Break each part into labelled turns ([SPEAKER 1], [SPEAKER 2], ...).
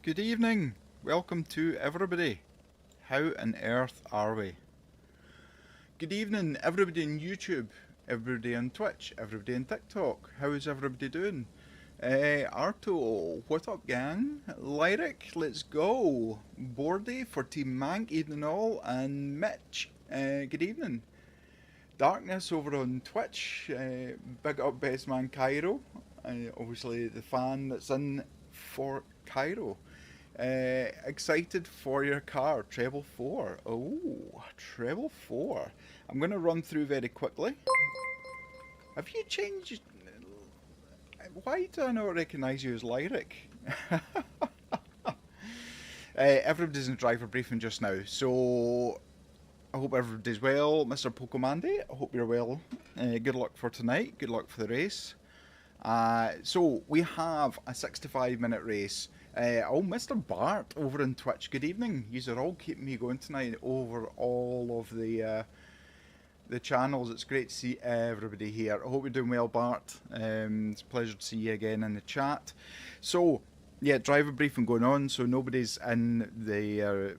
[SPEAKER 1] Good evening. Welcome to everybody. How on earth are we? Good evening, everybody on YouTube, everybody on Twitch, everybody on TikTok. How is everybody doing? Arto, what up, gang? Lyric, let's go. Bordy for Team Mank, evening all, and Mitch, good evening. Darkness over on Twitch, big up Best Man Cairo, obviously the fan that's in for Cairo. Excited for your car, Treble 4. Oh, Treble 4. I'm going to run through very quickly. Have you changed? Why do I not recognise you as Lyric? Everybody's in driver briefing just now, so I hope everybody's well. Mr. Pokemandi, I hope you're well. Good luck for tonight, good luck for the race. So we have a 65-minute race. Mr. Bart over on Twitch, good evening. Yous are all keeping me going tonight over all of the channels. It's great to see everybody here. I hope you're doing well, Bart. It's a pleasure to see you again in the chat. So, yeah, driver briefing going on. So nobody's in the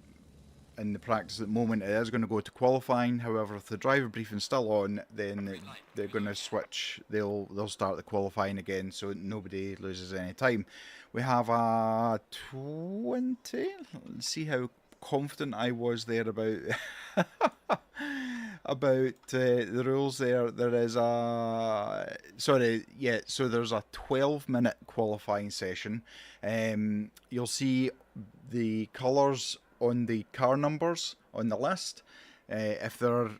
[SPEAKER 1] practice at the moment. It is going to go to qualifying. However, if the driver briefing's still on, then they're going to switch. They'll start the qualifying again, so nobody loses any time. We have a 20. Let's see how confident I was there about about the rules there. There is a so there's a 12-minute qualifying session. You'll see the colours on the car numbers on the list. If they're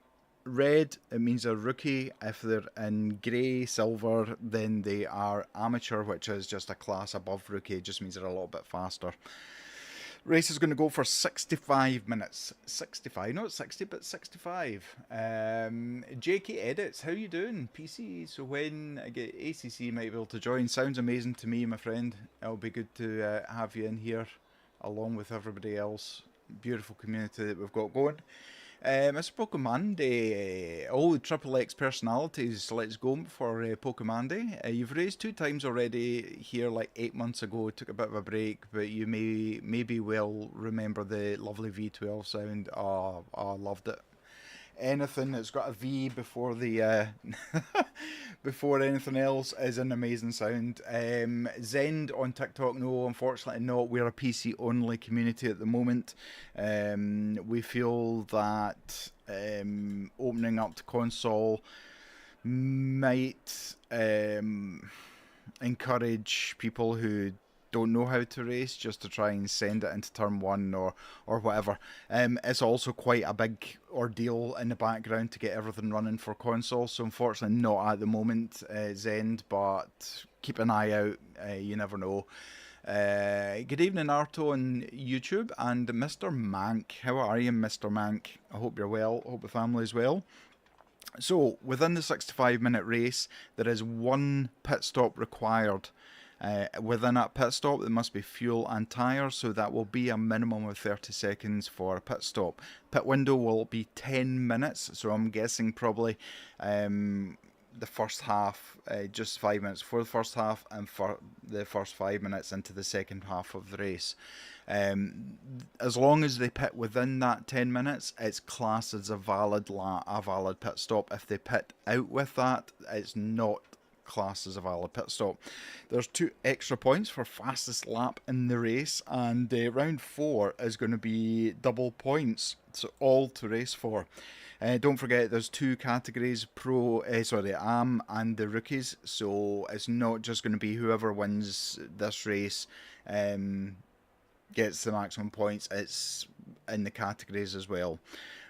[SPEAKER 1] red, it means they're rookie. If they're in grey, silver, then they are amateur, which is just a class above rookie. It just means they're a little bit faster. Race is going to go for 65 minutes. 65, not 60, but 65. JK Edits, how you doing? PC, so when I get ACC might be able to join. Sounds amazing to me, my friend. It'll be good to have you in here along with everybody else. Beautiful community that we've got going. Mr. Pokemandi, the Triple X personalities, let's go for Pokemandi. You've raised 2 times already here like 8 months ago, took a bit of a break, but you maybe will remember the lovely V12 sound. Oh, I loved it. Anything that's got a V before the before anything else is an amazing sound. Zend on TikTok, no, unfortunately not. We're a PC only community at the moment. We feel that opening up to console might encourage people who don't know how to race just to try and send it into turn 1 or whatever. It's also quite a big ordeal in the background to get everything running for console, so unfortunately not at the moment, Zend, but keep an eye out, you never know. Good evening, Arto on YouTube, and Mr. Mank. How are you, Mr. Mank? I hope you're well, I hope the family's well. So, within the 65-minute race, there is 1 pit stop required. Within that pit stop, there must be fuel and tyres, so that will be a minimum of 30 seconds for a pit stop. Pit window will be 10 minutes, so I'm guessing probably the first half, just 5 minutes for the first half, and for the first 5 minutes into the second half of the race. As long as they pit within that 10 minutes, it's classed as a valid pit stop. If they pit out with that, it's not class as a valid pit stop. There's 2 extra points for fastest lap in the race, and round 4 is going to be double points, so all to race for. Don't forget there's 2 categories, AM and the rookies, so it's not just going to be whoever wins this race gets the maximum points, it's in the categories as well.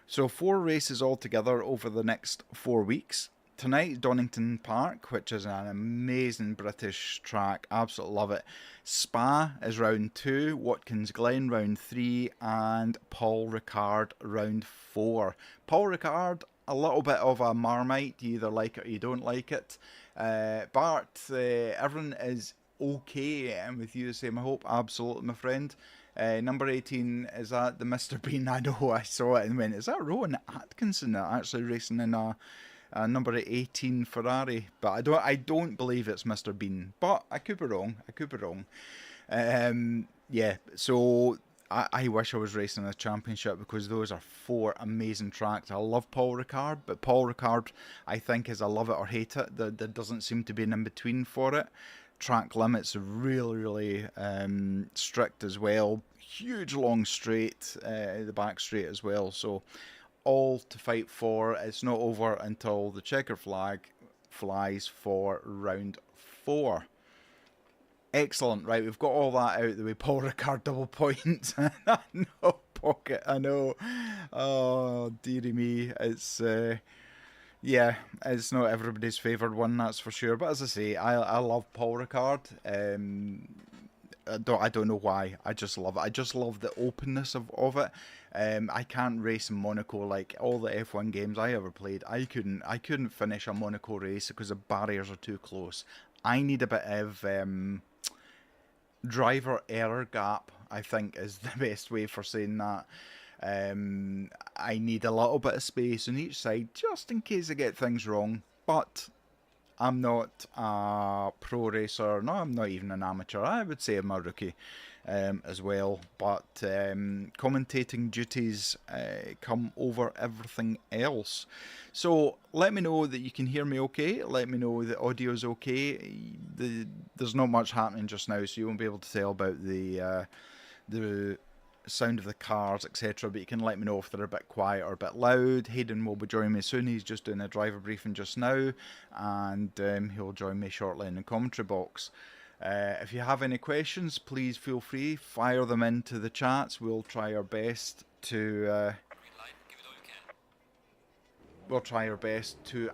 [SPEAKER 1] So 4 races altogether over the next 4 weeks. Tonight, Donington Park, which is an amazing British track. Absolutely love it. Spa is round 2, Watkins Glen round 3, and Paul Ricard round 4. Paul Ricard, a little bit of a Marmite. You either like it or you don't like it. Bart, everyone is okay, and with you the same, I hope. Absolutely, my friend. Number 18, is that the Mr. Bean? I know, I saw it and went, is that Rowan Atkinson actually racing in a number 18 Ferrari? But I don't believe it's Mr. Bean, but I could be wrong. Yeah, so I wish I was racing a championship because those are 4 amazing tracks. I love Paul Ricard, but Paul Ricard, I think, is a love it or hate it. There doesn't seem to be an in between for it. Track limits are really, really strict as well. Huge long straight, the back straight as well. So all to fight for. It's not over until the checker flag flies for round 4. Excellent, right? We've got all that out the way. Paul Ricard double points. No pocket, I know. Oh, dearie me. It's yeah, it's not everybody's favoured one, that's for sure. But as I say, I love Paul Ricard. I don't know why. I just love it. I just love the openness of it. I can't race in Monaco like all the F1 games I ever played. I couldn't finish a Monaco race because the barriers are too close. I need a bit of driver error gap, I think, is the best way for saying that. I need a little bit of space on each side just in case I get things wrong. But I'm not a pro racer. No, I'm not even an amateur. I would say I'm a rookie as well. But commentating duties come over everything else. So let me know that you can hear me okay. Let me know the audio's okay. There's not much happening just now, so you won't be able to tell about the sound of the cars, etc. But you can let me know if they're a bit quiet or a bit loud. Hayden will be joining me soon. He's just doing a driver briefing just now, and he'll join me shortly in the commentary box. If you have any questions, please feel free, fire them into the chats. We'll try our best to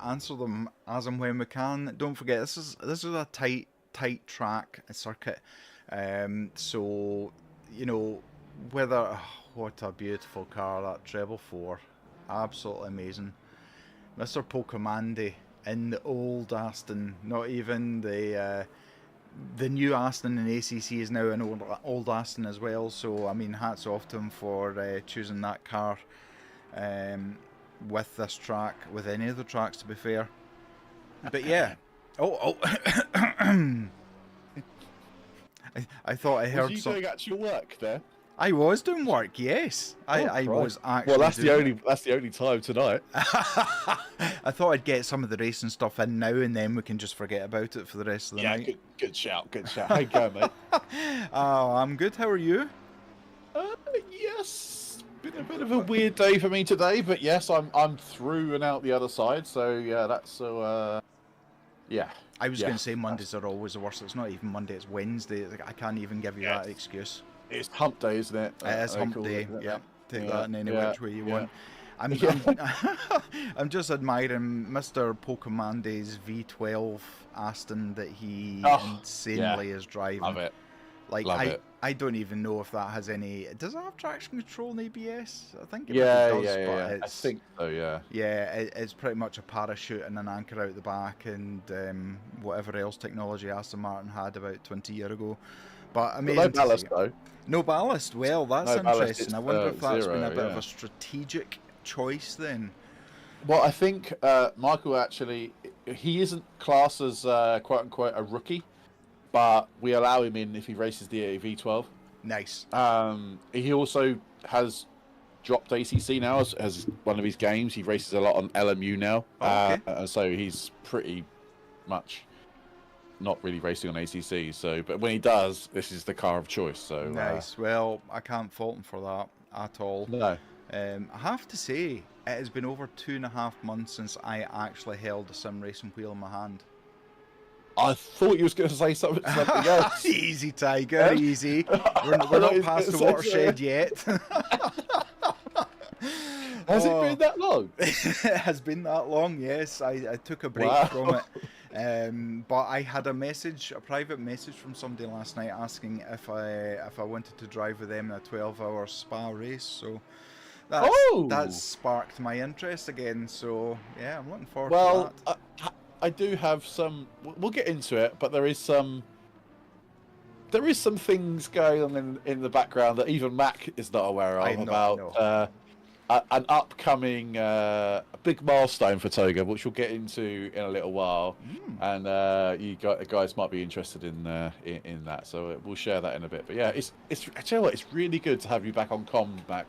[SPEAKER 1] answer them as and when we can. Don't forget, this is a tight track, a circuit. So you know, what a beautiful car, that treble 4, absolutely amazing. Mr. Pocomandi in the old Aston, not even the new Aston in ACC is now an old Aston as well. So I mean, hats off to him for choosing that car with this track, with any of the tracks, to be fair. But yeah, I thought I heard
[SPEAKER 2] something. Doing actual work there?
[SPEAKER 1] I was doing work, yes. I was actually.
[SPEAKER 2] Well, that's the only time tonight.
[SPEAKER 1] I thought I'd get some of the racing stuff in now, and then we can just forget about it for the rest of the night.
[SPEAKER 2] Good shout. How you going, mate?
[SPEAKER 1] Oh, I'm good. How are you?
[SPEAKER 2] Yes, been a bit of a weird day for me today, but yes, I'm through and out the other side. So yeah, that's so. Yeah.
[SPEAKER 1] I was going to say Mondays are always the worst. It's not even Monday; it's Wednesday. I can't even give you that excuse.
[SPEAKER 2] It's hump day, isn't it?
[SPEAKER 1] It is hump day. Yeah, take that in any which way you want. I'm just admiring Mr. Pocomandi's V12 Aston that he insanely is driving.
[SPEAKER 2] Love it.
[SPEAKER 1] Like I don't even know if that has any. Does it have traction control and ABS? I think it
[SPEAKER 2] does.
[SPEAKER 1] But
[SPEAKER 2] I think so. Yeah.
[SPEAKER 1] Yeah, it's pretty much a parachute and an anchor out the back and whatever else technology Aston Martin had about 20 years ago. But I mean,
[SPEAKER 2] no ballast though.
[SPEAKER 1] No ballast. Well, that's interesting. I wonder if that's been a bit of a
[SPEAKER 2] a
[SPEAKER 1] strategic choice then.
[SPEAKER 2] Well, I think Michael actually, he isn't classed as quote unquote a rookie, but we allow him in if he races the V12.
[SPEAKER 1] Nice.
[SPEAKER 2] He also has dropped ACC now as one of his games. He races a lot on LMU now, so he's pretty much not really racing on ACC. So, but when he does, this is the car of choice. So
[SPEAKER 1] nice. Well, I can't fault him for that at all.
[SPEAKER 2] No.
[SPEAKER 1] I have to say, it has been over 2.5 months since I actually held a sim racing wheel in my hand.
[SPEAKER 2] I thought you was going to say something else.
[SPEAKER 1] Easy, Tiger, easy. We're not past the watershed yet.
[SPEAKER 2] Has it been that long?
[SPEAKER 1] It has been that long, yes. I took a break from it. But I had a private message from somebody last night asking if I wanted to drive with them in a 12-hour spa race. So that's sparked my interest again. So yeah, I'm looking forward to that.
[SPEAKER 2] I do have some. We'll get into it, but there is some things going on in the background that even Mac is not aware of an upcoming big milestone for Toga, which we'll get into in a little while, and you guys might be interested in that. So we'll share that in a bit. But yeah, it's I tell you what, it's really good to have you back on comms, back.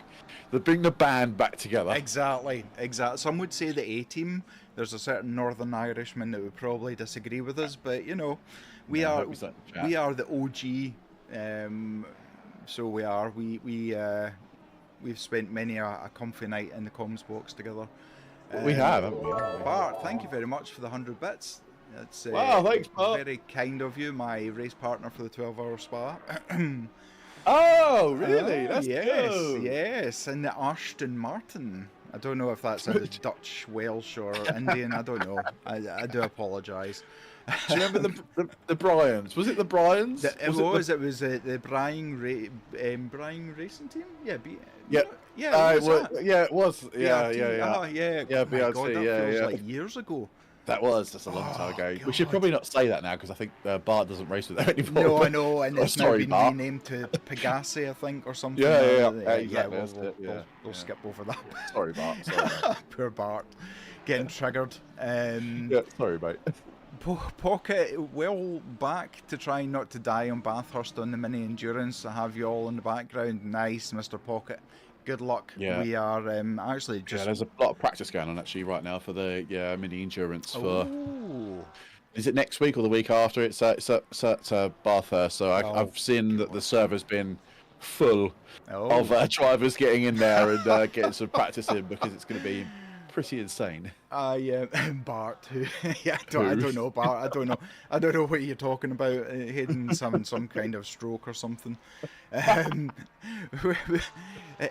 [SPEAKER 2] Bring the band back together.
[SPEAKER 1] Exactly. Some would say the A team. There's a certain Northern Irishman that would probably disagree with us, but you know, we are the OG. So we are. We've spent many a comfy night in the comms box together.
[SPEAKER 2] We have, haven't we?
[SPEAKER 1] Bart, thank you very much for the 100 bits. That's
[SPEAKER 2] wow, thanks, Bart.
[SPEAKER 1] Very kind of you, my race partner for the 12-hour spa.
[SPEAKER 2] Oh, really? That's
[SPEAKER 1] yes,
[SPEAKER 2] good.
[SPEAKER 1] yes, and the Ashton Martin. I don't know if that sounded Dutch, Welsh, or Indian. I don't know. I do apologise.
[SPEAKER 2] Do you remember the Bryans? Was it the Bryans?
[SPEAKER 1] It was the Brian racing team. Yeah,
[SPEAKER 2] it was. Yeah.
[SPEAKER 1] Oh, yeah.
[SPEAKER 2] Yeah,
[SPEAKER 1] my
[SPEAKER 2] BRT,
[SPEAKER 1] God, that feels like years ago.
[SPEAKER 2] That was just a long time ago. God. We should probably not say that now because I think Bart doesn't race with them anymore.
[SPEAKER 1] No, I know, and it's now been renamed to Pegassi, I think, or something.
[SPEAKER 2] Exactly.
[SPEAKER 1] We'll skip over that.
[SPEAKER 2] Sorry, Bart.
[SPEAKER 1] Poor Bart, getting triggered.
[SPEAKER 2] Sorry, mate.
[SPEAKER 1] Pocket well back to try not to die on Bathurst on the mini endurance. I have you all in the background. Nice, Mr. Pocket. Good luck.
[SPEAKER 2] Yeah.
[SPEAKER 1] We are actually just.
[SPEAKER 2] Yeah, there's a lot of practice going on actually right now for the mini endurance for.
[SPEAKER 1] Ooh.
[SPEAKER 2] Is it next week or the week after? It's at Bathurst. So I've seen that the server's been full of drivers getting in there and getting some practice in because it's going to be pretty insane.
[SPEAKER 1] Bart. I don't know, Bart. I don't know what you're talking about. Hayden's having some kind of stroke or something.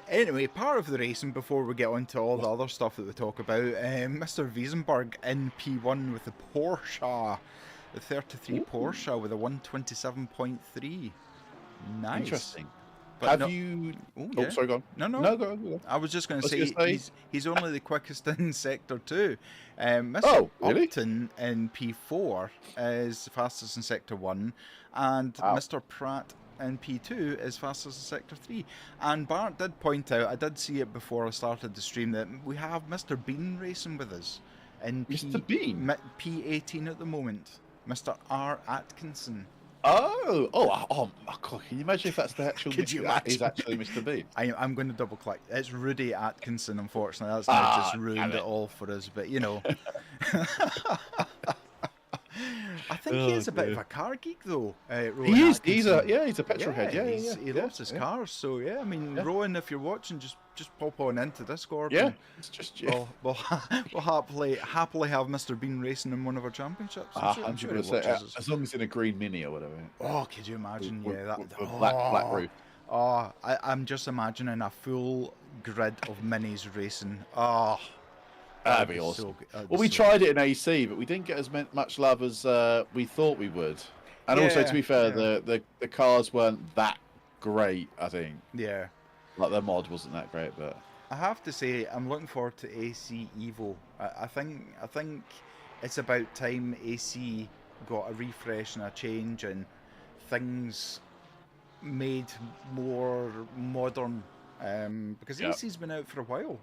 [SPEAKER 1] Anyway, part of the racing before we get on to all the other stuff that we talk about. Mr. Wiesenberg in P1 with the Porsche, the 33 Porsche with a 127.3. Nice.
[SPEAKER 2] Interesting.
[SPEAKER 1] But
[SPEAKER 2] sorry, go on.
[SPEAKER 1] No,
[SPEAKER 2] go on.
[SPEAKER 1] I was just going to say he's only the quickest in Sector 2. Mr.
[SPEAKER 2] Really?
[SPEAKER 1] Upton in P4 is fastest in Sector 1, and Mr. Pratt in P2 is fastest in Sector 3. And Bart did point out, I did see it before I started the stream, that we have Mr. Bean racing with us in P18 at the moment. Mr. R. Atkinson.
[SPEAKER 2] Oh, God, can you imagine if that's the actual that is actually Mr. Bean?
[SPEAKER 1] I'm going to double click. It's Rudy Atkinson, unfortunately. That's now just ruined it all for us, but you know. I think he is a bit of a car geek, though.
[SPEAKER 2] He is. He's a petrol head.
[SPEAKER 1] He loves his cars. So yeah, I mean, Rowan, if you're watching, just pop on into Discord.
[SPEAKER 2] Yeah, it's just
[SPEAKER 1] we'll happily have Mr. Bean racing in one of our championships. I'm sure he watches
[SPEAKER 2] as long as in a green Mini or whatever.
[SPEAKER 1] Oh, could you imagine?
[SPEAKER 2] Black roof.
[SPEAKER 1] Oh, I'm just imagining a full grid of minis racing. Oh.
[SPEAKER 2] That'd be awesome. We tried it in AC, but we didn't get as much love as we thought we would. And also, to be fair, the cars weren't that great, I think.
[SPEAKER 1] Yeah.
[SPEAKER 2] Like, the mod wasn't that great, but...
[SPEAKER 1] I have to say, I'm looking forward to AC Evo. I think it's about time AC got a refresh and a change and things made more modern. Because AC's been out for a while.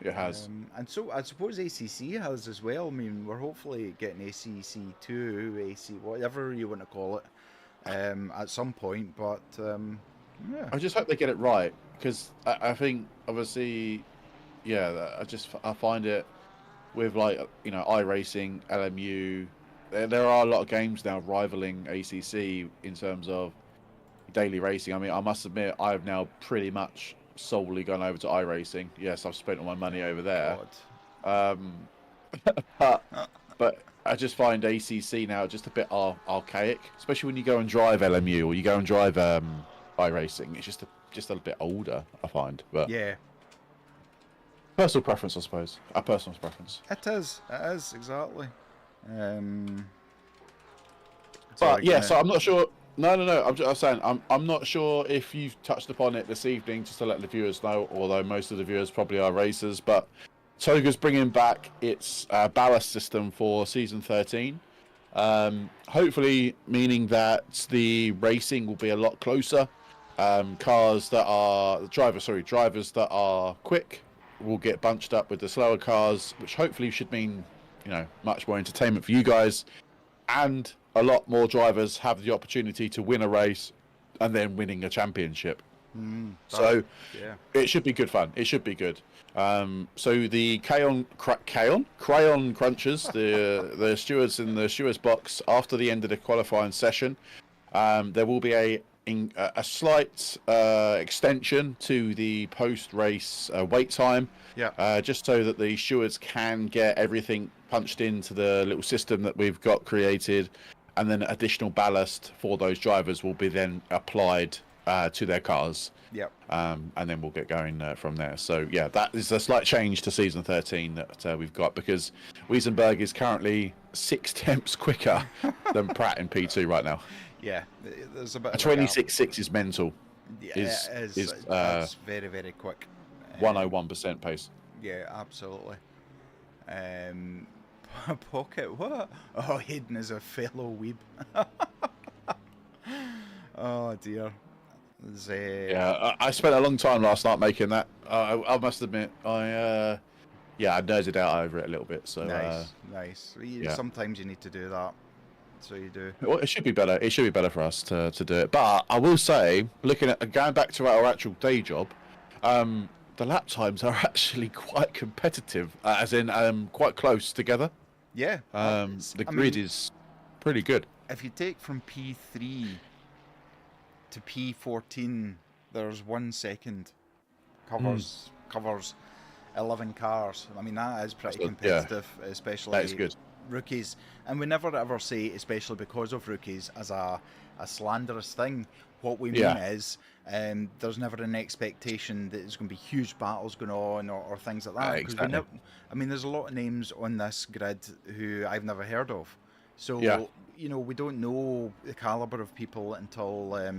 [SPEAKER 2] It has.
[SPEAKER 1] And so I suppose ACC has as well. I mean, we're hopefully getting ACC2, AC, whatever you want to call it, at some point. But, yeah.
[SPEAKER 2] I just hope they get it right. Because I think, obviously, I find it with, like, you know, iRacing, LMU, there are a lot of games now rivaling ACC in terms of daily racing. I mean, I must admit, I've now pretty much solely gone over to iRacing. Yes, I've spent all my money over there. But I just find ACC now just a bit archaic, especially when you go and drive LMU or you go and drive iRacing. It's just a bit older, I find. But
[SPEAKER 1] yeah,
[SPEAKER 2] personal preference, I suppose. A personal preference.
[SPEAKER 1] It is exactly.
[SPEAKER 2] But yeah, so I'm not sure. No. I'm saying I'm not sure if you've touched upon it this evening, just to let the viewers know. Although most of the viewers probably are racers, but Toga's bringing back its ballast system for season 13. Hopefully, meaning that the racing will be a lot closer. Drivers that are quick will get bunched up with the slower cars, which hopefully should mean, much more entertainment for you guys, and a lot more drivers have the opportunity to win a race and then winning a championship. So it should be good fun. It should be good. So the crayon crunchers, the stewards in the stewards box after the end of the qualifying session, there will be a slight extension to the post-race wait time. Just so that the stewards can get everything punched into the little system that we've got created, and then additional ballast for those drivers will be then applied to their cars. And then we'll get going from there. So yeah, that is a slight change to season 13 that we've got, because Wiesenberg is currently 6 tenths quicker than Pratt in P2 right now.
[SPEAKER 1] Yeah, there's a bit.
[SPEAKER 2] 26.6 is mental.
[SPEAKER 1] Yeah, that's very, very quick.
[SPEAKER 2] 101% pace.
[SPEAKER 1] Yeah, absolutely. Pocket, what? Oh, Hayden is a fellow weeb. Oh dear.
[SPEAKER 2] Yeah, I spent a long time last night making that. I must admit, I nerded out over it a little bit. So
[SPEAKER 1] nice. Sometimes you need to do that. So you do.
[SPEAKER 2] Well, it should be better. It should be better for us to do it. But I will say, going back to our actual day job, the lap times are actually quite competitive, as in quite close together.
[SPEAKER 1] Yeah.
[SPEAKER 2] The grid is pretty good.
[SPEAKER 1] If you take from P3 to P14, there's 1 second covers 11 cars. I mean, that is pretty competitive, especially
[SPEAKER 2] that is good.
[SPEAKER 1] Rookies. And we never ever say, especially because of rookies, as a slanderous thing. What we mean is there's never an expectation that there's going to be huge battles going on or things like that.
[SPEAKER 2] Exactly.
[SPEAKER 1] There's a lot of names on this grid who I've never heard of. So, we don't know the caliber of people until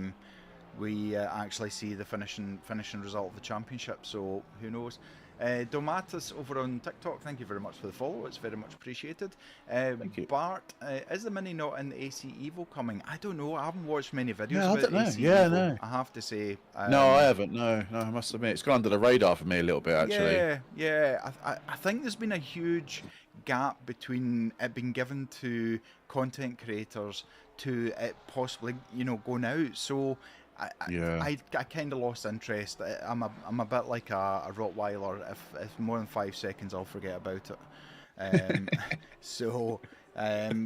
[SPEAKER 1] we actually see the finishing result of the championship. So, who knows? Domatis over on TikTok, thank you very much for the follow. It's very much appreciated.
[SPEAKER 2] Thank you.
[SPEAKER 1] Bart, is the Mini not in the AC Evo coming? I don't know. I haven't watched many videos
[SPEAKER 2] I
[SPEAKER 1] about
[SPEAKER 2] don't know.
[SPEAKER 1] AC
[SPEAKER 2] Yeah,
[SPEAKER 1] Evo,
[SPEAKER 2] no.
[SPEAKER 1] I have to say.
[SPEAKER 2] No, I haven't. No, I must admit. It's gone under the radar for me a little bit, actually.
[SPEAKER 1] Yeah. I think there's been a huge gap between it being given to content creators to it possibly, going out. So I kind of lost interest. I'm a bit like a Rottweiler. If more than 5 seconds, I'll forget about it.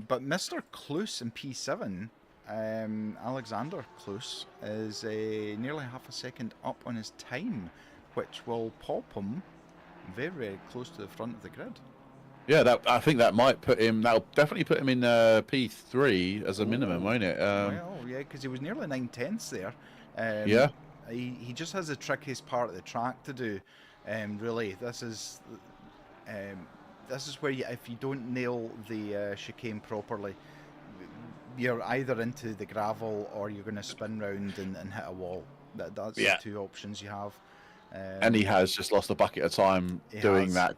[SPEAKER 1] But Mr. Kloos in P7, Alexander Kloos, is nearly half a second up on his time, which will pop him very, very close to the front of the grid.
[SPEAKER 2] Yeah, I think that'll definitely put him in P3 as a minimum, won't it?
[SPEAKER 1] Because he was nearly 9 tenths there. He just has the trickiest part of the track to do. Really, this is where if you don't nail the chicane properly, you're either into the gravel or you're going to spin round and hit a wall. That's the two options you have.
[SPEAKER 2] And he has just lost a bucket of time doing that.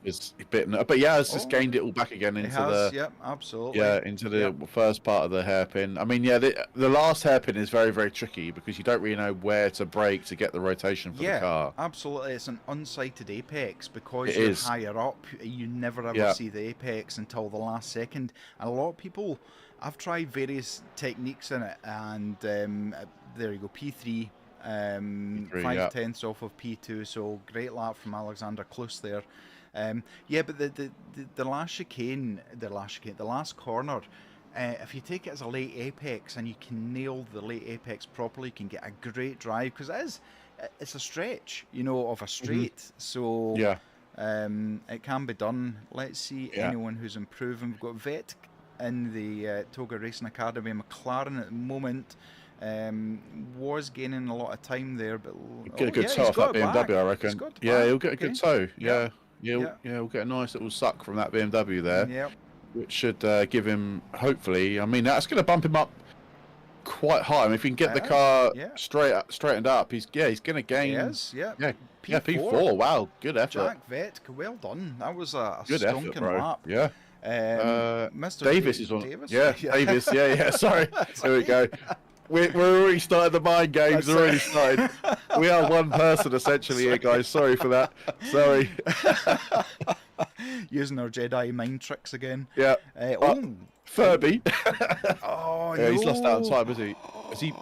[SPEAKER 2] But he has just gained it all back again into
[SPEAKER 1] absolutely.
[SPEAKER 2] Into the first part of the hairpin. I mean, the last hairpin is very, very tricky because you don't really know where to brake to get the rotation for the car.
[SPEAKER 1] Absolutely. It's an unsighted apex because you're higher up. You never ever see the apex until the last second. And a lot of people, I've tried various techniques in it, and there you go, P3. 5 tenths off of P2, so great lap from Alexander Kloos there. But the last chicane, the last corner, if you take it as a late apex and you can nail the late apex properly, you can get a great drive, because it's a stretch, of a straight. So it can be done. Let's see anyone who's improving. We've got Vet in the Toga Racing Academy, McLaren at the moment. Was gaining a lot of time there, but
[SPEAKER 2] get a good toe off that BMW, I reckon. He'll get a good toe. He'll get a nice little suck from that BMW there, which should give him, hopefully. I mean, that's going to bump him up quite high. I mean, if he can get the car straightened up, he's going to gain. P4. Wow, good effort.
[SPEAKER 1] Jack Vet, well done. That was a
[SPEAKER 2] good
[SPEAKER 1] stonking
[SPEAKER 2] effort, bro.
[SPEAKER 1] lap.
[SPEAKER 2] Yeah.
[SPEAKER 1] Mr.
[SPEAKER 2] Davis is on.
[SPEAKER 1] Davis?
[SPEAKER 2] Davis. Yeah. Sorry. There we go. We're already started the mind games.
[SPEAKER 1] That's
[SPEAKER 2] Already
[SPEAKER 1] it.
[SPEAKER 2] started. We are one person essentially here, guys. Sorry for that. Sorry.
[SPEAKER 1] Using our Jedi mind tricks again.
[SPEAKER 2] Yeah. Furby.
[SPEAKER 1] Oh
[SPEAKER 2] Yeah,
[SPEAKER 1] no!
[SPEAKER 2] he's lost out on time, is he?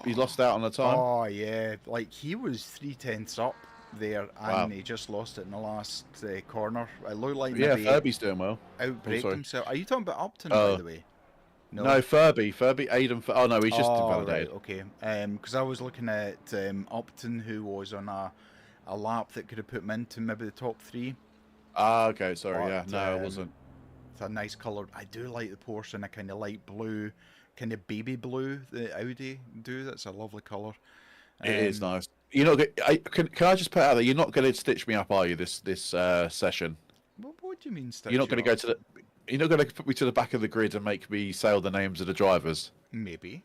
[SPEAKER 2] He's lost out on the time?
[SPEAKER 1] Oh yeah, like he was 3/10 up there, and he just lost it in the last corner. It looked like maybe
[SPEAKER 2] Furby's doing well.
[SPEAKER 1] outbraked himself. Are you talking about Upton, by the way?
[SPEAKER 2] No, Furby, Aiden. Oh no, he's just invalidated.
[SPEAKER 1] Right, okay. Because I was looking at Upton, who was on a lap that could have put him into maybe the top 3.
[SPEAKER 2] Ah, okay, sorry.
[SPEAKER 1] But,
[SPEAKER 2] Yeah, no, it wasn't.
[SPEAKER 1] It's a nice colour. I do like the Porsche in a kind of light blue, kind of baby blue. The Audi do. That's a lovely colour.
[SPEAKER 2] It is nice. You're not. Can I just put out there? You're not going to stitch me up, are you? This session.
[SPEAKER 1] What do you mean?
[SPEAKER 2] You're not going to go to the. You're not going to put me to the back of the grid and make me say all the names of the drivers.
[SPEAKER 1] Maybe.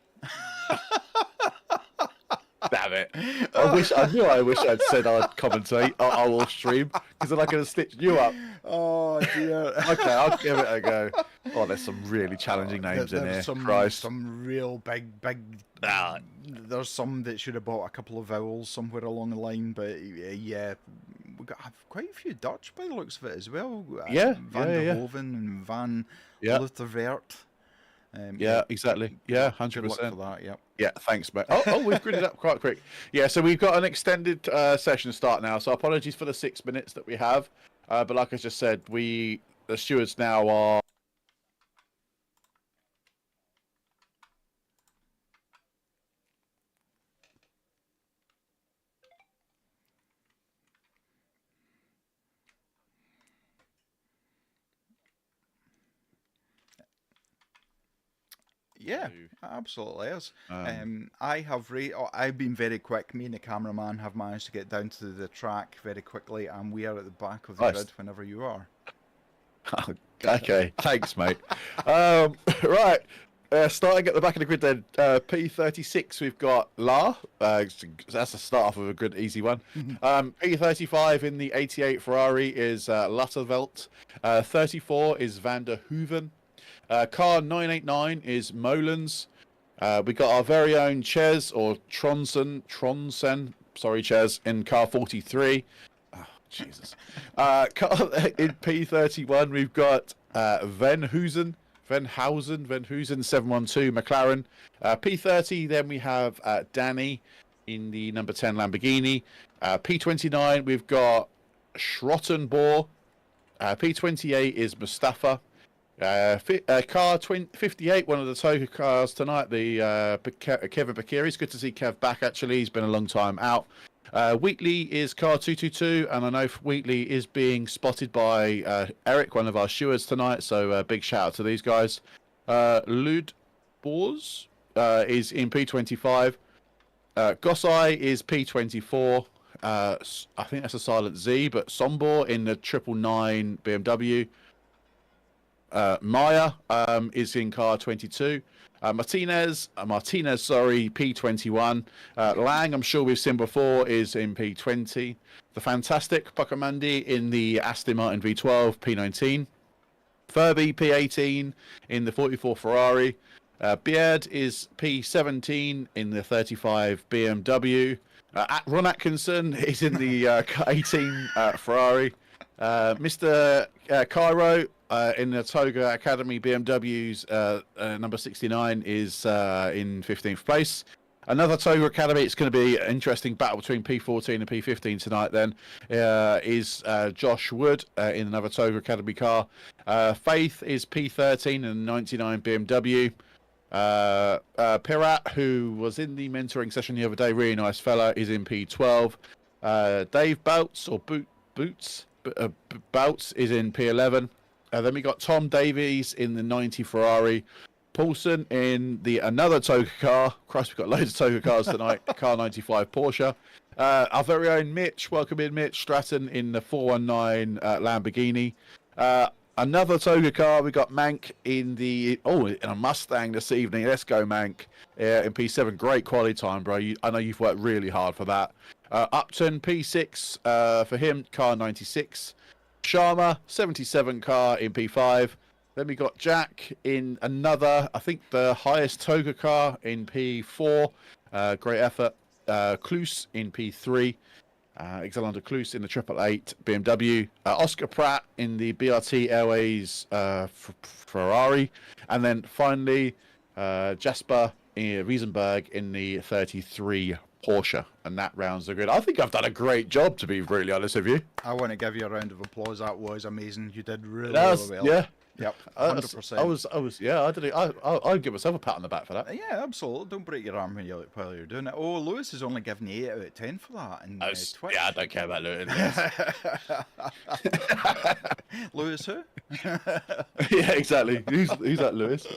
[SPEAKER 2] Damn it! I wish I'd said I'd commentate. I will stream because then I could have stitched you up.
[SPEAKER 1] Oh dear.
[SPEAKER 2] Okay, I'll give it a go. Oh, there's some really challenging names in here.
[SPEAKER 1] Some real big. There's some that should have bought a couple of vowels somewhere along the line, but yeah, we got quite a few Dutch by the looks of it as well. Van der Hoven and Van Luthervert.
[SPEAKER 2] Exactly. Yeah, 100%.
[SPEAKER 1] Good luck for that. Yep.
[SPEAKER 2] Yeah, thanks, mate. Oh, we've gridded up quite quick. Yeah, so we've got an extended session start now. So apologies for the 6 minutes that we have, but like I just said, the stewards now are.
[SPEAKER 1] Yeah, absolutely is. I've been very quick. Me and the cameraman have managed to get down to the track very quickly, and we are at the back of the grid whenever you are.
[SPEAKER 2] Okay, thanks, mate. Right, starting at the back of the grid then, P36, we've got La. That's a start off with a good, easy one. P35 in the 88 Ferrari is Luttervelt. 34 is Van der Hoeven. Car 989 is Molens. We got our very own Ches, or Tronsen, sorry, Ches, in car 43. Oh, Jesus. Car in P31, we've got Venhuysen 712 McLaren. P30, then we have Danny in the number 10 Lamborghini. P29, we've got Schrottenbohr. P28 is Mustafa. Car 58, one of the Toga cars tonight, the Kevin Bakiri. It's good to see Kev back, actually. He's been a long time out. Wheatley is car 222, and I know Wheatley is being spotted by Eric, one of our stewards tonight, so big shout out to these guys. Lud Bors is in P25. Gossai is P24. I think that's a silent Z, but Sombor in the 999 BMW. Maya is in car 22. Martinez, P21. Lang, I'm sure we've seen before, is in P20. The Fantastic Pocamandi in the Aston Martin V12, P19. Furby, P18 in the 44 Ferrari. Beard is P17 in the 35 BMW. Ron Atkinson is in the 18 Ferrari. Mr. Cairo in the Toga Academy BMW's number 69 is in 15th place. Another Toga Academy, it's going to be an interesting battle between P14 and P15 tonight then, is Josh Wood in another Toga Academy car. Faith is P13 in the 99 BMW. Pirat, who was in the mentoring session the other day, really nice fella, is in P12. Dave Bouts, or Boots is in P11. Then we got Tom Davies in the 90 Ferrari. Paulson in the another Toga car. Christ, we've got loads of Toga cars tonight. Car 95 Porsche. Our very own Mitch, welcome in Mitch Stratton in the 419 Lamborghini. Another Toga car, we got Mank in a Mustang this evening. Let's go, Mank, in P7. Great quality time, bro. I know you've worked really hard for that. Upton, P6 for him, car 96. Sharma, 77 car in P5. Then we got Jack in another, I think the highest toga car in P4. Great effort. Kloos in P3. Alexander Kloos in the 888 BMW. Oscar Pratt in the BRT Airways Ferrari. And then finally, Jasper Riesenberg in the 33 Porsche. And that rounds the grid. I think I've done a great job, to be really honest with you.
[SPEAKER 1] I want to give you a round of applause. That was amazing. You did really well.
[SPEAKER 2] Yeah.
[SPEAKER 1] Yep, 100%.
[SPEAKER 2] I was, yeah, I did it. I'd give myself a pat on the back for that.
[SPEAKER 1] Yeah, absolutely. Don't break your arm while you're doing it. Oh, Lewis has only given you 8 out of 10 for that. And Twitch.
[SPEAKER 2] Yeah, I don't care about Lewis.
[SPEAKER 1] Lewis who?
[SPEAKER 2] Yeah, exactly. Who's that Lewis?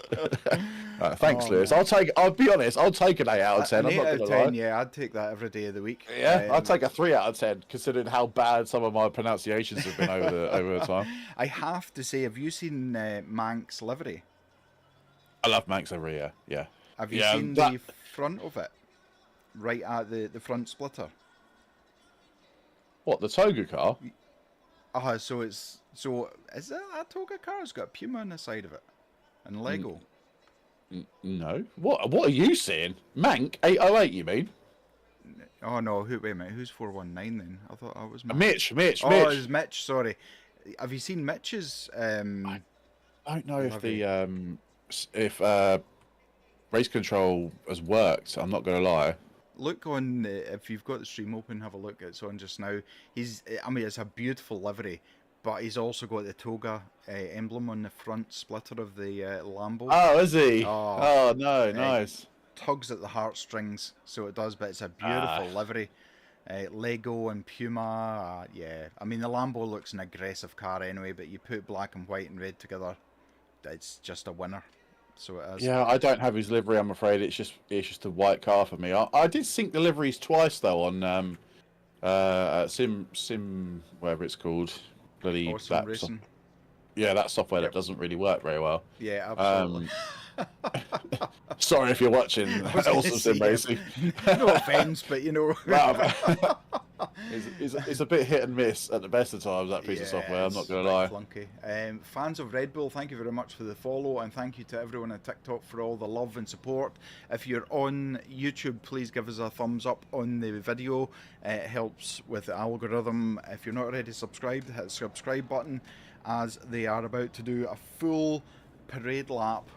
[SPEAKER 2] Thanks, Lewis. I'll be honest. I'll take an 8 out of 10.
[SPEAKER 1] An 8
[SPEAKER 2] I'm not
[SPEAKER 1] out of
[SPEAKER 2] gonna
[SPEAKER 1] 10.
[SPEAKER 2] lie.
[SPEAKER 1] Yeah, I'd take that every day of the week.
[SPEAKER 2] Yeah, I'd take a 3 out of 10, considering how bad some of my pronunciations have been over the time.
[SPEAKER 1] I have to say, have you seen Mank's livery?
[SPEAKER 2] I love Mank's livery. Yeah.
[SPEAKER 1] Have you seen the front of it? Right at the front splitter.
[SPEAKER 2] What, the toga car?
[SPEAKER 1] So is that a toga car? It's got a Puma on the side of it, and Lego.
[SPEAKER 2] No. What are you saying? Mank 808? You mean?
[SPEAKER 1] Oh no, wait a minute. Who's 419 then? I thought I was
[SPEAKER 2] Mitch.
[SPEAKER 1] Oh, it's Mitch. Sorry. Have you seen Mitch's?
[SPEAKER 2] I don't know if race control has worked. I'm not going to lie.
[SPEAKER 1] Look on if you've got the stream open, have a look. It's on just now. It's a beautiful livery, but he's also got the toga emblem on the front splitter of the Lambo.
[SPEAKER 2] Oh, is he? Oh no, nice.
[SPEAKER 1] Tugs at the heartstrings, so it does. But it's a beautiful livery. Lego and Puma, yeah. I mean, the Lambo looks an aggressive car anyway, but you put black and white and red together, it's just a winner. So it is.
[SPEAKER 2] Yeah, I don't have his livery, I'm afraid. It's just a white car for me. I did sync the liveries twice though on sim whatever it's called, bloody
[SPEAKER 1] Racing.
[SPEAKER 2] Yeah, that software that doesn't really work very well.
[SPEAKER 1] Yeah, absolutely.
[SPEAKER 2] Sorry if you're watching. Awesome sim racing.
[SPEAKER 1] No offence, but you know.
[SPEAKER 2] It's a bit hit and miss at the best of times, that piece of software, I'm not going to lie.
[SPEAKER 1] Flunky. Fans of Red Bull, thank you very much for the follow, and thank you to everyone on TikTok for all the love and support. If you're on YouTube, please give us a thumbs up on the video. It helps with the algorithm. If you're not already subscribed, hit the subscribe button, as they are about to do a full parade lap,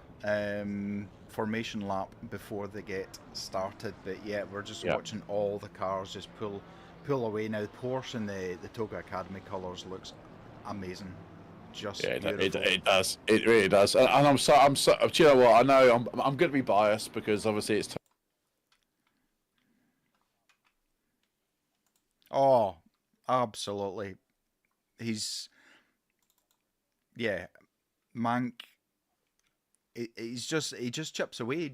[SPEAKER 1] formation lap before they get started. But yeah, we're just watching all the cars just pull away now. Porsche in the Toga Academy colours looks amazing. Just beautiful.
[SPEAKER 2] It does. It really does. And I'm so. Do you know what? I know I'm going to be biased because obviously it's.
[SPEAKER 1] Oh, absolutely. Mank. He just chips away.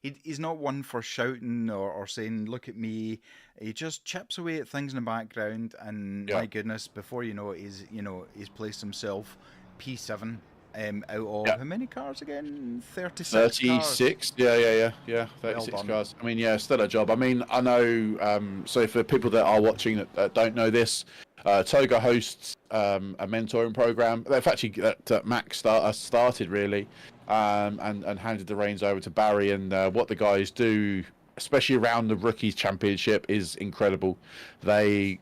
[SPEAKER 1] He's not one for shouting or saying, "Look at me." He just chips away at things in the background, and my goodness, before you know it, he's placed himself P7 out of how many cars again? 36
[SPEAKER 2] cars. Yeah. 36 cars. I mean, stellar job. I mean, I know. So for people that are watching that don't know this, Toga hosts a mentoring program. In fact, that Max started really. And handed the reins over to Barry, and what the guys do, especially around the Rookies Championship, is incredible. They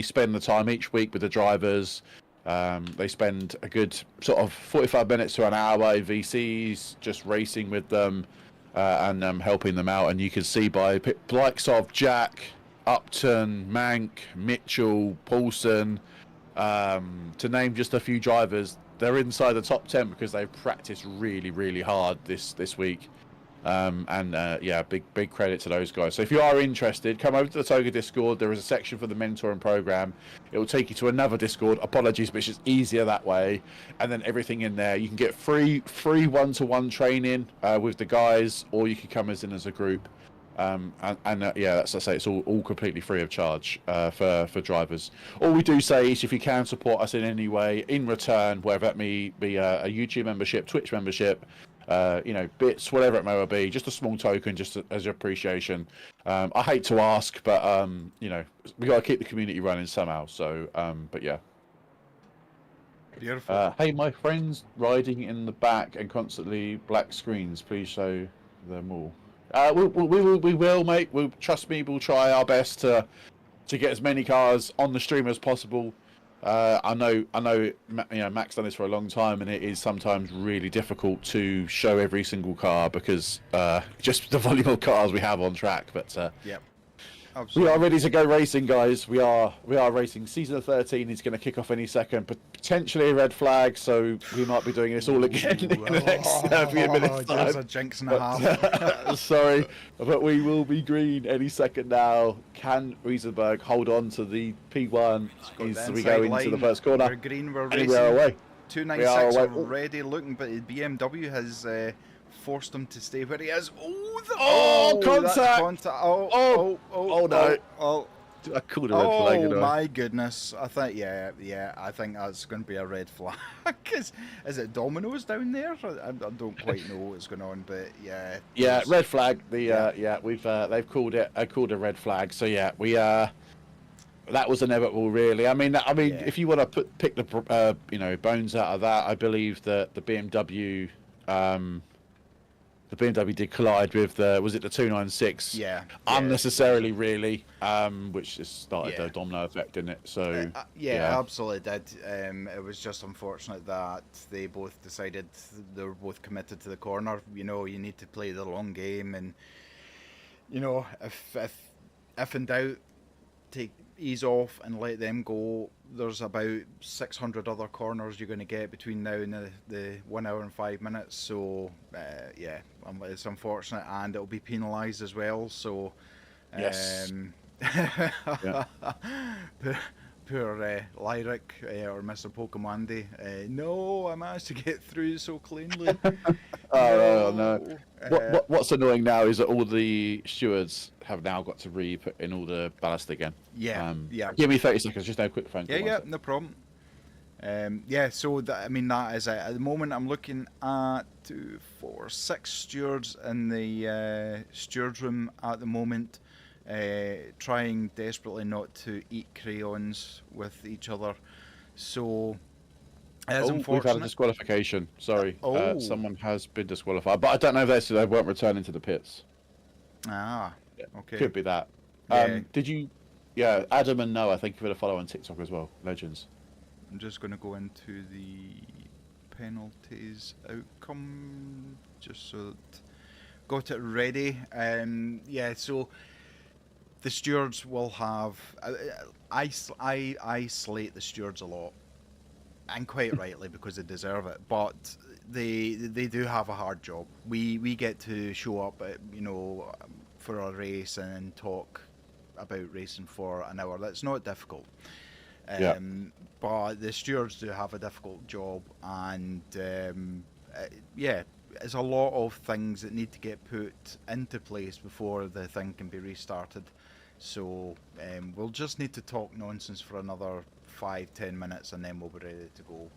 [SPEAKER 2] spend the time each week with the drivers. They spend a good sort of 45 minutes to an hour in VCs just racing with them and helping them out. And you can see by likes of Jack, Upton, Mank, Mitchell, Paulson, to name just a few drivers, they're inside the top 10 because they've practiced really, really hard this week. Big credit to those guys. So if you are interested, come over to the Toga Discord. There is a section for the mentoring program. It will take you to another Discord. Apologies, but it's just easier that way. And then everything in there, you can get free one-to-one training with the guys, or you can come as a group. That's I say, it's all completely free of charge for drivers. All we do say is if you can support us in any way in return, whether that may be a YouTube membership, Twitch membership, bits, whatever it may be, just a small token, just as appreciation. I hate to ask, but we got to keep the community running somehow. So, but yeah.
[SPEAKER 1] Beautiful.
[SPEAKER 2] Hey, my friends riding in the back and constantly black screens. Please show them all. We will, mate. We'll, trust me. We'll try our best to get as many cars on the stream as possible. I know. Mac's done this for a long time, and it is sometimes really difficult to show every single car because just the volume of cars we have on track. But
[SPEAKER 1] Yep.
[SPEAKER 2] we
[SPEAKER 1] Absolutely.
[SPEAKER 2] are ready to go racing, guys. We are racing. Season 13 is going to kick off any second. Potentially a red flag, so we might be doing this all again in the next few minutes.
[SPEAKER 1] There's a jinx and a half.
[SPEAKER 2] Sorry, but we will be green any second now. Can Riesenberg hold on to the P1 as we go into the first corner?
[SPEAKER 1] We're green, we're
[SPEAKER 2] And
[SPEAKER 1] racing.
[SPEAKER 2] we are away.
[SPEAKER 1] 296
[SPEAKER 2] We are away.
[SPEAKER 1] already looking, but BMW has forced him to stay where he is.
[SPEAKER 2] Contact!
[SPEAKER 1] Oh,
[SPEAKER 2] no.
[SPEAKER 1] Oh,
[SPEAKER 2] I called a red flag.
[SPEAKER 1] oh my goodness. I think, I think that's going to be a red flag. Is it Domino's down there? I don't quite know what's going on, but yeah.
[SPEAKER 2] Yeah, red flag. We've they've called it a red flag. So yeah, that was inevitable, really. I mean, if you want to pick the bones out of that, I believe that the BMW did collide with the 296.
[SPEAKER 1] Yeah.
[SPEAKER 2] Unnecessarily, really, which just started the domino effect, didn't it? So
[SPEAKER 1] yeah, absolutely did. It was just unfortunate that they both decided they were both committed to the corner. You need to play the long game, and if in doubt, ease off and let them go. There's about 600 other corners you're going to get between now and the 1 hour and 5 minutes. So it's unfortunate, and it'll be penalised as well. So
[SPEAKER 2] yes.
[SPEAKER 1] Poor Lyric or Mr. Pokemon. No, I managed to get through so cleanly.
[SPEAKER 2] No. What's annoying now is that all the stewards have now got to re-put in all the ballast again.
[SPEAKER 1] Yeah.
[SPEAKER 2] Give me 30 seconds, just a quick phone call.
[SPEAKER 1] Yeah, no problem. So that is it. At the moment, I'm looking at 2, 4, 6 stewards in the stewards room at the moment, trying desperately not to eat crayons with each other. So, unfortunate.
[SPEAKER 2] We've had a disqualification. Sorry, someone has been disqualified, but I don't know if they won't return into the pits.
[SPEAKER 1] Okay.
[SPEAKER 2] Could be that. Did you? Yeah, Adam and Noah. Thank you for the follow on TikTok as well. Legends.
[SPEAKER 1] I'm just going to go into the penalties outcome just so that got it ready. So the stewards will have. I slate the stewards a lot, and quite rightly because they deserve it. But they do have a hard job. We get to show up at, for a race and talk about racing for an hour. That's not difficult. But the stewards do have a difficult job, and it's a lot of things that need to get put into place before the thing can be restarted. So we'll just need to talk nonsense for another 5-10 minutes, and then we'll be ready to go.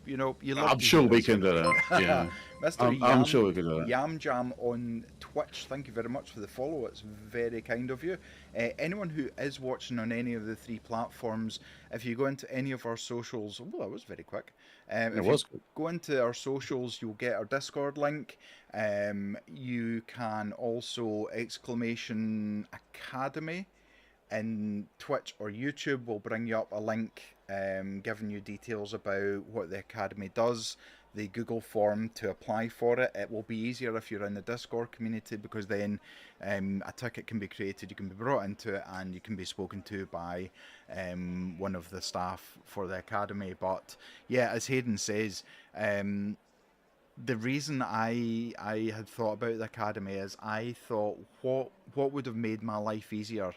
[SPEAKER 2] I'm sure we can do that. Yeah,
[SPEAKER 1] Mr.
[SPEAKER 2] I'm sure we can do that.
[SPEAKER 1] Yam Jam on Twitch, thank you very much for the follow. It's very kind of you. Anyone who is watching on any of the 3 platforms, if you go into any of our socials, that was very quick. Go into our socials, you'll get our Discord link. You can also !Academy in Twitch or YouTube will bring you up a link giving you details about what the Academy does, the Google form to apply for it. It will be easier if you're in the Discord community, because then a ticket can be created, you can be brought into it, and you can be spoken to by one of the staff for the Academy. But yeah, as Hayden says, the reason I had thought about the Academy is I thought what would have made my life easier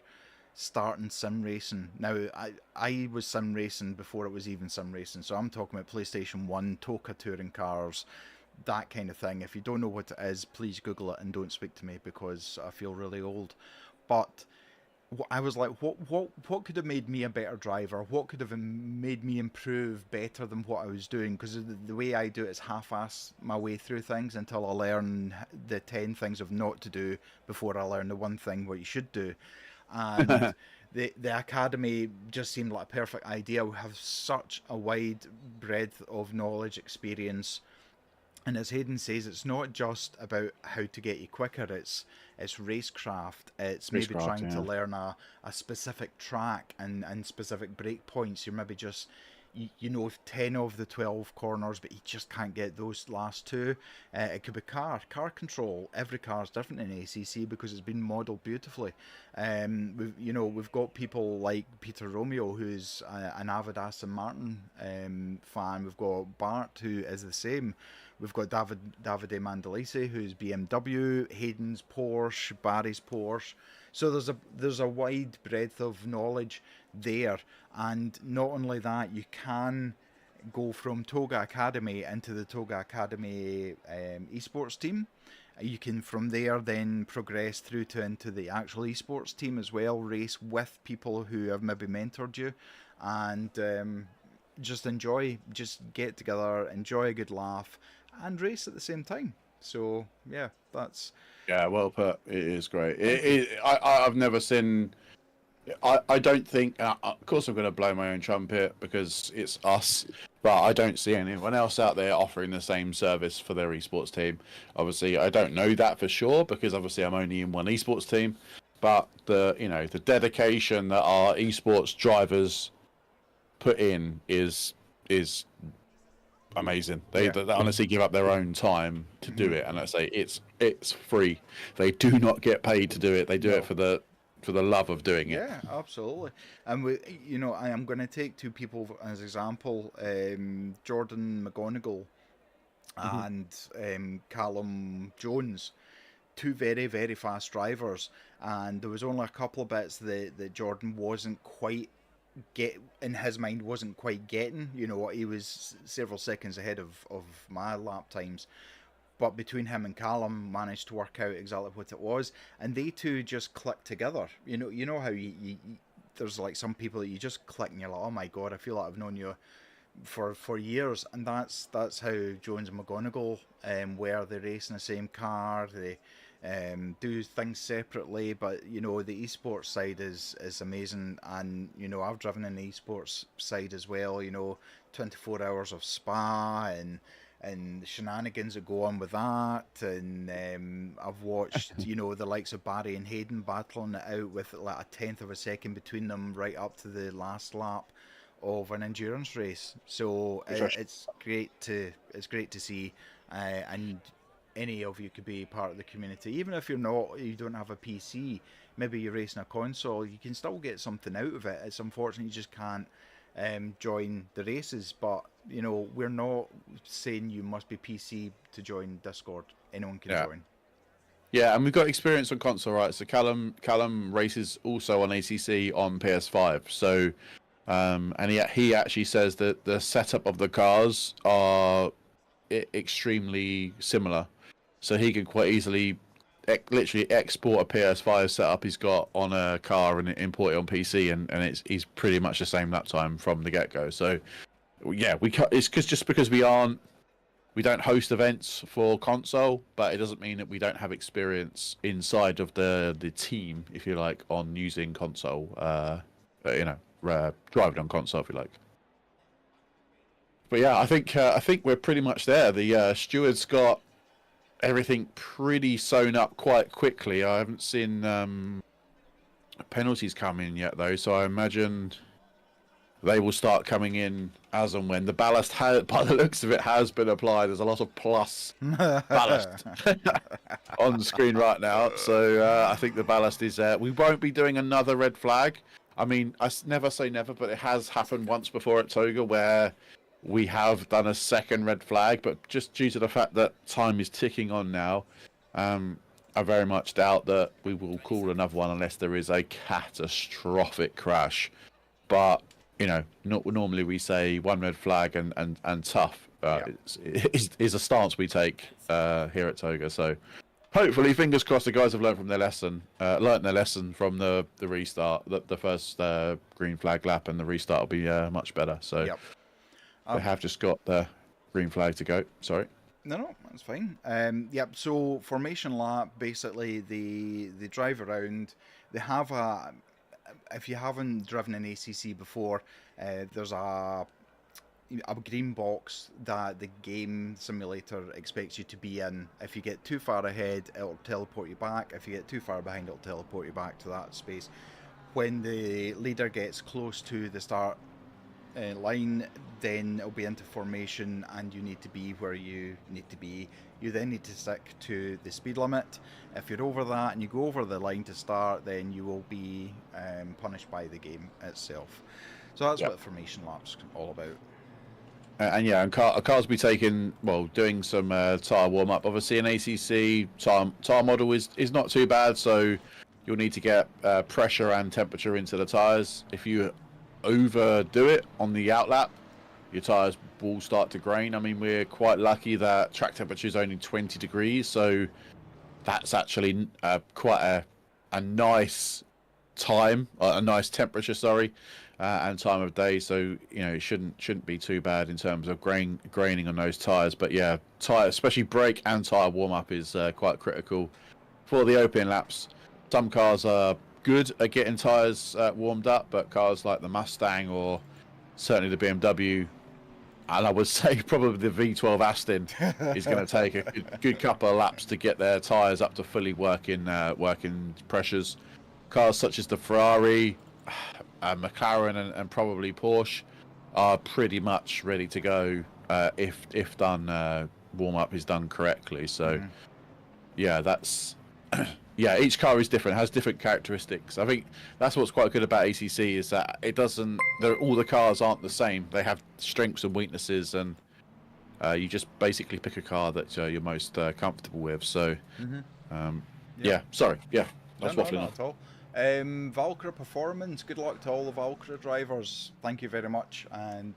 [SPEAKER 1] starting sim racing. Now, I was sim racing before it was even sim racing, so I'm talking about PlayStation 1, Toka touring cars, that kind of thing. If you don't know what it is, please Google it and don't speak to me because I feel really old. But I was like, what could have made me a better driver? What could have made me improve better than what I was doing? Because the way I do it is half-ass my way through things until I learn the 10 things of not to do before I learn the one thing what you should do. And the academy just seemed like a perfect idea. We have such a wide breadth of knowledge, experience, and as Hayden says, it's not just about how to get you quicker. It's racecraft. It's maybe
[SPEAKER 2] Racecraft,
[SPEAKER 1] trying to
[SPEAKER 2] yeah.
[SPEAKER 1] learn a specific track and specific break points. You're maybe just you know 10 of the 12 corners, but you just can't get those last two. It could be car control. Every car is different in ACC because it's been modelled beautifully. We've got people like Peter Romeo, who's an avid Aston Martin fan. We've got Bart, who is the same. We've got Davide Mandalisi, who's BMW, Hayden's Porsche, Barry's Porsche. So there's a wide breadth of knowledge there, and not only that, you can go from Toga Academy into the Toga Academy esports team. You can from there then progress through to into the actual esports team as well, race with people who have maybe mentored you, and just get together, enjoy a good laugh, and race at the same time. So yeah, that's
[SPEAKER 2] well put. It is great. I've never seen. I don't think. Of course, I'm going to blow my own trumpet because it's us, but I don't see anyone else out there offering the same service for their esports team. Obviously, I don't know that for sure because obviously I'm only in one esports team. But the dedication that our esports drivers put in is amazing. They honestly give up their own time to do it, and I say it's free. They do not get paid to do it. They do it for the love of doing it.
[SPEAKER 1] Yeah, absolutely. And I am going to take two people as example: Jordan McGonigal and Callum Jones. Two very, very fast drivers, and there was only a couple of bits that Jordan wasn't quite wasn't quite getting. He was several seconds ahead of my lap times, but between him and Callum managed to work out exactly what it was, and they two just clicked together. You know how you there's like some people that you just click and you're like, oh my god, I feel like I've known you for years, and that's how Jones and McGonigal were. They race in the same car, they do things separately, but the esports side is amazing. And I've driven in the esports side as well. 24 hours of spa and shenanigans that go on with that, and I've watched the likes of Barry and Hayden battling it out with like a tenth of a second between them right up to the last lap of an endurance race. So it's great to see, and any of you could be part of the community, even if you don't have a PC. Maybe you're racing a console, you can still get something out of it. It's unfortunate you just can't join the races, but we're not saying you must be PC to join Discord. Anyone can join.
[SPEAKER 2] Yeah, and we've got experience on console, right? So Callum races also on ACC on PS5. So and he actually says that the setup of the cars are extremely similar. So he can quite easily literally export a PS5 setup he's got on a car and import it on PC, and he's pretty much the same lap time from the get-go. So yeah, it's because we don't host events for console, but it doesn't mean that we don't have experience inside of the team, if you like, on using console. Driving on console, if you like. But yeah, I think we're pretty much there. The stewards got everything pretty sewn up quite quickly. I haven't seen penalties come in yet, though, so I imagine they will start coming in as and when. The ballast, by the looks of it, has been applied. There's a lot of plus ballast on the screen right now, so I think the ballast is there. We won't be doing another red flag. I mean, I never say never, but it has happened once before at Toga where we have done a second red flag, but just due to the fact that time is ticking on now, I very much doubt that we will call another one unless there is a catastrophic crash. But normally we say one red flag and tough is a stance we take here at Toga. So hopefully, fingers crossed, the guys have learned their lesson from the restart. The first green flag lap and the restart will be much better. So. Yep. They have just got the green flag to go. Sorry.
[SPEAKER 1] No, that's fine. So formation lap, basically they drive around. They have if you haven't driven an ACC before, there's a green box that the game simulator expects you to be in. If you get too far ahead, it'll teleport you back. If you get too far behind, it'll teleport you back to that space. When the leader gets close to the start line, then it'll be into formation and you need to be where you need to be. You then need to stick to the speed limit. If you're over that and you go over the line to start, then you will be punished by the game itself. So that's what formation laps all about.
[SPEAKER 2] And cars be taking, doing some tyre warm up. Obviously, an ACC tyre model is not too bad, so you'll need to get pressure and temperature into the tyres. If you overdo it on the outlap, your tyres will start to grain. I mean, we're quite lucky that track temperature is only 20 degrees, so that's actually quite a nice time, a nice temperature, sorry. And time of day, so it shouldn't be too bad in terms of graining on those tyres. But yeah, especially brake and tyre warm up is quite critical for the opening laps. Some cars are good at getting tyres warmed up, but cars like the Mustang or certainly the BMW, and I would say probably the V12 Aston, is going to take a good couple of laps to get their tyres up to fully working pressures. Cars such as the Ferrari, McLaren and probably Porsche are pretty much ready to go if done warm up is done correctly. So yeah, that's each car is different, has different characteristics. I think that's what's quite good about ACC is that all the cars aren't the same. They have strengths and weaknesses, and you just basically pick a car that you're most comfortable with. So that's waffling
[SPEAKER 1] not at all. Valkyrie Performance, good luck to all the Valkyrie drivers. Thank you very much, and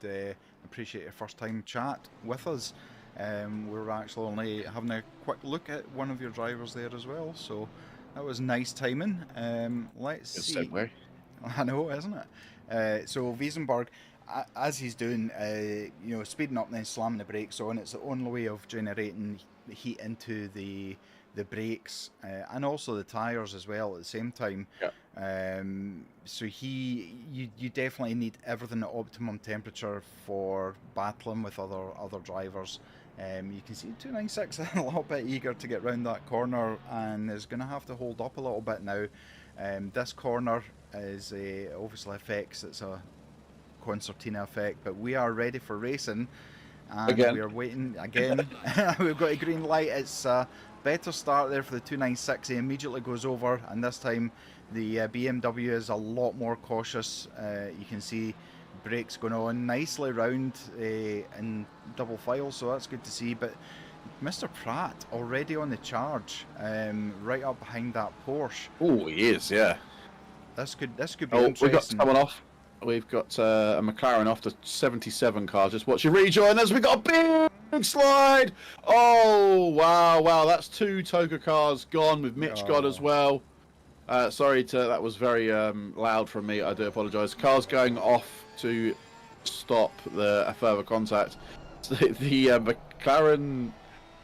[SPEAKER 1] appreciate your first time chat with us. We're actually only having a quick look at one of your drivers there as well, so that was nice timing. Let's see.
[SPEAKER 2] Segue.
[SPEAKER 1] I know, isn't it? So Wiesenberg, as he's doing, speeding up and then slamming the brakes on, it's the only way of generating heat into the brakes and also the tires as well at the same time. So you definitely need everything at optimum temperature for battling with other drivers. You can see 296 a little bit eager to get round that corner and is going to have to hold up a little bit now. This corner is obviously affects, it's a concertina effect, but we are ready for racing and
[SPEAKER 2] again.
[SPEAKER 1] We are waiting again. We've got a green light. It's better start there for the 296. He immediately goes over, and this time the BMW is a lot more cautious. You can see brakes going on nicely round in double file, so that's good to see. But Mr. Pratt already on the charge, right up behind that Porsche.
[SPEAKER 2] Oh, he is, yeah.
[SPEAKER 1] This could be interesting.
[SPEAKER 2] We've got someone off. We've got a McLaren off the 77 car. Just watch you rejoin us. We've got a big slide. Oh, wow. That's 2 Toka cars gone with Mitch God as well. That was very loud from me. I do apologise. Cars going off to stop a further contact. The McLaren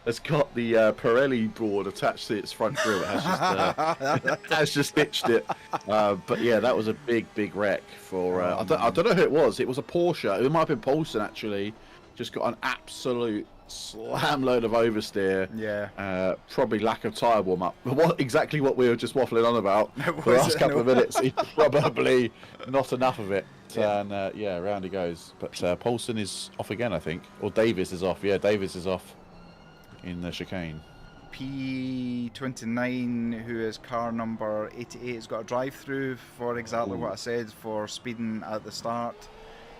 [SPEAKER 2] has got the Pirelli board attached to its front grille. It has just hitched it. But yeah, that was a big wreck for. I don't know who it was. It was a Porsche. It might have been Paulson actually. Just got an absolute slam load of oversteer.
[SPEAKER 1] Yeah.
[SPEAKER 2] Probably lack of tyre warm up. Exactly what we were just waffling on about for the last couple of minutes. Probably not enough of it.
[SPEAKER 1] Yeah.
[SPEAKER 2] And round he goes. But Paulson is off again, I think, or Davis is off. Yeah, Davis is off in the chicane.
[SPEAKER 1] P29, who is car number 88, has got a drive-through for exactly what I said for speeding at the start.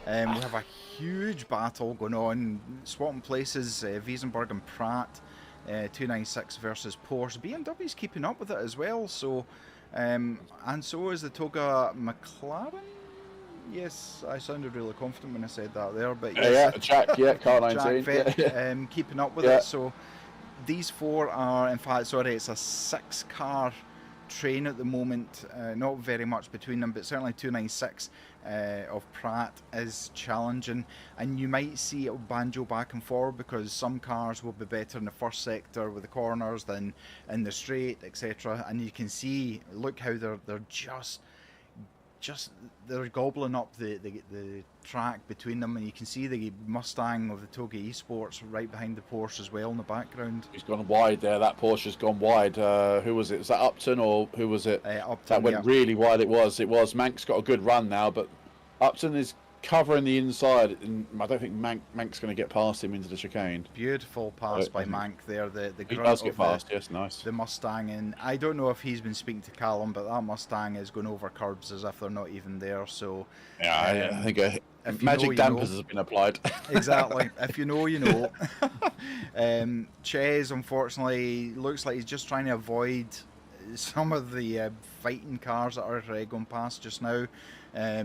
[SPEAKER 1] We have a huge battle going on, swapping places. Wiesenberg and Pratt, 296 versus Porsche. BMW's keeping up with it as well. So, and so is the Toga McLaren. Yes, I sounded really confident when I said that there, but yes,
[SPEAKER 2] car 19,
[SPEAKER 1] Jack Vett, keeping up with it. So these 4 are, in fact, it's a 6-car train at the moment. Not very much between them, but certainly 296 of Pratt is challenging, and you might see it banjo back and forward because some cars will be better in the first sector with the corners than in the straight, etc. And you can see, look how they're just just they're gobbling up the track between them, and you can see the Mustang of the Toga Esports right behind the Porsche as well in the background.
[SPEAKER 2] He's gone wide there. That Porsche's gone wide. Who was it? Was that Upton or who was it?
[SPEAKER 1] Upton,
[SPEAKER 2] that went really wide. It was. Mank's got a good run now, but Upton is covering the inside, and I don't think Mank's going to get past him into the chicane.
[SPEAKER 1] Beautiful pass by Mank there. The
[SPEAKER 2] he does get past. Yes, nice.
[SPEAKER 1] The Mustang, and I don't know if he's been speaking to Callum, but that Mustang is going over curbs as if they're not even there. So
[SPEAKER 2] yeah, I think magic dampers has been applied.
[SPEAKER 1] Exactly. If you know, you know. Ches, unfortunately, looks like he's just trying to avoid some of the fighting cars that are going past just now.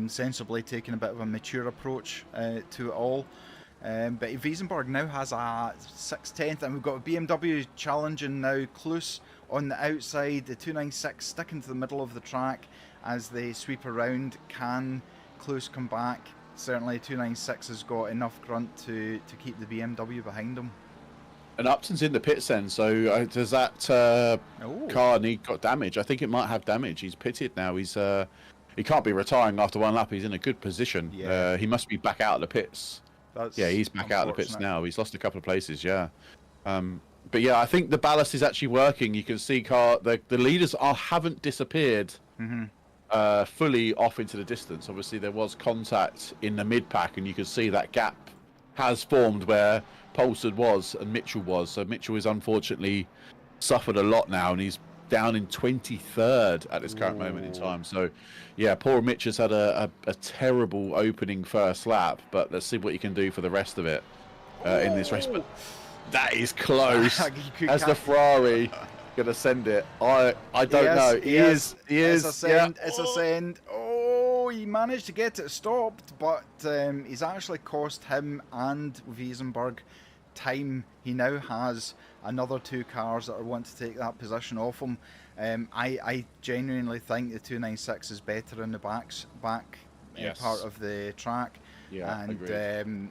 [SPEAKER 1] Sensibly taking a bit of a mature approach to it all. But Wiesenberg now has a 6/10, and we've got a BMW challenging now Kloos on the outside. The 296 sticking to the middle of the track as they sweep around. Can Kloos come back? Certainly 296 has got enough grunt to keep the BMW behind him.
[SPEAKER 2] And Upton's in the pits then, so does that car got damage? I think it might have damage. He's pitted now. He can't be retiring after one lap. He's in a good position. Yeah. He must be back out of the pits. He's back out of the pits now. He's lost a couple of places, yeah. But yeah, I think the ballast is actually working. You can see the leaders haven't disappeared fully off into the distance. Obviously, there was contact in the mid-pack, and you can see that gap has formed where Poulsen was and Mitchell was. So Mitchell has unfortunately suffered a lot now, and he's down in 23rd at this current moment in time. So yeah, poor Mitch has had a terrible opening first lap, but let's see what he can do for the rest of it in this race. But that is close. As the Ferrari gonna send it, I don't know. He is.
[SPEAKER 1] It's a send. It's a send. Oh, he managed to get it stopped, but he's actually cost him and Wiesenberg time. He now has another two cars that are want to take that position off him. I genuinely think the 296 is better in the back part of the track.
[SPEAKER 2] Yeah,
[SPEAKER 1] and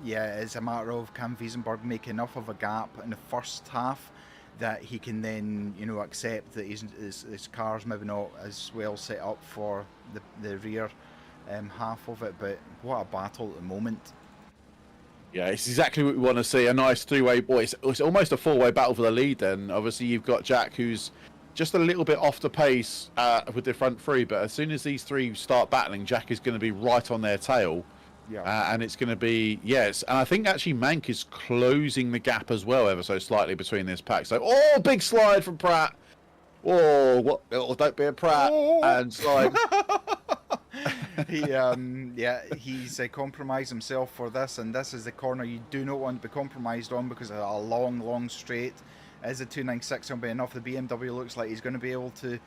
[SPEAKER 1] it's a matter of can Wiesenberg make enough of a gap in the first half that he can then accept that his car's maybe not as well set up for the rear half of it. But what a battle at the moment.
[SPEAKER 2] Yeah, it's exactly what we want to see. A nice three-way. Boy, it's almost a four-way battle for the lead then. Obviously, you've got Jack, who's just a little bit off the pace with the front three. But as soon as these three start battling, Jack is going to be right on their tail. Yeah. And it's going to be, yes. And I think actually Mank is closing the gap as well, ever so slightly between this pack. So, big slide from Pratt. Don't be a Pratt. And slide. He's compromised himself for this, and this is the corner you do not want to be compromised on because of a long straight. Is the 296 going to be enough? The BMW looks like he's going to be able to.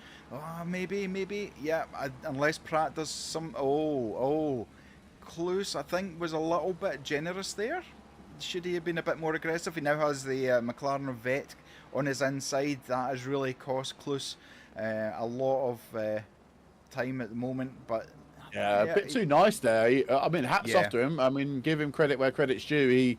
[SPEAKER 2] Maybe. Yeah, unless Pratt does some. Kloos, I think, was a little bit generous there. Should he have been a bit more aggressive? He now has the McLaren Vet on his inside. That has really cost Kloos a lot of time at the moment, but a bit too nice there. Hats off to him. Give him credit where credit's due.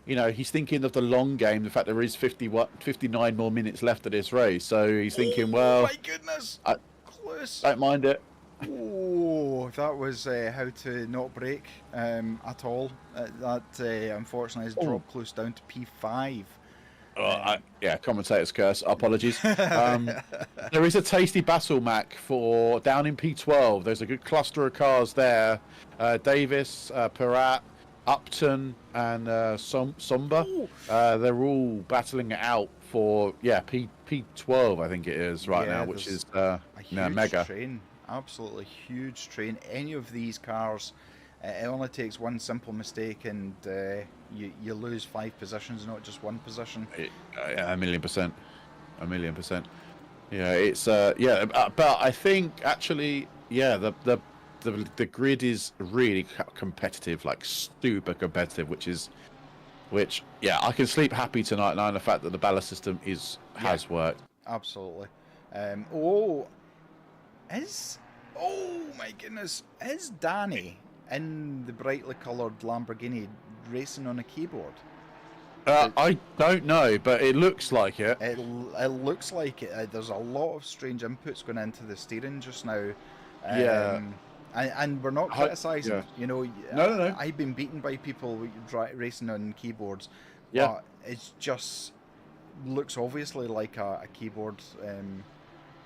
[SPEAKER 2] He's thinking of the long game, the fact there is 59 more minutes left of this race, so he's thinking, well,
[SPEAKER 1] my goodness, Kloos,
[SPEAKER 2] don't mind it.
[SPEAKER 1] That was how to not break at all. That unfortunately has dropped Kloos down to P5.
[SPEAKER 2] Commentator's curse. Apologies. There is a tasty battle, Mac, for down in P12. There's a good cluster of cars there. Davis, Perat, Upton, and Somba. They're all battling it out for P12, I think it is right now, which is
[SPEAKER 1] a huge
[SPEAKER 2] mega.
[SPEAKER 1] Train. Absolutely huge train. Any of these cars, it only takes one simple mistake and you lose 5 positions, not just 1 position.
[SPEAKER 2] 1,000,000%. 1,000,000%. Yeah, it's but I think actually, the grid is really competitive, like super competitive, which I can sleep happy tonight knowing the fact that the ballast system has worked.
[SPEAKER 1] Absolutely. My goodness, is Danny in the brightly coloured Lamborghini racing on a keyboard?
[SPEAKER 2] I don't know, but it looks like it.
[SPEAKER 1] It looks like it. There's a lot of strange inputs going into the steering just now. And we're not criticising.
[SPEAKER 2] Yeah.
[SPEAKER 1] You know,
[SPEAKER 2] No.
[SPEAKER 1] I've been beaten by people racing on keyboards,
[SPEAKER 2] Yeah.
[SPEAKER 1] but it just looks obviously like a keyboard.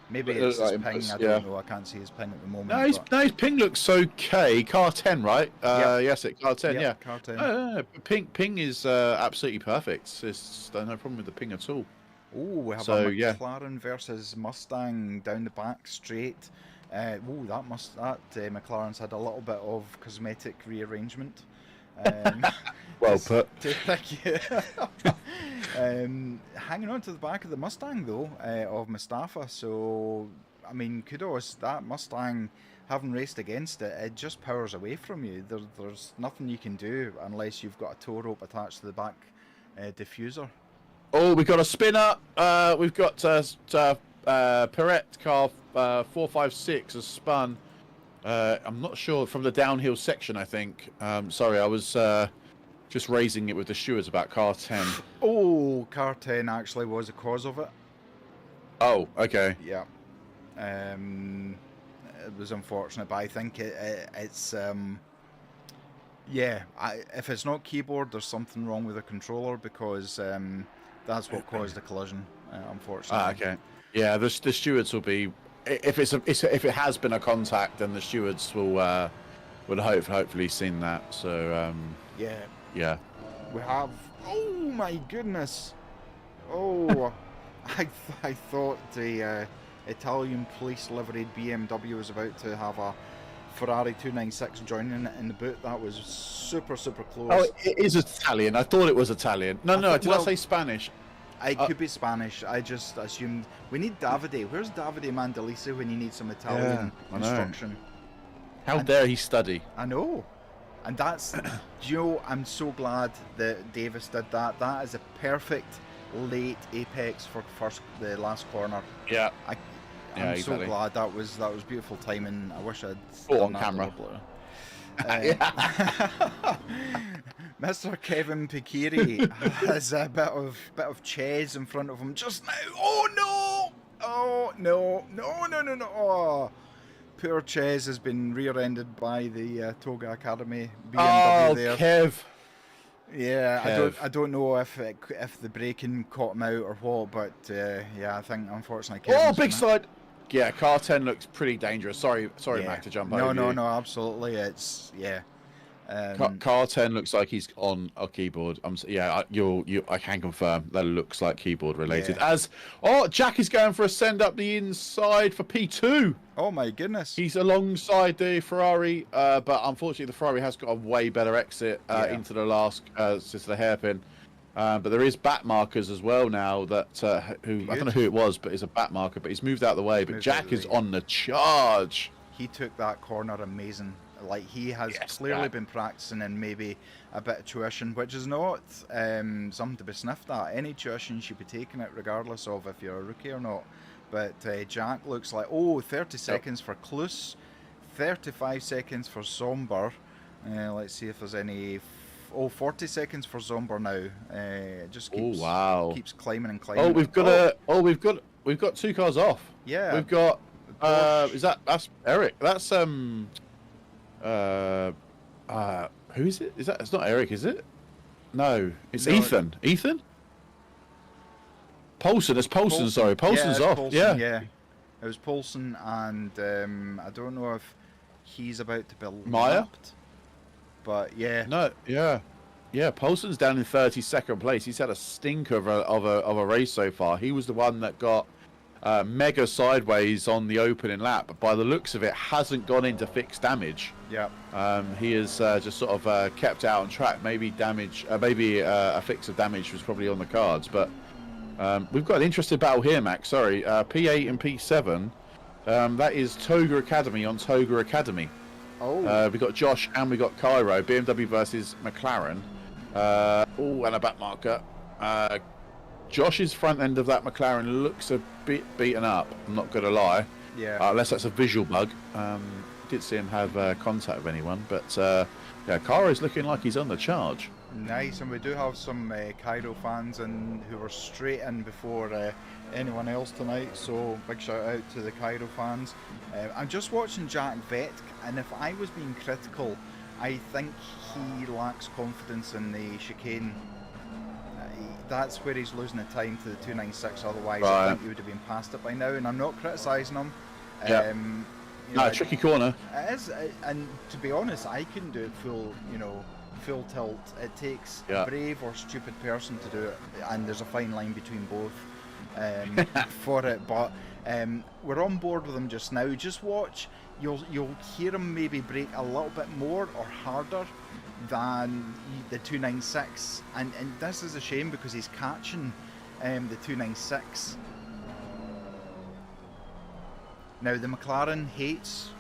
[SPEAKER 1] Maybe it's his ping. I don't know. I can't see his ping at the moment.
[SPEAKER 2] No, his ping looks okay. Car 10, right? Yes, Car 10. Yeah.
[SPEAKER 1] Car 10.
[SPEAKER 2] Ping is absolutely perfect. There's no problem with the ping at all.
[SPEAKER 1] Oh, we have a McLaren versus Mustang down the back straight. That McLaren's had a little bit of cosmetic rearrangement.
[SPEAKER 2] Well put.
[SPEAKER 1] Thank you. Hanging on to the back of the Mustang though, of Mustafa. So, I mean, kudos. That Mustang, having raced against it, it just powers away from you. There's nothing you can do unless you've got a tow rope attached to the back diffuser.
[SPEAKER 2] Oh, we've got a spinner. We've got Perret car 456 has spun. I'm not sure from the downhill section. I think. Sorry, I was just raising it with the stewards about car 10.
[SPEAKER 1] Oh, car 10 actually was the cause of it.
[SPEAKER 2] Oh, okay.
[SPEAKER 1] Yeah. It was unfortunate, but I think it's if it's not keyboard, there's something wrong with the controller, because that's what caused the collision, unfortunately.
[SPEAKER 2] Okay. Yeah, the stewards will be, if it has been a contact, then the stewards will would hopefully seen that. So yeah.
[SPEAKER 1] We have. Oh my goodness! Oh, I thought the Italian police liveried BMW was about to have a Ferrari 296 joining it in the boot. That was super close.
[SPEAKER 2] Oh, it is Italian. I thought it was Italian. No. Did I say Spanish?
[SPEAKER 1] It could be Spanish. I just assumed. We need Davide. Where's Davide Mandalisa when you need some Italian instruction?
[SPEAKER 2] How dare he study?
[SPEAKER 1] I know. And that's, I'm so glad that Davis did that. That is a perfect late apex for the last corner.
[SPEAKER 2] Yeah.
[SPEAKER 1] I'm so glad that was beautiful timing. I wish I'd
[SPEAKER 2] on camera.
[SPEAKER 1] Mr. Kevin Pikiri has a bit of Ches in front of him just now. Oh no! Oh no! Oh. Poor Ches has been rear-ended by the Toga Academy BMW there.
[SPEAKER 2] Kev.
[SPEAKER 1] Yeah, Kev. I don't know if the braking caught him out or what, but I think unfortunately.
[SPEAKER 2] Kevin's big slide. Yeah, car 10 looks pretty dangerous. Sorry, Mac, to jump over.
[SPEAKER 1] No, absolutely. It's
[SPEAKER 2] car 10 looks like he's on a keyboard. I can confirm that looks like keyboard related. Yeah. Jack is going for a send up the inside for P2.
[SPEAKER 1] Oh my goodness.
[SPEAKER 2] He's alongside the Ferrari, but unfortunately the Ferrari has got a way better exit into the last, since the hairpin. But there is back markers as well now that I don't know who it was, but it's a back marker. But he's moved out of the way. But Jack is on the charge.
[SPEAKER 1] He took that corner amazing. Like, he has clearly been practicing in maybe a bit of tuition, which is not something to be sniffed at. Any tuition should be taken it, regardless of if you're a rookie or not. But Jack looks like 30 seconds for Klus, 35 seconds for Zomber. Let's see if there's any. 40 seconds for Zomber now. It just keeps climbing and climbing.
[SPEAKER 2] We've got two cars off.
[SPEAKER 1] Yeah.
[SPEAKER 2] We've got that's Eric. That's who is it? It's not Eric, is it? No, it's Ethan. Ethan? Paulson. It's Paulson. Sorry, Paulson's off.
[SPEAKER 1] Paulson, yeah. It was Paulson, and I don't know if he's about to be lapped. But
[SPEAKER 2] Paulson's down in 32nd place. He's had a stinker of a race so far. He was the one that got mega sideways on the opening lap, but by the looks of it, hasn't gone into fixed damage.
[SPEAKER 1] Yeah.
[SPEAKER 2] He is just sort of kept out on track. Maybe damage, a fix of damage was probably on the cards. But we've got an interesting battle here, Max. Sorry, P8 and P7. That is Toga Academy on Toga Academy.
[SPEAKER 1] Oh.
[SPEAKER 2] We got Josh and we got Cairo. BMW versus McLaren. And a back marker. Josh's front end of that McLaren looks a bit beaten up. I'm not going to lie.
[SPEAKER 1] Yeah.
[SPEAKER 2] Unless that's a visual bug. Didn't see him have contact with anyone, but yeah, Caro's looking like he's on the charge.
[SPEAKER 1] Nice, and we do have some Cairo fans who were straight in before anyone else tonight, so big shout out to the Cairo fans. I'm just watching Jack Vetk, and if I was being critical, I think he lacks confidence in the chicane. That's where he's losing the time to the 296, otherwise I think he would have been past it by now, and I'm not criticising him.
[SPEAKER 2] Yeah. Tricky corner.
[SPEAKER 1] It is, and to be honest, I couldn't do it full tilt. It takes a brave or stupid person to do it, and there's a fine line between both for it. But we're on board with him just now. Just watch. You'll hear him maybe brake a little bit more or harder than the 296, and this is a shame because he's catching the 296. Now the McLaren hates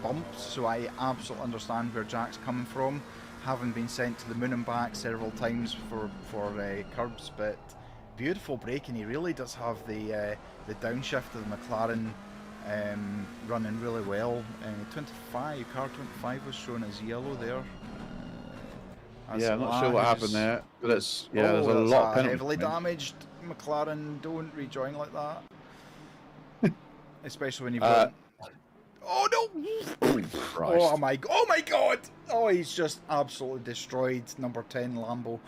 [SPEAKER 1] bumps, so I absolutely understand where Jack's coming from, having been sent to the moon and back several times for curbs. But beautiful braking. He really does have the downshift of the McLaren running really well. 25, car 25 was shown as yellow there.
[SPEAKER 2] I'm not sure what happened there, but it's there's a lot of
[SPEAKER 1] heavily damaged McLaren. Don't rejoin like that. Especially when you've got... Oh no! Oh my god! Oh, he's just absolutely destroyed number 10 Lambo.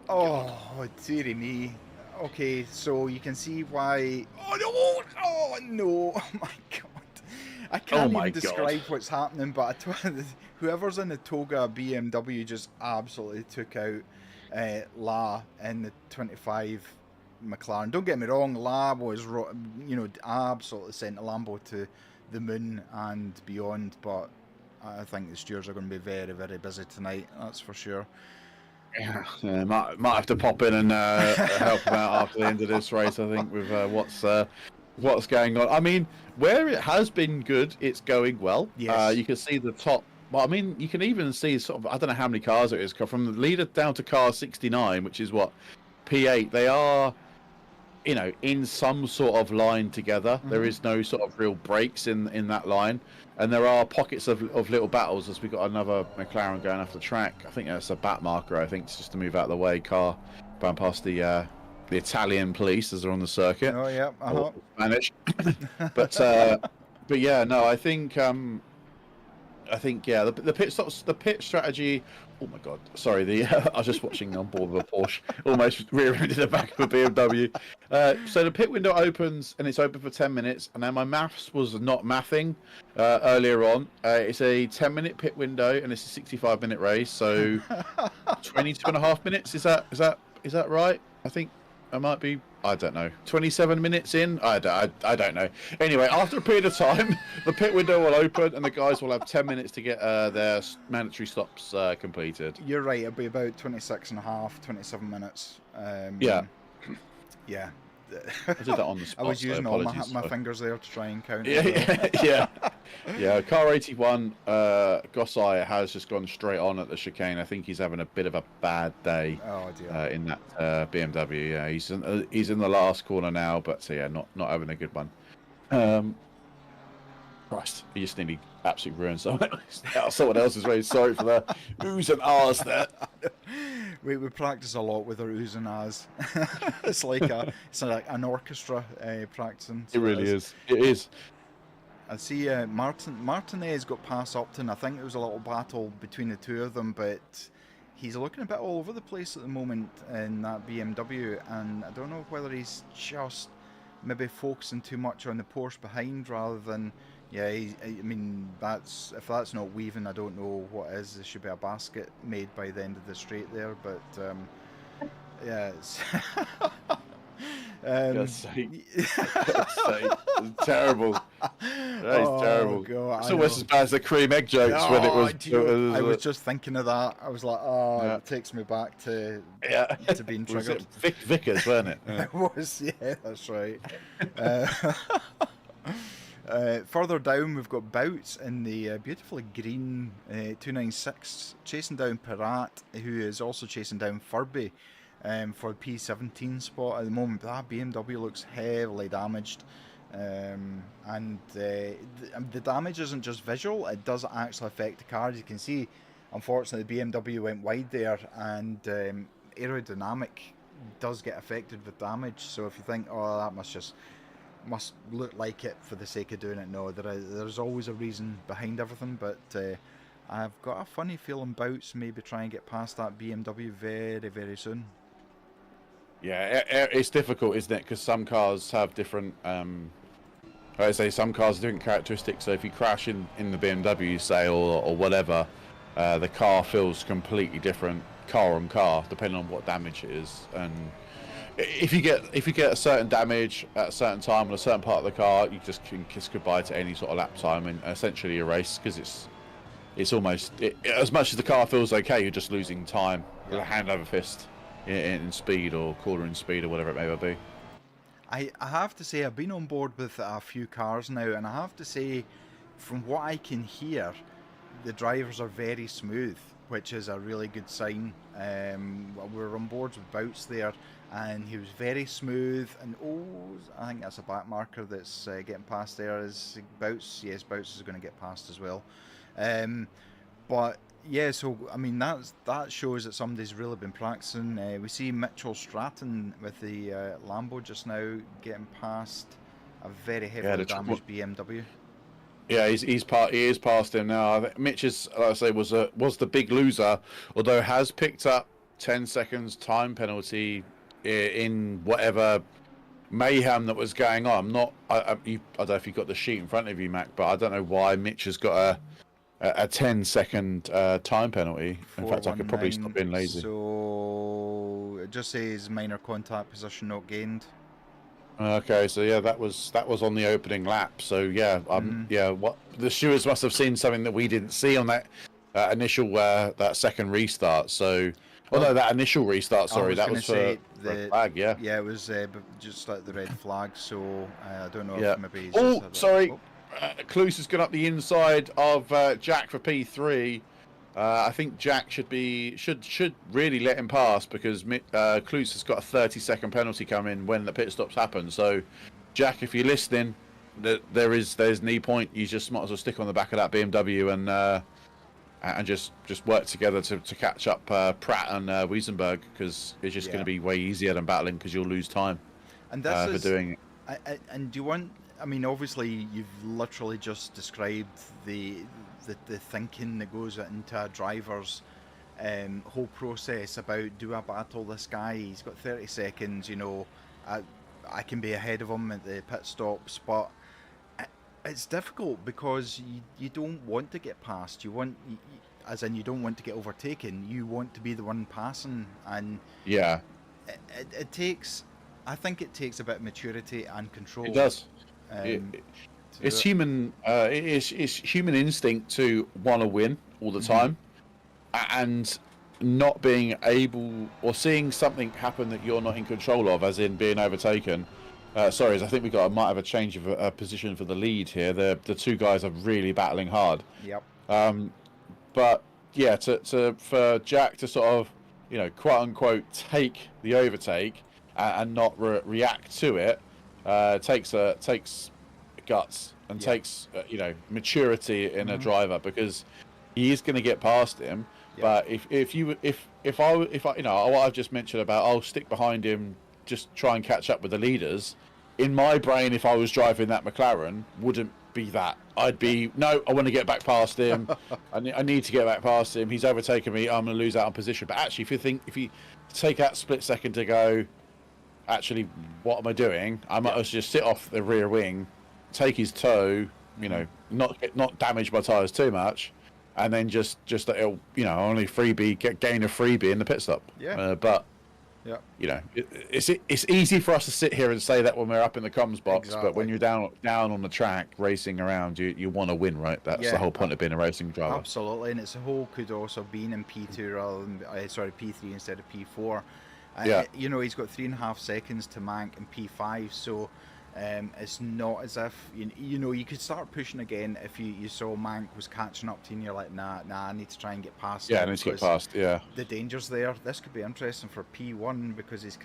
[SPEAKER 1] Oh, dearie me. Okay, so you can see why... Oh no! Oh my god. I can't even describe what's happening, but whoever's in the Toga BMW just absolutely took out La in the 25 McLaren. Don't get me wrong, La was, absolutely sent Lambo to the moon and beyond, but I think the stewards are going to be very, very busy tonight, that's for sure.
[SPEAKER 2] Yeah, might have to pop in and help him out after the end of this race, I think, with what's going on. I mean, where it has been good, it's going well.
[SPEAKER 1] Yes.
[SPEAKER 2] You can see the top. Well, I mean, you can even see sort of, I don't know how many cars it is, from the leader down to car 69, which is what, P8. They are, in some sort of line together. Mm-hmm. There is no sort of real breaks in that line. And there are pockets of little battles as we got another McLaren going off the track. I think that's a bat marker, I think, just to move out of the way. Car going past the Italian police as they're on the circuit.
[SPEAKER 1] Oh, yeah.
[SPEAKER 2] Spanish. but yeah, no, I think the pit stops, the pit strategy. Oh my god, sorry. I was just watching on board with a Porsche, almost rear-ended the back of a BMW. So the pit window opens and it's open for 10 minutes, and then my maths was not mathing earlier on. It's a 10-minute pit window and it's a 65-minute race, so 22.5 minutes. Is that right? I think I might be. I don't know. 27 minutes in? I don't know. Anyway, after a period of time, the pit window will open and the guys will have 10 minutes to get their mandatory stops completed.
[SPEAKER 1] You're right. It'll be about 27 minutes.
[SPEAKER 2] Yeah.
[SPEAKER 1] Yeah.
[SPEAKER 2] I did that on the spot.
[SPEAKER 1] I was using all my fingers there to try and count.
[SPEAKER 2] Yeah. Car 81, Gossai has just gone straight on at the chicane. I think he's having a bit of a bad day in that BMW. Yeah, he's in the last corner now, but not having a good one. Christ, he just nearly absolutely ruined someone else's race. Sorry for the oohs and ahs there.
[SPEAKER 1] We practice a lot with our oohs and ahs. It's like an orchestra practicing.
[SPEAKER 2] So it really is. It is.
[SPEAKER 1] I see Martinez got past Upton. I think it was a little battle between the two of them, but he's looking a bit all over the place at the moment in that BMW, and I don't know whether he's just maybe focusing too much on the Porsche behind rather than... Yeah, if that's not weaving, I don't know what is. There should be a basket made by the end of the straight there, but yeah, it's...
[SPEAKER 2] God's sake. It's terrible. That is terrible. God, it's almost as bad as the cream egg jokes when it was...
[SPEAKER 1] I was just thinking of that. I was like, it takes me back to being triggered.
[SPEAKER 2] It Vickers, wasn't it?
[SPEAKER 1] Yeah. It was, yeah, that's right. Further down, we've got Bouts in the beautifully green 296, chasing down Pirat, who is also chasing down Furby for the P17 spot at the moment. That BMW looks heavily damaged. And the damage isn't just visual; it does actually affect the car. As you can see, unfortunately, the BMW went wide there, and aerodynamic does get affected with damage. So if you think, oh, that must look like it for the sake of doing it, no, there's always a reason behind everything. But I've got a funny feeling Bouts maybe try and get past that BMW very, very soon.
[SPEAKER 2] Yeah, it's difficult, isn't it? Because some cars have different. I say some cars have different characteristics. So if you crash in the BMW, say, or whatever, the car feels completely different, car on car, depending on what damage it is. And if you get a certain damage at a certain time on a certain part of the car, you just can kiss goodbye to any sort of lap time and essentially a race, because it's almost as much as the car feels okay, you're just losing time, hand over fist in speed or quartering speed or whatever it may be.
[SPEAKER 1] I have to say, I've been on board with a few cars now, and I have to say, from what I can hear, the drivers are very smooth, which is a really good sign. We were on board with Bouts there, and he was very smooth. And I think that's a back marker that's getting past there. Is Bouts? Yes, Bouts is going to get past as well. But yeah, so I mean that shows that somebody's really been practicing. We see Mitchell Stratton with the Lambo just now getting past a very heavily damaged BMW.
[SPEAKER 2] Yeah, he is past him now. Mitch is, like I say, was the big loser, although has picked up 10 seconds time penalty in whatever mayhem that was going on. I don't know if you've got the sheet in front of you, Mac, but I don't know why Mitch has got a 10-second time penalty. In fact, I could probably stop being lazy.
[SPEAKER 1] So it just says minor contact, position not gained.
[SPEAKER 2] Okay, so yeah, that was on the opening lap. So yeah, what the stewards must have seen something that we didn't see on that initial that second restart. So, that initial restart. Sorry, that was for the flag. Yeah,
[SPEAKER 1] yeah, it was just like the red flag. So I don't know if maybe.
[SPEAKER 2] Sorry. Kloos has gone up the inside of Jack for P3. I think Jack should really let him pass, because Kloos has got a 30-second penalty coming when the pit stops happen. So, Jack, if you're listening, there's knee point. You just might as well stick on the back of that BMW and just work together to catch up Pratt and Wiesenberg, because it's just going to be way easier than battling, because you'll lose time for doing it.
[SPEAKER 1] And do you want? I mean, obviously, you've literally just described the thinking that goes into a driver's whole process about, do I battle this guy? He's got 30 seconds, I can be ahead of him at the pit stops, but it's difficult because you don't want to get past. You don't want to get overtaken. You want to be the one passing, and it takes. I think it takes a bit of maturity and control.
[SPEAKER 2] It does. It's human. It's human instinct to want to win all the time, and not being able or seeing something happen that you're not in control of, as in being overtaken. I think might have a change of position for the lead here. The two guys are really battling hard.
[SPEAKER 1] Yep.
[SPEAKER 2] But yeah, for Jack to sort of, quote unquote, take the overtake and not react to it, takes guts and takes maturity in a driver, because he is going to get past him. But if I what I've just mentioned about, I'll stick behind him, just try and catch up with the leaders, in my brain, if I was driving that McLaren, wouldn't be that. I'd be, no, I want to get back past him. I need to get back past him. He's overtaken me. I'm going to lose out on position. But actually, if you take that split second to go, actually, what am I doing? I might as just sit off the rear wing, take his toe, not damage my tyres too much, and then just it'll, only gain a freebie in the pit stop. It's easy for us to sit here and say that when we're up in the comms box, but when you're down on the track racing around, you want to win, right? That's the whole point of being a racing driver.
[SPEAKER 1] Absolutely, and it's a whole kudos of being in P2 rather than P3 instead of P4. He's got 3.5 seconds to Mank in P5, so it's not as if you could start pushing again if you saw Mank was catching up to you and you're like, nah, I need to try and get past him.
[SPEAKER 2] I need to get past.
[SPEAKER 1] The danger's there. This could be interesting for P1 because he's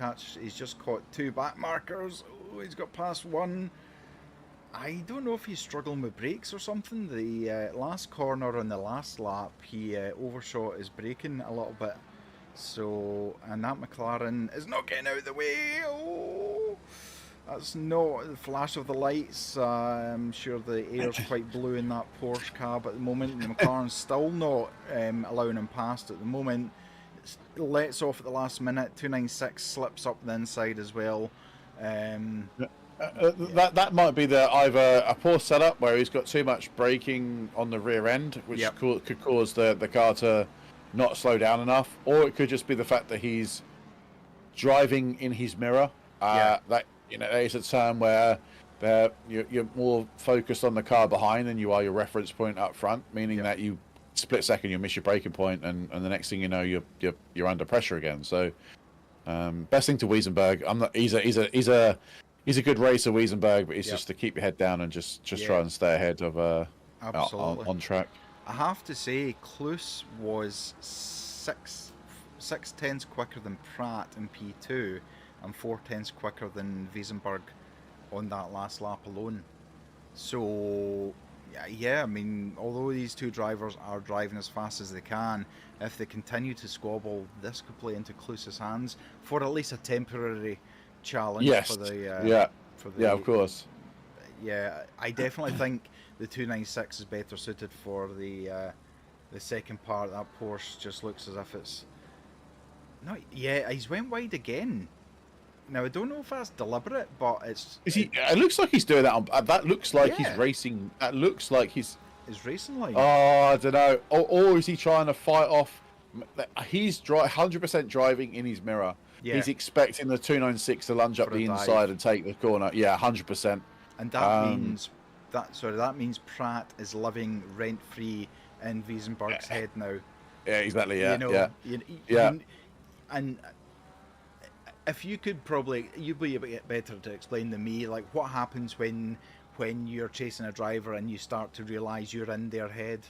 [SPEAKER 1] just caught 2 back markers. He's got past one. I don't know if he's struggling with brakes or something. The last corner on the last lap, he overshot his braking a little bit. So, and that McLaren is not getting out of the way. Oh, that's not the flash of the lights. I'm sure the air's quite blue in that Porsche cab at the moment. And the McLaren's still not allowing him past at the moment. It lets off at the last minute. 296 slips up the inside as well.
[SPEAKER 2] That might be either a poor setup where he's got too much braking on the rear end, which could cause the car to not slow down enough, or it could just be the fact that he's driving in his mirror. That there's a term where you're more focused on the car behind than you are your reference point up front, meaning that you split second you miss your braking point, and the next thing you know you're under pressure again. So best thing to Wiesenberg. He's a good racer, Wiesenberg, but it's just to keep your head down and just try and stay ahead of on track.
[SPEAKER 1] I have to say, Kloos was six tenths quicker than Pratt in P2 and 4 tenths quicker than Wiesenberg on that last lap alone. So, yeah, I mean, although these two drivers are driving as fast as they can, if they continue to squabble, this could play into Kloos's hands for at least a temporary challenge.
[SPEAKER 2] Yes. Of course.
[SPEAKER 1] Yeah, I definitely think the 296 is better suited for the second part. That Porsche just looks as if it's not. Yeah, he's went wide again. Now I don't know if that's deliberate, but it's.
[SPEAKER 2] It looks like he's doing that. That looks like he's racing. That looks like he's
[SPEAKER 1] racing like.
[SPEAKER 2] Oh, I don't know. Or is he trying to fight off? He's 100% driving in his mirror. Yeah. He's expecting the 296 to lunge up the inside and take the corner. Yeah, 100%.
[SPEAKER 1] And that means Pratt is living rent free in Wiesenberg's head now.
[SPEAKER 2] Yeah, exactly. Yeah,
[SPEAKER 1] and if you could you'd be a bit better to explain than me, like what happens when you're chasing a driver and you start to realise you're in their head.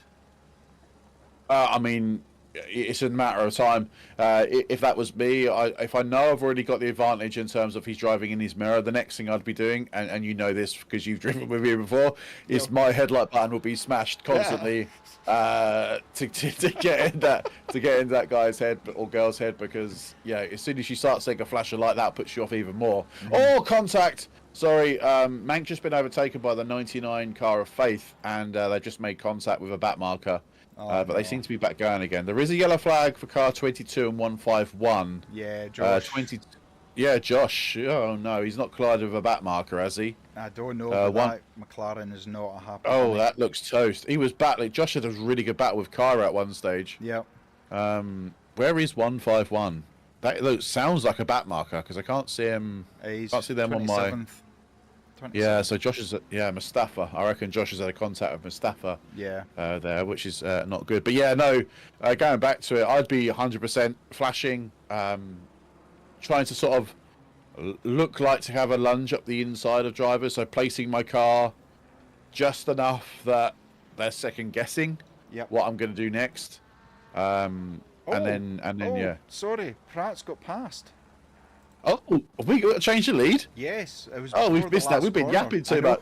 [SPEAKER 2] I mean, it's a matter of time. If that was me, if I know I've already got the advantage in terms of he's driving in his mirror, the next thing I'd be doing, and you know this because you've driven with me before, is my headlight button will be smashed constantly to get in that guy's head or girl's head, because as soon as you start seeing a flash of light, that puts you off even more. Oh, contact! Sorry, Mank just been overtaken by the 99 car of Faith, and they just made contact with a back marker. But they seem to be back going again. There is a yellow flag for car 22 and 151.
[SPEAKER 1] Yeah, Josh.
[SPEAKER 2] Josh. Oh no, he's not collided with a back marker, has he?
[SPEAKER 1] I don't know. That McLaren is not a happy.
[SPEAKER 2] Oh, that looks toast. He was battling. Josh had a really good battle with Kyra at one stage.
[SPEAKER 1] Yep.
[SPEAKER 2] Where is 151? That sounds like a back marker because I can't see him. Can't see them 27th. On my. 27th. Yeah, so Josh is Mustafa. I reckon Josh has had a contact with Mustafa.
[SPEAKER 1] Yeah.
[SPEAKER 2] There, which is not good. But going back to it, I'd be 100% flashing, trying to sort of look like to have a lunge up the inside of drivers. So placing my car just enough that they're second guessing what I'm going to do next. And then.
[SPEAKER 1] Sorry, Pratt's got past.
[SPEAKER 2] Oh, have we got to change the lead?
[SPEAKER 1] Yes, it was.
[SPEAKER 2] We've missed that. We've been yapping too much.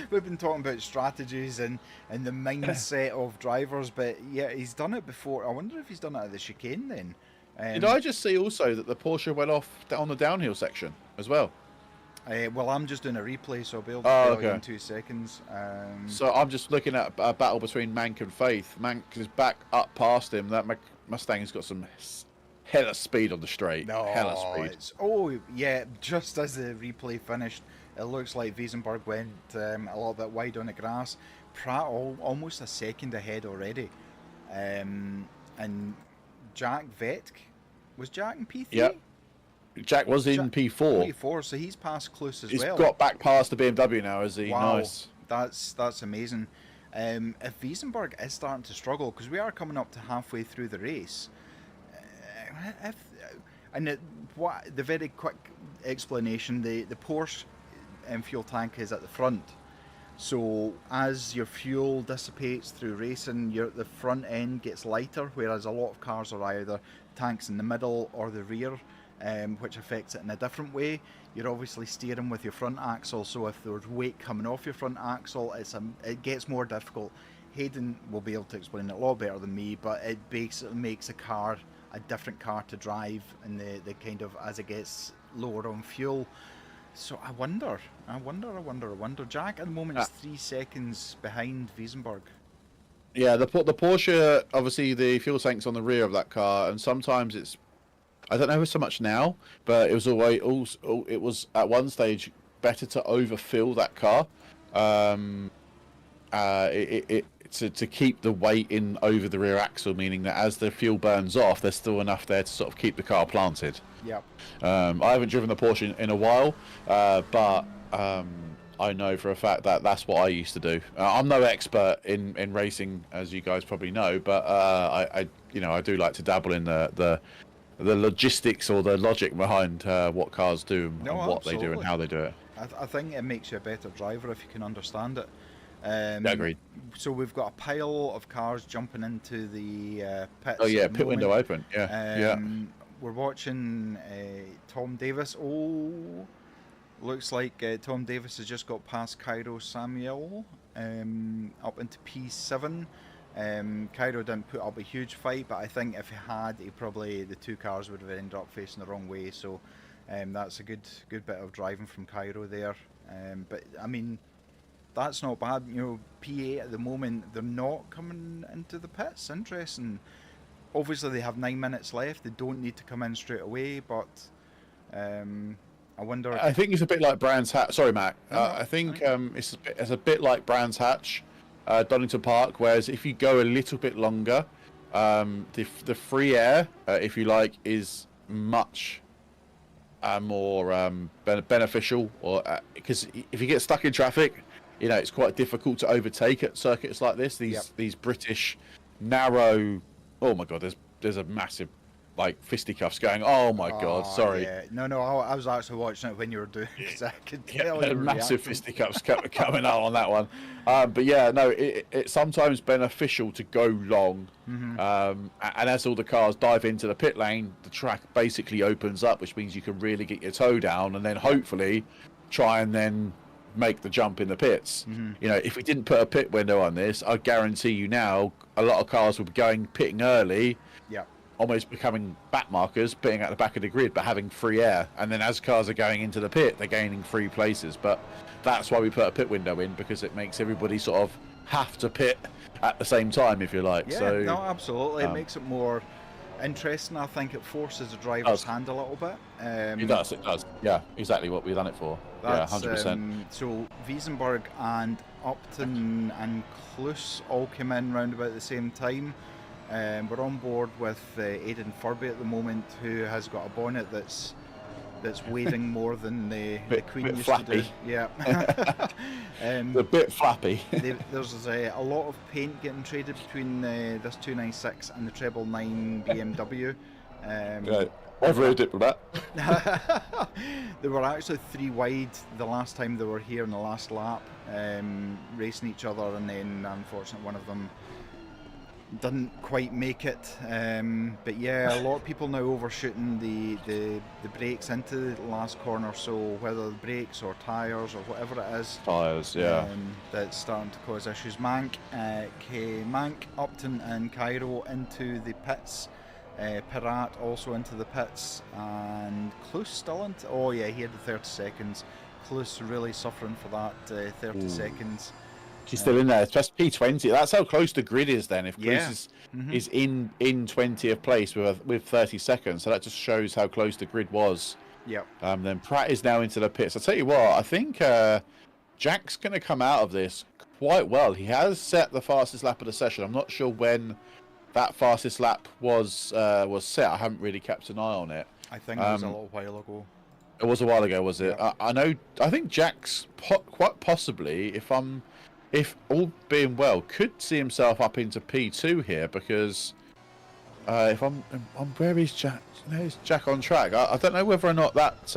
[SPEAKER 1] We've been talking about strategies and the mindset of drivers, but he's done it before. I wonder if he's done it at the chicane then.
[SPEAKER 2] Did I just see also that the Porsche went off on the downhill section as well?
[SPEAKER 1] Well, I'm just doing a replay, so I'll be able to tell you in 2 seconds.
[SPEAKER 2] So I'm just looking at a battle between Mank and Faith. Mank is back up past him. That Mustang's got some hella speed on the straight.
[SPEAKER 1] No,
[SPEAKER 2] hella speed.
[SPEAKER 1] Just as the replay finished, it looks like Wiesenberg went a little bit wide on the grass. Pratt almost a second ahead already. And Jack Vetk, was Jack in P3?
[SPEAKER 2] Yep. Jack was in P4.
[SPEAKER 1] P4, so he's passed close as
[SPEAKER 2] he's
[SPEAKER 1] well.
[SPEAKER 2] He's got back past the BMW now, is he?
[SPEAKER 1] Wow,
[SPEAKER 2] nice.
[SPEAKER 1] That's amazing. If Wiesenberg is starting to struggle, because we are coming up to halfway through the race, the very quick explanation, the Porsche fuel tank is at the front, so as your fuel dissipates through racing, the front end gets lighter, whereas a lot of cars are either tanks in the middle or the rear. which affects it in a different way. You're obviously steering with your front axle, so if there's weight coming off your front axle, it gets more difficult. Hayden will be able to explain it a lot better than me, but it basically makes a car a different car to drive, and the kind of as it gets lower on fuel. So I wonder. Jack at the moment is 3 seconds behind Wiesenberg.
[SPEAKER 2] Yeah, the Porsche, obviously the fuel tank's on the rear of that car, and sometimes it's, I don't know so much now, but it was always it was at one stage better to overfill that car, to keep the weight in over the rear axle, meaning that as the fuel burns off, there's still enough there to sort of keep the car planted.
[SPEAKER 1] Yep.
[SPEAKER 2] I haven't driven the Porsche in a while, but I know for a fact that that's what I used to do. I'm no expert in racing, as you guys probably know, but I do like to dabble in the logistics or the logic behind what cars do and what they do and how they do it.
[SPEAKER 1] I think it makes you a better driver if you can understand it.
[SPEAKER 2] Yeah, agreed.
[SPEAKER 1] So we've got a pile of cars jumping into the pits.
[SPEAKER 2] Oh yeah, pit window open. Yeah,
[SPEAKER 1] We're watching Tom Davis. Oh, looks like Tom Davis has just got past Cairo Samuel up into P7. Cairo didn't put up a huge fight, but I think if he had, the two cars would have ended up facing the wrong way. So that's a good bit of driving from Cairo there. But I mean, that's not bad. P8 at the moment, they're not coming into the pits. Interesting. Obviously, they have 9 minutes left. They don't need to come in straight away, but I wonder.
[SPEAKER 2] I think it's a bit like Brands Hatch. Sorry, Mac. I think it's a bit like Brands Hatch, Donington Park. Whereas if you go a little bit longer, the free air, if you like, is much more beneficial. Or because if you get stuck in traffic, it's quite difficult to overtake at circuits like this. These British narrow. Oh my God, there's a massive fisticuffs going. Oh my God, sorry.
[SPEAKER 1] Yeah. No, I was actually watching it when you were doing it, because I could tell you were
[SPEAKER 2] massive
[SPEAKER 1] reacting.
[SPEAKER 2] fisticuffs coming out on that one. But yeah, no, it's sometimes beneficial to go long. And as all the cars dive into the pit lane, the track basically opens up, which means you can really get your toe down and then hopefully try and then make the jump in the pits. If we didn't put a pit window on this, I guarantee you now a lot of cars would be pitting early, almost becoming back markers, pitting at the back of the grid, but having free air. And then as cars are going into the pit, they're gaining free places. But that's why we put a pit window in, because it makes everybody sort of have to pit at the same time, if you like.
[SPEAKER 1] Yeah,
[SPEAKER 2] so,
[SPEAKER 1] no, absolutely. It makes it more interesting. I think it forces the driver's hand a little bit.
[SPEAKER 2] It does. Yeah, exactly what we've done it for.
[SPEAKER 1] That's,
[SPEAKER 2] 100%.
[SPEAKER 1] So Wiesenberg and Upton and Cluse all came in round about the same time. We're on board with Aidan Furby at the moment, who has got a bonnet that's waving more than the Queen
[SPEAKER 2] bit
[SPEAKER 1] used
[SPEAKER 2] flappy.
[SPEAKER 1] to do. Yeah.
[SPEAKER 2] A bit flappy.
[SPEAKER 1] There's a lot of paint getting traded between this 296 and the treble 9 BMW.
[SPEAKER 2] Every diplomat.
[SPEAKER 1] They were actually 3 wide the last time they were here in the last lap, racing each other, and then unfortunately one of them didn't quite make it. But yeah, a lot of people now overshooting the brakes into the last corner, so whether the brakes or tyres or whatever it is, that's starting to cause issues. Mank, Upton and Cairo into the pits. Pirat also into the pits, and Cluse still into. Oh yeah, he had the 30 seconds. Cluse really suffering for that 30 seconds.
[SPEAKER 2] She's still in there. It's just P20. That's how close the grid is then. If Cluse is in 20th place with 30 seconds, so that just shows how close the grid was.
[SPEAKER 1] Yep.
[SPEAKER 2] Then Pratt is now into the pits. I'll tell you what, I think Jack's going to come out of this quite well. He has set the fastest lap of the session. I'm not sure when that fastest lap was set. I haven't really kept an eye on it.
[SPEAKER 1] I think it was a little while ago.
[SPEAKER 2] It was a while ago, was it?
[SPEAKER 1] Yeah.
[SPEAKER 2] I think Jack's quite possibly, if all being well, could see himself up into P2 here, because if I'm where is Jack? There's Jack on track. I don't know whether or not that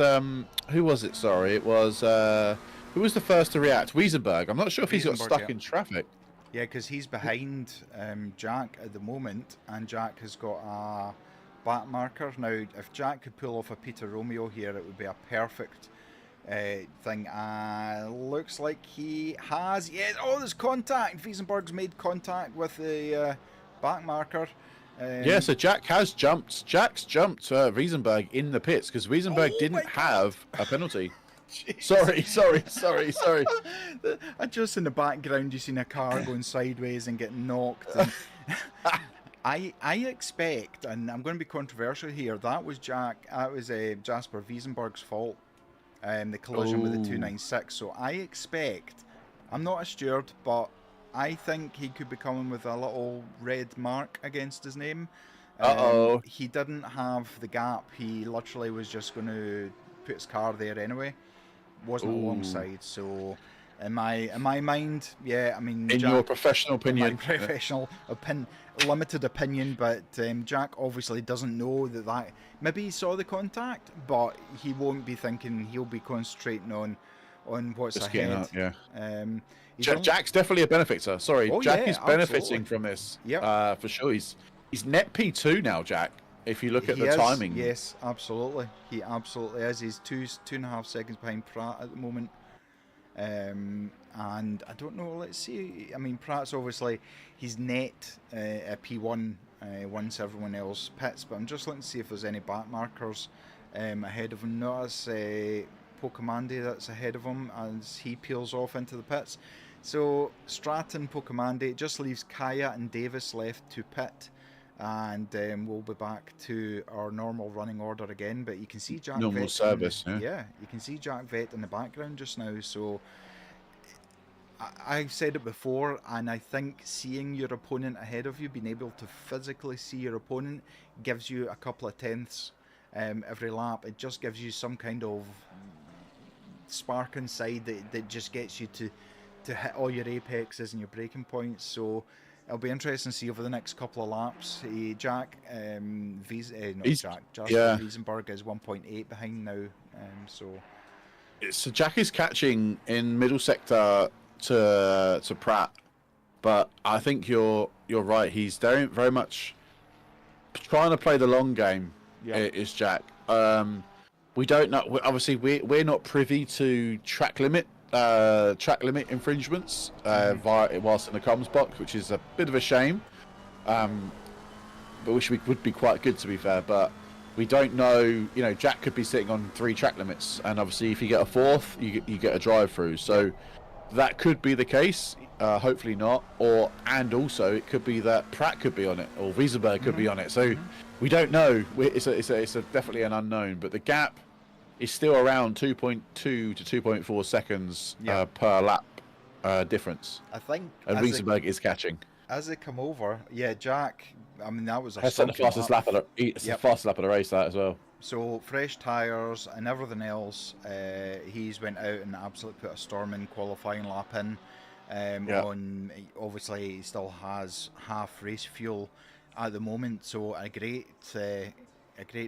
[SPEAKER 2] who was it? Sorry, it was who was the first to react? Wiesenberg. I'm not sure if he's got stuck in traffic.
[SPEAKER 1] Yeah, because he's behind Jack at the moment, and Jack has got back marker. Now, if Jack could pull off a Peter Romeo here, it would be a perfect thing. Looks like he has. Yes, oh, there's contact. Wiesenberg's made contact with the back marker.
[SPEAKER 2] Yeah, so Jack has jumped. Jack's jumped Wiesenberg in the pits because Wiesenberg didn't have a penalty. Sorry.
[SPEAKER 1] Just in the background, you seen a car going sideways and getting knocked. And I expect, and I'm going to be controversial here, that was Jasper Wiesenberg's fault. The collision with the 296. So I expect, I'm not a steward, but I think he could be coming with a little red mark against his name. He didn't have the gap. He literally was just going to put his car there anyway. Wasn't alongside. So in my mind, yeah, I mean,
[SPEAKER 2] in your professional opinion,
[SPEAKER 1] limited opinion, but Jack obviously doesn't know that maybe he saw the contact, but he won't be thinking. He'll be concentrating on what's
[SPEAKER 2] just
[SPEAKER 1] ahead.
[SPEAKER 2] Jack's definitely a benefactor. Sorry, Jack is benefiting from this.
[SPEAKER 1] Yeah,
[SPEAKER 2] for sure. He's net P2 now, Jack. If you look at the timing,
[SPEAKER 1] yes, absolutely, he absolutely is. He's 2.5 seconds behind Pratt at the moment. And I don't know, let's see, I mean, Pratt's obviously, he's net a P1 once everyone else pits, but I'm just looking to see if there's any back markers ahead of him. Notice Pocamandi that's ahead of him as he peels off into the pits. So Stratton, Pocamandi, it just leaves Kaya and Davis left to pit, and we'll be back to our normal running order again. But you can see Jack
[SPEAKER 2] normal
[SPEAKER 1] Vett
[SPEAKER 2] service.
[SPEAKER 1] you can see Jack Vett in the background just now. So I've said it before, and I think seeing your opponent ahead of you, being able to physically see your opponent, gives you a couple of tenths every lap. It just gives you some kind of spark inside that just gets you to hit all your apexes and your braking points. So it'll be interesting to see over the next couple of laps. Jasper Wiesenberg is 1.8 behind now. So
[SPEAKER 2] Jack is catching in middle sector to Pratt, but I think you're right. He's very much trying to play the long game. Is Jack. We don't know. Obviously, we're not privy to track limit infringements whilst in the comms box, which is a bit of a shame. But which would be quite good, to be fair. But we don't know. You know, Jack could be sitting on 3 track limits, and obviously, if you get a 4th, you get a drive through. So that could be the case. Hopefully not. And also it could be that Pratt could be on it, or Wiesenberg could be on it. So we don't know. It's definitely an unknown. But the gap is still around 2.2 to 2.4 seconds per lap difference.
[SPEAKER 1] I think.
[SPEAKER 2] And Wiesenberg is catching.
[SPEAKER 1] As they come over, Jack. I mean, that was
[SPEAKER 2] That's the fastest lap of the fastest lap of the race, that as well.
[SPEAKER 1] So fresh tyres and everything else. He's went out and absolutely put a storm in qualifying lap in. Obviously, he still has half race fuel at the moment. So a great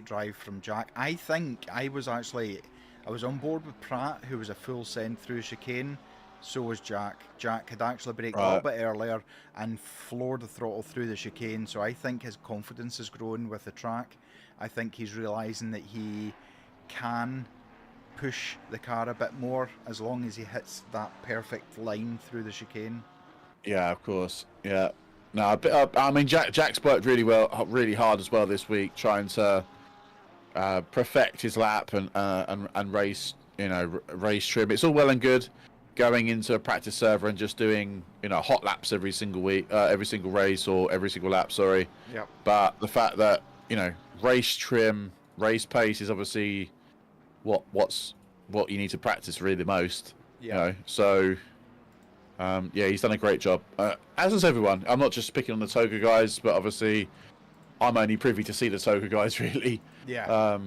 [SPEAKER 1] drive from Jack. I think I was on board with Pratt, who was a full send through chicane. So was Jack. Jack had actually braked a little bit earlier and floored the throttle through the chicane. So I think his confidence is growing with the track. I think he's realising that he can push the car a bit more as long as he hits that perfect line through the chicane.
[SPEAKER 2] Yeah, of course. Yeah. No, I mean, Jack's worked really hard as well this week, trying to perfect his lap and race, race trim. It's all well and good going into a practice server and just doing, hot laps every single week, every single race or every single lap. Sorry.
[SPEAKER 1] Yep.
[SPEAKER 2] But the fact that race trim, race pace is obviously what you need to practice really the most.
[SPEAKER 1] Yeah.
[SPEAKER 2] So. He's done a great job. As is everyone. I'm not just picking on the Toga guys, but obviously I'm only privy to see the Toga guys really.
[SPEAKER 1] Yeah.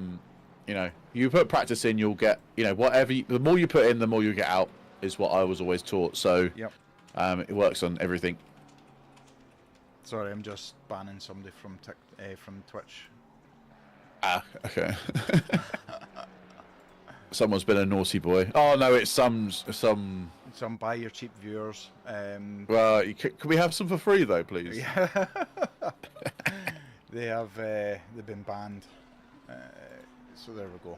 [SPEAKER 2] You put practice in, you'll get, the more you put in, the more you get out, is what I was always taught. So
[SPEAKER 1] yep.
[SPEAKER 2] It works on everything.
[SPEAKER 1] Sorry, I'm just banning somebody from Twitch.
[SPEAKER 2] Ah, okay. Someone's been a naughty boy. Oh no, it's some
[SPEAKER 1] buy your cheap viewers.
[SPEAKER 2] Well, can we have some for free though, please?
[SPEAKER 1] Yeah. They've been banned. So there we go.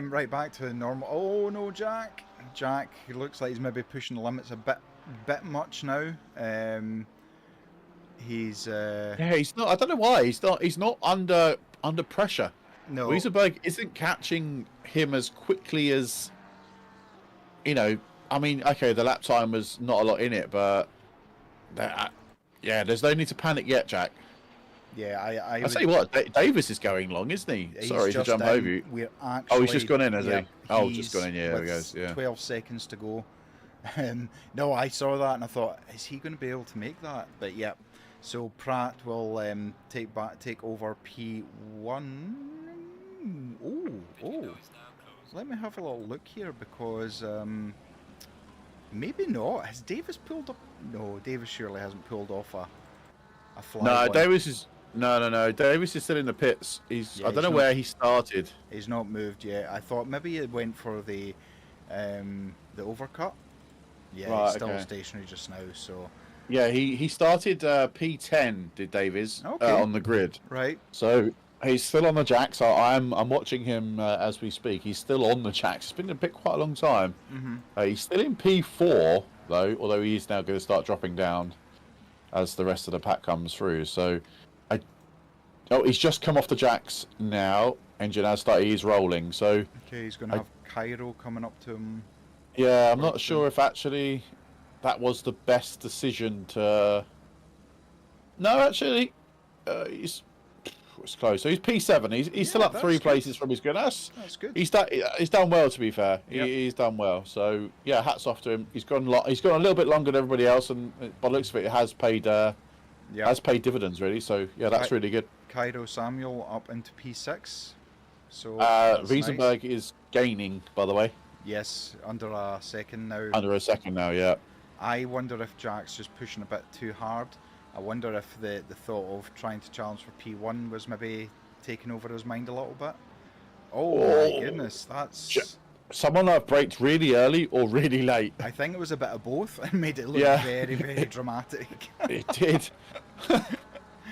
[SPEAKER 1] Right, back to normal. Oh no, Jack. Jack, he looks like he's maybe pushing the limits a bit much now. He's
[SPEAKER 2] Yeah, he's not. I don't know why he's not under pressure.
[SPEAKER 1] no.
[SPEAKER 2] Wiesenberg isn't catching him as quickly as, you know. I mean, okay, the lap time was not a lot in it, but yeah, there's no need to panic yet, Jack.
[SPEAKER 1] Yeah,
[SPEAKER 2] I tell you what, Davis is going long, isn't he? Sorry to jump over you.
[SPEAKER 1] We're actually,
[SPEAKER 2] he's just gone in, has
[SPEAKER 1] yeah,
[SPEAKER 2] he? Oh, just gone in. Yeah, there he goes. Yeah.
[SPEAKER 1] 12 seconds to go. No, I saw that and I thought, is he going to be able to make that? But yeah, so Pratt will take over P1. Oh, let me have a little look here because maybe not. Has Davis pulled up? No, Davis surely hasn't pulled off a fly.
[SPEAKER 2] No,
[SPEAKER 1] one.
[SPEAKER 2] Davis is no. Davis is still in the pits. I don't know where he started.
[SPEAKER 1] He's not moved yet. I thought maybe he went for the overcut. Yeah,
[SPEAKER 2] Right,
[SPEAKER 1] he's still
[SPEAKER 2] okay.
[SPEAKER 1] stationary just now. So
[SPEAKER 2] Yeah, he started P10. Did Davis on the grid?
[SPEAKER 1] right.
[SPEAKER 2] So he's still on the jacks. I'm watching him as we speak. He's still on the jacks. It's been a bit quite a long time. He's still in P4 though, although he is now going to start dropping down as the rest of the pack comes through. So he's just come off the jacks now. Engine has started. He's rolling. So
[SPEAKER 1] Okay, he's going to have Cairo coming up to him.
[SPEAKER 2] yeah, I'm not sure if actually that was the best decision to. No, actually, it's close. So he's P7. He's still up 3 places from his grid. That's
[SPEAKER 1] good.
[SPEAKER 2] He's done well, to be fair.
[SPEAKER 1] Yep.
[SPEAKER 2] He's done well. So yeah, hats off to him. He's gone a little bit longer than everybody else, and by the looks of it has paid dividends really. So yeah, that's really good.
[SPEAKER 1] Cairo Samuel up into P6. So
[SPEAKER 2] Riesenberg is gaining, by the way.
[SPEAKER 1] Yes, under a second now.
[SPEAKER 2] Under a second now, yeah.
[SPEAKER 1] I wonder if Jack's just pushing a bit too hard. I wonder if the thought of trying to challenge for P1 was maybe taking over his mind a little bit. Oh my goodness, that's...
[SPEAKER 2] Someone I've braked really early or really late.
[SPEAKER 1] I think it was a bit of both and made it look very, very dramatic.
[SPEAKER 2] It did.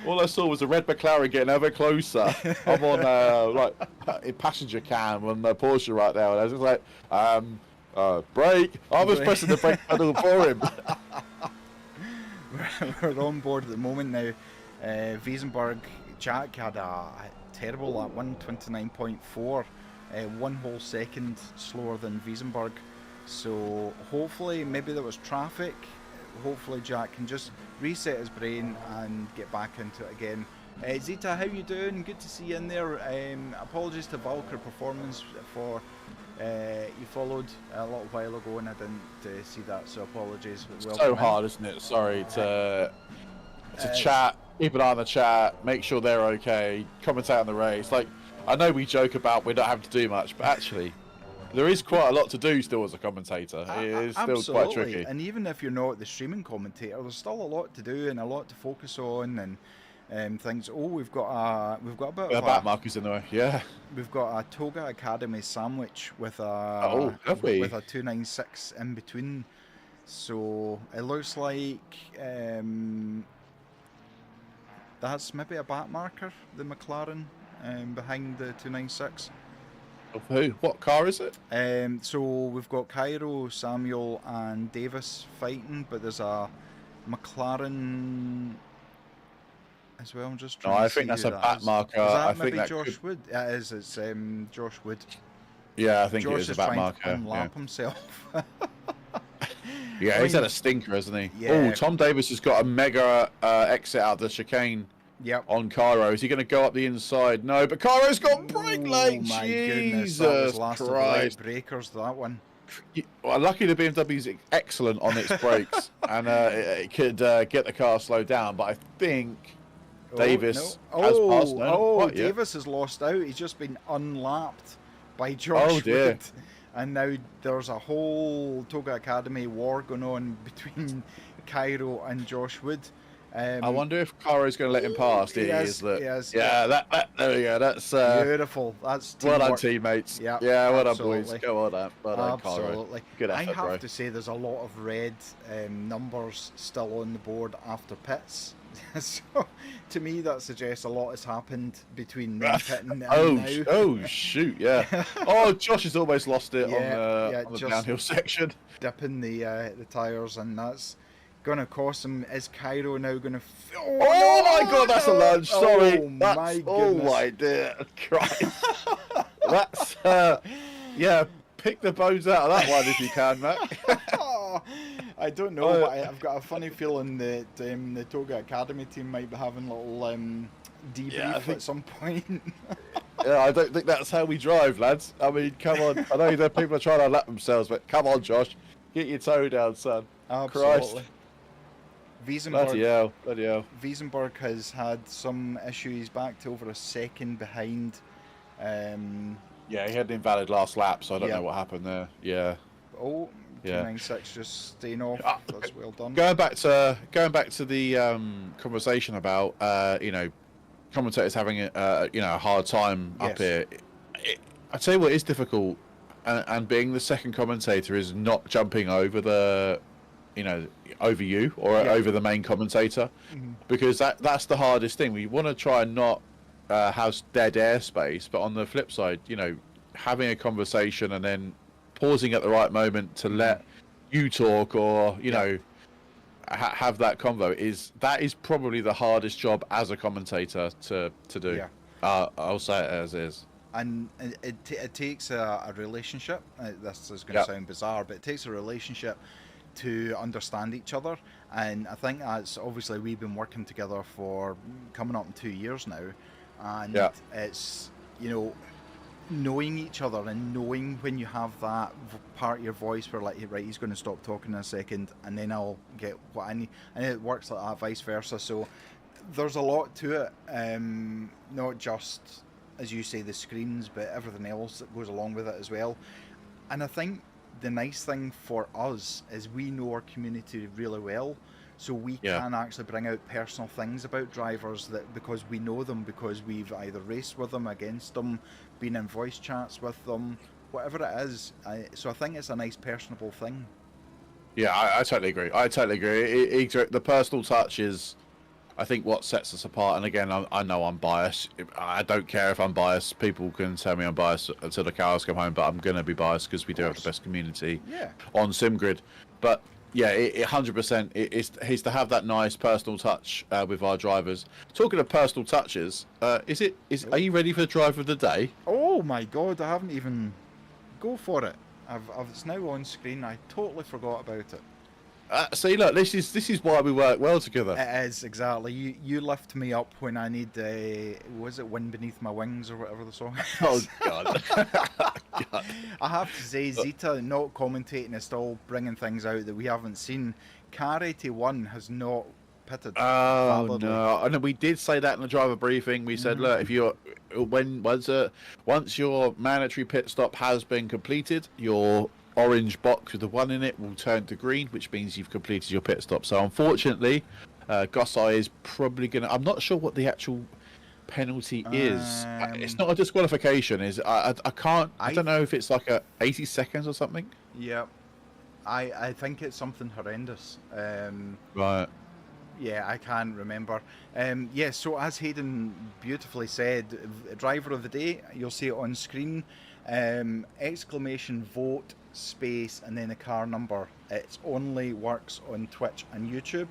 [SPEAKER 2] All I saw was a red McLaren getting ever closer. I'm on a passenger cam on the Porsche right now, and I was just like, brake. I was pressing the brake pedal for him.
[SPEAKER 1] We're on board at the moment now. Wiesenberg, Jack had a terrible lap, 1:29.4, 1 whole second slower than Wiesenberg. So hopefully, maybe there was traffic. Hopefully Jack can just reset his brain and get back into it again. Zita, how you doing? Good to see you in there. Apologies to Valkyrie Performance for you followed a little while ago and I didn't see that, so apologies.
[SPEAKER 2] So hard, isn't it? Sorry to chat, keep an eye on the chat, make sure they're okay, commentate on the race. Like, I know we joke about we don't have to do much, but actually there is quite a lot to do still as a commentator. It is still quite tricky.
[SPEAKER 1] And even if you're not the streaming commentator, there's still a lot to do and a lot to focus on and things. Oh, we've got a bit of
[SPEAKER 2] back markers in the way. Yeah.
[SPEAKER 1] We've got a Toga Academy sandwich with a with a 296 in between. So it looks like that's maybe a back marker, the McLaren behind the 296.
[SPEAKER 2] Of who? What car is it?
[SPEAKER 1] So we've got Cairo, Samuel, and Davis fighting, but there's a McLaren as well. I'm just trying.
[SPEAKER 2] I think that's a back marker. I think
[SPEAKER 1] maybe
[SPEAKER 2] that
[SPEAKER 1] Josh Wood. It is. It's Josh Wood.
[SPEAKER 2] Yeah, I think
[SPEAKER 1] Josh
[SPEAKER 2] it is a back marker.
[SPEAKER 1] Unlap himself.
[SPEAKER 2] Yeah, he's had a stinker, hasn't he?
[SPEAKER 1] Yeah.
[SPEAKER 2] Oh, Tom Davis has got a mega exit out of the chicane.
[SPEAKER 1] Yep.
[SPEAKER 2] On Cairo. Is he going to go up the inside? No, but Cairo's got brake late.
[SPEAKER 1] Oh my
[SPEAKER 2] Jesus
[SPEAKER 1] goodness, that was last of the
[SPEAKER 2] Christ.
[SPEAKER 1] late breakers, that one.
[SPEAKER 2] Well, lucky the BMW's excellent on its brakes, and it could get the car slowed down. But I think Davis has passed.
[SPEAKER 1] Davis has lost out. He's just been unlapped by Josh Wood. And now there's a whole Toga Academy war going on between Cairo and Josh Wood.
[SPEAKER 2] I wonder if Cairo's going to let him pass.
[SPEAKER 1] Yes.
[SPEAKER 2] Yeah, that there we go. That's
[SPEAKER 1] beautiful. That's teamwork.
[SPEAKER 2] Well done, teammates.
[SPEAKER 1] Yeah,
[SPEAKER 2] well done, boys. Go on, well done,
[SPEAKER 1] absolutely.
[SPEAKER 2] Cairo. Good effort,
[SPEAKER 1] I have to say, there's a lot of red numbers still on the board after pits. So to me, that suggests a lot has happened between them pitting and now.
[SPEAKER 2] Oh, shoot, yeah. Oh, Josh has almost lost it on the
[SPEAKER 1] just
[SPEAKER 2] downhill section.
[SPEAKER 1] dipping the tyres, and that's going to cost him. Is Cairo now going to...
[SPEAKER 2] Oh, my God, that's a lunge. Sorry.
[SPEAKER 1] Oh, my goodness.
[SPEAKER 2] Oh, my dear Christ. That's, yeah, pick the bones out of that one if you can, Matt.
[SPEAKER 1] I don't know, but I've got a funny feeling that the Toga Academy team might be having a little debrief at some point.
[SPEAKER 2] Yeah, I don't think that's how we drive, lads. I mean, come on. I know that people are trying to lap themselves, but come on, Josh. Get your toe down, son.
[SPEAKER 1] Absolutely.
[SPEAKER 2] Christ. Bloody hell.
[SPEAKER 1] Wiesenberg has had some issues, back to over a second behind.
[SPEAKER 2] Yeah, he had an invalid last lap, so I don't know what happened there. Yeah.
[SPEAKER 1] Oh, 296 just staying off. That's well done.
[SPEAKER 2] Going back to the conversation about commentators having a hard time up here. I tell you what is difficult, and being the second commentator is not jumping over over you or over the main commentator, because that's the hardest thing. We want to try and not have dead airspace, but on the flip side, having a conversation and then pausing at the right moment to let you talk or have that convo is probably the hardest job as a commentator to do. I'll say it as is.
[SPEAKER 1] And it takes a relationship. This is going to sound bizarre, but it takes a relationship to understand each other. And I think that's obviously we've been working together for coming up in 2 years now, and it's knowing each other and knowing when you have that part of your voice where, like, right, he's going to stop talking in a second and then I'll get what I need, and it works like that, vice versa. So there's a lot to it, not just, as you say, the screens, but everything else that goes along with it as well. And I think the nice thing for us is we know our community really well, so we can actually bring out personal things about drivers that, because we know them, because we've either raced with them, against them, been in voice chats with them, whatever it is. So I think it's a nice personable thing.
[SPEAKER 2] Yeah, I totally agree. The personal touch is, I think, what sets us apart. And again, I know I'm biased. I don't care if I'm biased. People can tell me I'm biased until the cows come home, but I'm going to be biased because we do have the best community on SimGrid. But yeah, 100%. It's to have that nice personal touch with our drivers. Talking of personal touches, are you ready for the drive of the day?
[SPEAKER 1] Oh my God, I haven't even... Go for it. It's now on screen. I totally forgot about it.
[SPEAKER 2] See, look, this is why we work well together.
[SPEAKER 1] It is, exactly. You lift me up when I need was it Wind Beneath My Wings or whatever the song is?
[SPEAKER 2] Oh, God. God.
[SPEAKER 1] I have to say, Zeta not commentating is still bringing things out that we haven't seen. Car 81 has not pitted.
[SPEAKER 2] Oh,
[SPEAKER 1] validly.
[SPEAKER 2] no. I know we did say that in the driver briefing. We said, look, if once your mandatory pit stop has been completed, your orange box with the 1 in it will turn to green, which means you've completed your pit stop. So unfortunately, Gossai is probably going to... I'm not sure what the actual penalty is. It's not a disqualification. I don't know if it's like 80 seconds or something.
[SPEAKER 1] Yeah. I think it's something horrendous.
[SPEAKER 2] Right.
[SPEAKER 1] Yeah, I can't remember. So as Hayden beautifully said, driver of the day, you'll see it on screen. Exclamation vote space and then a car number. It only works on Twitch and YouTube.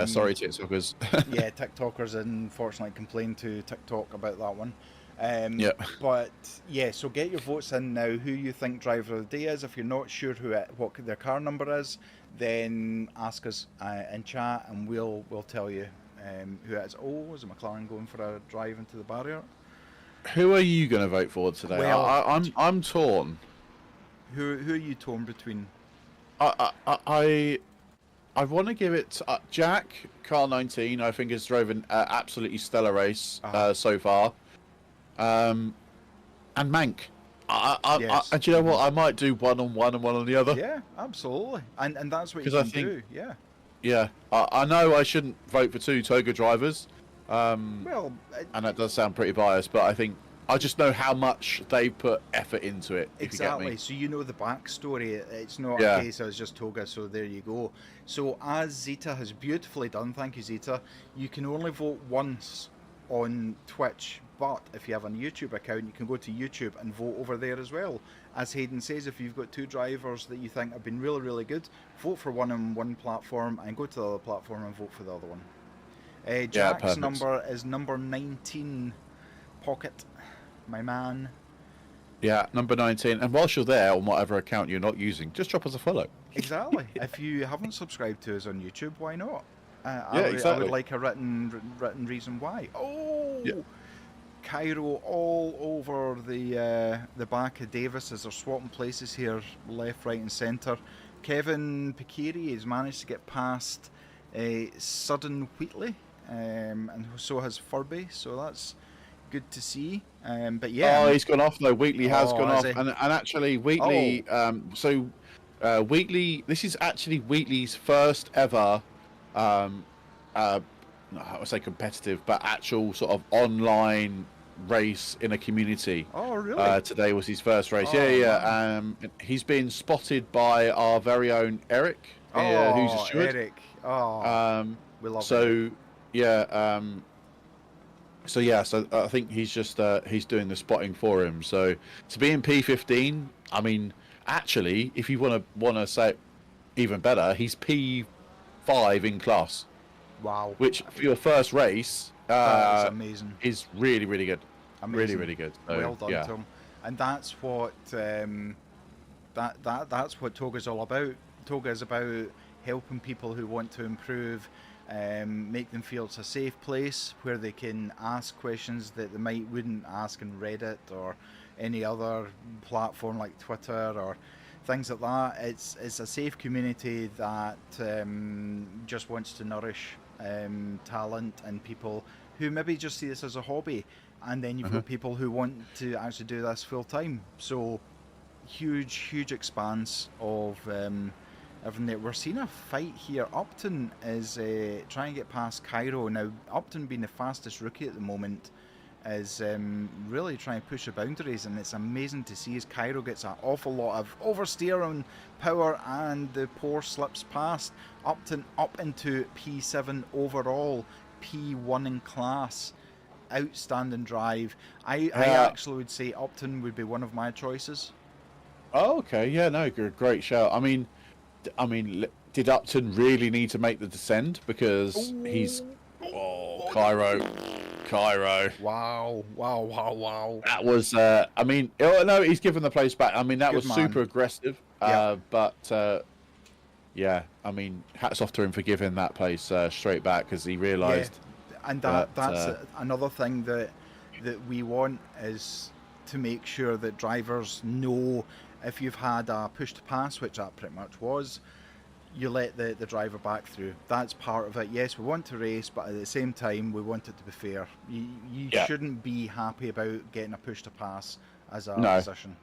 [SPEAKER 2] Sorry, TikTokers.
[SPEAKER 1] Yeah, TikTokers unfortunately complained to TikTok about that one. But yeah, so get your votes in now. Who you think driver of the day is? If you're not sure what their car number is, then ask us in chat and we'll tell you who it is. Oh, is a McLaren going for a drive into the barrier?
[SPEAKER 2] Who are you going to vote for today? Well, I'm torn.
[SPEAKER 1] Who are you torn between?
[SPEAKER 2] I want to give it Jack, car 19. I think has driven an absolutely stellar race so far. And Mank.
[SPEAKER 1] Yes.
[SPEAKER 2] And do you know what? I might do one on one and one on the other.
[SPEAKER 1] Yeah, absolutely. And that's what you can do. Yeah.
[SPEAKER 2] Yeah. I know I shouldn't vote for two Toga drivers.
[SPEAKER 1] And
[SPEAKER 2] that does sound pretty biased, but I think I just know how much they put effort into it.
[SPEAKER 1] Exactly.
[SPEAKER 2] If
[SPEAKER 1] So you know the backstory. It's not
[SPEAKER 2] you
[SPEAKER 1] a
[SPEAKER 2] get me.
[SPEAKER 1] case of it's just Toga. So there you go. So as Zeta has beautifully done, thank you Zeta. You can only vote once on Twitch, but if you have a YouTube account, you can go to YouTube and vote over there as well. As Hayden says, if you've got two drivers that you think have been really, really good, vote for one on one platform and go to the other platform and vote for the other one. Jack's
[SPEAKER 2] perfect.
[SPEAKER 1] number is number 19. Pocket, my man.
[SPEAKER 2] Yeah, number 19. And whilst you're there on whatever account you're not using, just drop us a follow.
[SPEAKER 1] Exactly. If you haven't subscribed to us on YouTube, why not?
[SPEAKER 2] Exactly.
[SPEAKER 1] I would like a written reason why. Oh,
[SPEAKER 2] Yeah.
[SPEAKER 1] Cairo all over the back of Davis as they're swapping places here, left, right, and centre. Kevin Pikiri has managed to get past Sudden Wheatley, and so has Furby. So that's good to see. But yeah.
[SPEAKER 2] Oh, he's gone off though. Wheatley has gone off,
[SPEAKER 1] he?
[SPEAKER 2] and actually Wheatley. Wheatley. This is actually Wheatley's first ever. I would say competitive, but actual sort of online race in a community.
[SPEAKER 1] Oh, really?
[SPEAKER 2] Today was his first race.
[SPEAKER 1] Oh,
[SPEAKER 2] yeah. He's been spotted by our very own Eric, who's a steward.
[SPEAKER 1] Eric. Oh, we love
[SPEAKER 2] so, yeah. So I think he's just he's doing the spotting for him. So to be in P15, I mean, actually, if you want to say it even better, he's P5 in class.
[SPEAKER 1] Wow.
[SPEAKER 2] Which for your first race,
[SPEAKER 1] that is amazing.
[SPEAKER 2] Is really, really good.
[SPEAKER 1] Amazing.
[SPEAKER 2] Really, really good. So,
[SPEAKER 1] well done to him. And that's what that's what Toga's all about. Toga is about helping people who want to improve, make them feel it's a safe place where they can ask questions that they wouldn't ask in Reddit or any other platform like Twitter or things like that. It's a safe community that just wants to nourish talent and people who maybe just see this as a hobby, and then you've got people who want to actually do this full time. So huge expanse of everything there. We're seeing a fight here. Upton is trying to get past Cairo now. Upton being the fastest rookie at the moment is really trying to push the boundaries, and it's amazing to see as Cairo gets an awful lot of oversteer on power and the poor slips past. Upton up into P7 overall, P1 in class. Outstanding drive. I actually would say Upton would be one of my choices.
[SPEAKER 2] Oh, okay. Yeah, no, great shout. I mean, did Upton really need to make the descent because he's Cairo.
[SPEAKER 1] Wow.
[SPEAKER 2] That was I mean, no, he's given the place back. I mean, that was super aggressive. But yeah, I mean, hats off to him for giving that place straight back because he realised.
[SPEAKER 1] Yeah. And that's another thing that we want is to make sure that drivers know if you've had a push to pass, which that pretty much was, you let the driver back through. That's part of it. Yes, we want to race, but at the same time, we want it to be fair. You shouldn't be happy about getting a push to pass as a position.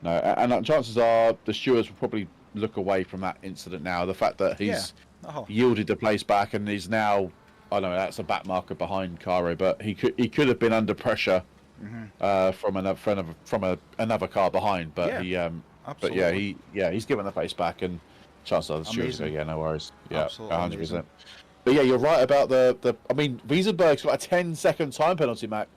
[SPEAKER 2] No, and chances are the stewards will probably look away from that incident now. The fact that he's yielded the place back and is now, I don't know, that's a back marker behind Cairo, but he could have been under pressure from another car behind, but he's given the place back, and chances are the stewards go, yeah, no worries, yeah, 100%. But yeah, you're right about the. I mean, Wiesenberg's got a 10-second time penalty, Mac.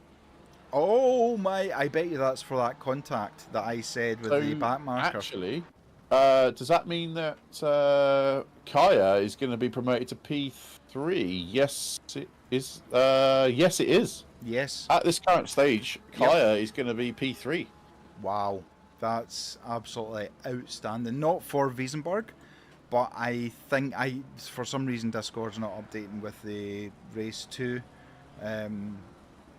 [SPEAKER 1] Oh my! I bet you that's for that contact that I said with the back marker.
[SPEAKER 2] Actually, does that mean that Kaya is going to be promoted to P3? Yes, it is. Yes, it is.
[SPEAKER 1] Yes.
[SPEAKER 2] At this current stage, Kaya is going to be P3.
[SPEAKER 1] Wow, that's absolutely outstanding. Not for Wiesenberg, but I think for some reason Discord's not updating with the race 2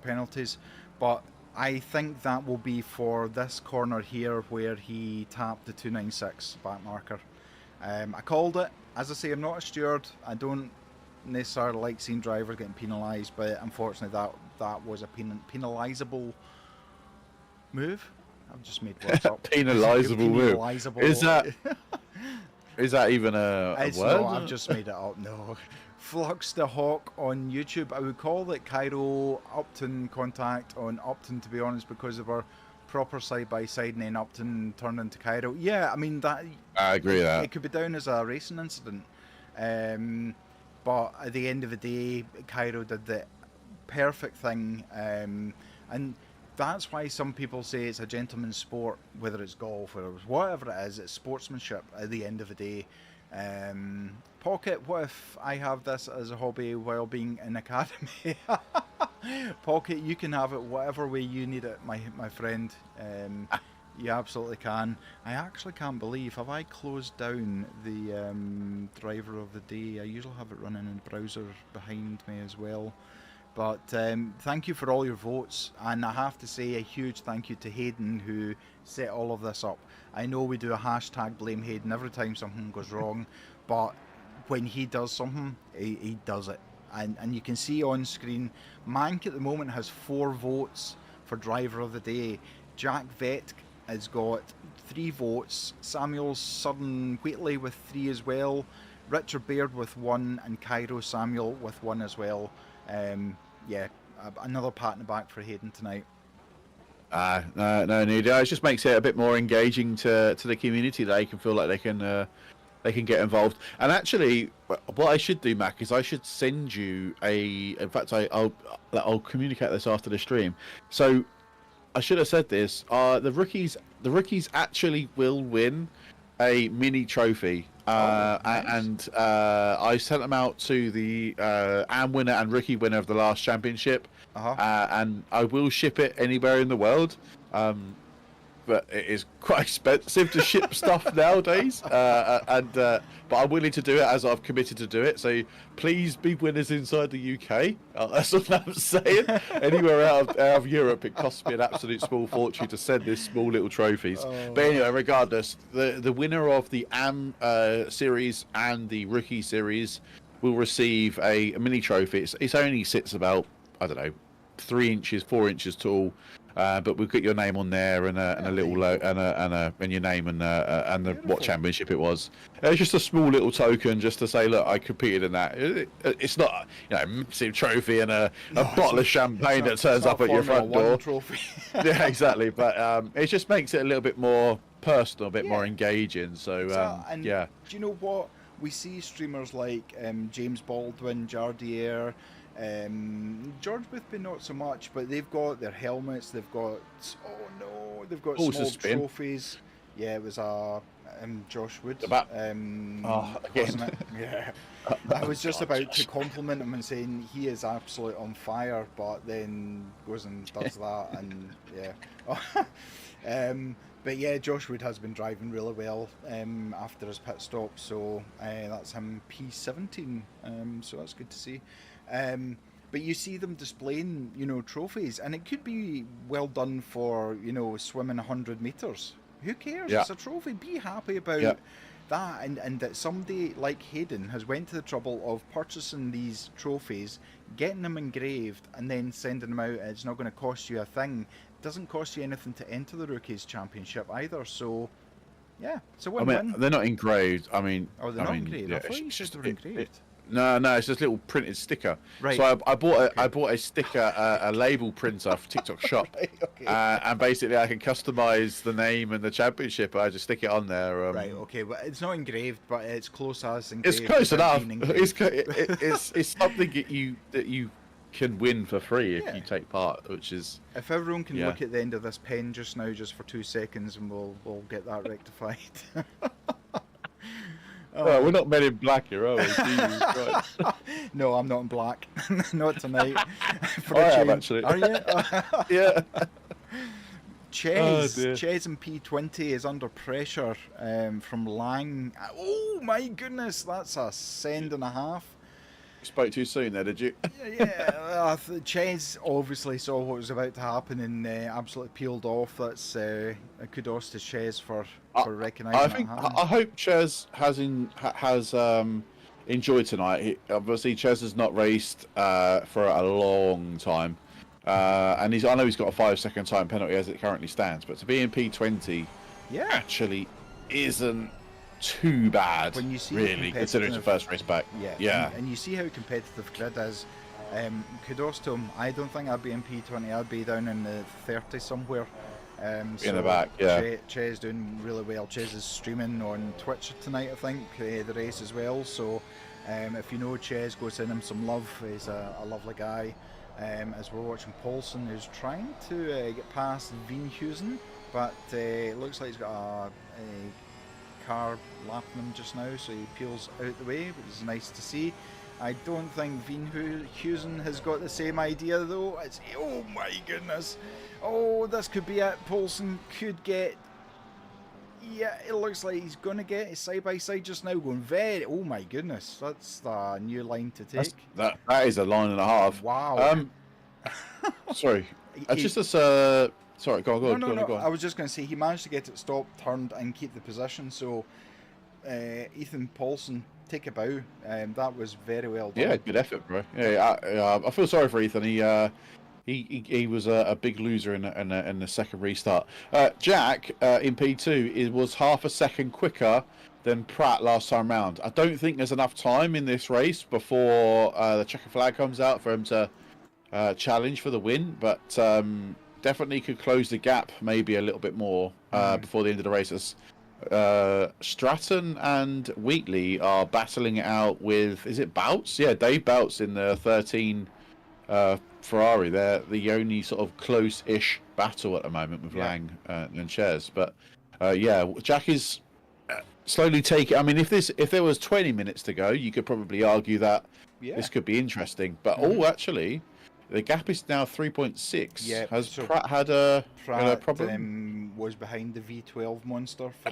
[SPEAKER 1] penalties, but I think that will be for this corner here where he tapped the 296 back marker. I called it. As I say, I'm not a steward. I don't necessarily like seeing drivers getting penalised, but unfortunately that was a penalisable move. I've just made words up.
[SPEAKER 2] Penalisable move. Is that even a word?
[SPEAKER 1] No, I've just made it up. No, Flux the Hawk on YouTube. I would call it Cairo Upton contact on Upton, to be honest, because of our proper side by side, and then Upton turned into Cairo. Yeah, I mean that.
[SPEAKER 2] I agree with that.
[SPEAKER 1] It could be down as a racing incident, but at the end of the day, Cairo did the perfect thing, and that's why some people say it's a gentleman's sport, whether it's golf or whatever it is. It's sportsmanship at the end of the day. Pocket, what if I have this as a hobby while being in academy? Pocket, you can have it whatever way you need it, my friend. You absolutely can. I actually can't believe, have I closed down the driver of the day? I usually have it running in the browser behind me as well. But thank you for all your votes, and I have to say a huge thank you to Hayden, who set all of this up. I know we do a hashtag blame Hayden every time something goes wrong, but when he does something, he does it. And you can see on screen, Mank at the moment has 4 votes for driver of the day. Jack Vett has got 3 votes, Samuel Sudden Wheatley with 3 as well, Richard Baird with 1, and Cairo Samuel with 1 as well. Yeah, another pat in the back for Hayden tonight.
[SPEAKER 2] No need. It just makes it a bit more engaging to the community. They can feel like they can get involved. And actually, what I should do, Mac, is I should send you in fact, I'll communicate this after the stream. So I should have said this. The rookies actually will win a mini trophy. Nice. And I sent them out to the AM winner and rookie winner of the last championship, and I will ship it anywhere in the world. But it is quite expensive to ship stuff nowadays. But I'm willing to do it, as I've committed to do it. So please be winners inside the UK. That's all I'm saying. Anywhere out of Europe, it costs me an absolute small fortune to send this small little trophies. But anyway, regardless, the winner of the AM series and the rookie series will receive a mini trophy. It only sits about, I don't know, 3 inches, 4 inches tall. But we'll get your name on there and a little and your name and what championship it was. It's just a small little token just to say, look, I competed in that. It's not a massive trophy and a bottle of champagne that turns up at your front door.
[SPEAKER 1] Trophy.
[SPEAKER 2] Yeah, exactly. But it just makes it a little bit more personal, a bit more engaging. So yeah.
[SPEAKER 1] Do you know what? We see streamers like James Baldwin, Jardier. George Boothby not so much, but they've got their helmets, they've got small trophies. Yeah, it was Josh Wood.
[SPEAKER 2] Again.
[SPEAKER 1] Wasn't it? Yeah. I was just about to compliment him and saying he is absolutely on fire, but then goes and does that, and yeah. But yeah, Josh Wood has been driving really well after his pit stop, so that's him P17, so that's good to see. But you see them displaying, trophies, and it could be well done for, swimming 100 meters. Who cares?
[SPEAKER 2] Yeah.
[SPEAKER 1] It's a trophy. Be happy about that, and that somebody like Hayden has went to the trouble of purchasing these trophies, getting them engraved, and then sending them out. It's not going to cost you a thing. It doesn't cost you anything to enter the Rookies Championship either. So, yeah, it's a win-win.
[SPEAKER 2] I mean, they're not engraved. I mean,
[SPEAKER 1] they're not engraved. I thought you said they were engraved.
[SPEAKER 2] No, it's just a little printed sticker.
[SPEAKER 1] Right.
[SPEAKER 2] So I bought a sticker, a label printer for TikTok Shop,
[SPEAKER 1] Right, okay.
[SPEAKER 2] And basically I can customize the name and the championship. I just stick it on there.
[SPEAKER 1] Right, okay. Well, it's not engraved, but it's close as engraved.
[SPEAKER 2] It's close enough. It's something that you can win for free if you take part, which is.
[SPEAKER 1] If everyone can look at the end of this pen just now, just for 2 seconds, and we'll get that rectified.
[SPEAKER 2] Well, we're not Men in Black here, are we? Jesus Christ.
[SPEAKER 1] No, I'm not in black. Not tonight.
[SPEAKER 2] I am, actually.
[SPEAKER 1] Are you?
[SPEAKER 2] Yeah.
[SPEAKER 1] Ches in P20 is under pressure from Lang. Oh my goodness, that's a send and a half.
[SPEAKER 2] Spoke too soon there, did you?
[SPEAKER 1] Yeah, Ches obviously saw what was about to happen and absolutely peeled off. That's a kudos to Ches for recognising that.
[SPEAKER 2] I hope Ches has enjoyed tonight. Obviously, Ches has not raced for a long time, and I know he's got a 5-second time penalty as it currently stands. But to be in P20, actually isn't too bad,
[SPEAKER 1] when you see
[SPEAKER 2] really, considering it's the first race back. Yeah.
[SPEAKER 1] And you see how competitive grid is. Kudos to him. I don't think I'd be in P20. I'd be down in the 30 somewhere.
[SPEAKER 2] In the back, yeah.
[SPEAKER 1] Ches doing really well. Ches is streaming on Twitch tonight, I think, the race as well. So if you know Ches, go send him some love. He's a lovely guy. As we're watching Paulson, who's trying to get past Veenhuizen, but it looks like he's got a car lapping him just now, so he peels out the way, which is nice to see. I don't think Veenhuizen has got the same idea though. Oh my goodness. Oh, this could be it. Paulson could get... Yeah, it looks like he's going to get it side by side just now, going very... Oh my goodness, that's the new line to take.
[SPEAKER 2] That is a line and a half.
[SPEAKER 1] Wow.
[SPEAKER 2] Sorry. Sorry, go on.
[SPEAKER 1] I was just going to say, he managed to get it stopped, turned, and keep the position, so Ethan Paulson, take a bow. That was very well done.
[SPEAKER 2] Yeah, good effort, bro. Yeah, I feel sorry for Ethan. He was a big loser in the second restart. Jack in P2 was half a second quicker than Pratt last time round. I don't think there's enough time in this race before the checker flag comes out for him to challenge for the win, but definitely could close the gap maybe a little bit more before the end of the races. Stratton and Wheatley are battling it out with, is it Boutz? Yeah, Dave Boutz in the 13 Ferrari. They're the only sort of close-ish battle at the moment with Lang and Ches. But Jack is slowly taking. I mean, if there was 20 minutes to go, you could probably argue that this could be interesting. But actually, the gap is now 3.6.
[SPEAKER 1] Yeah,
[SPEAKER 2] has Pratt had a problem?
[SPEAKER 1] Was behind the V12 monster for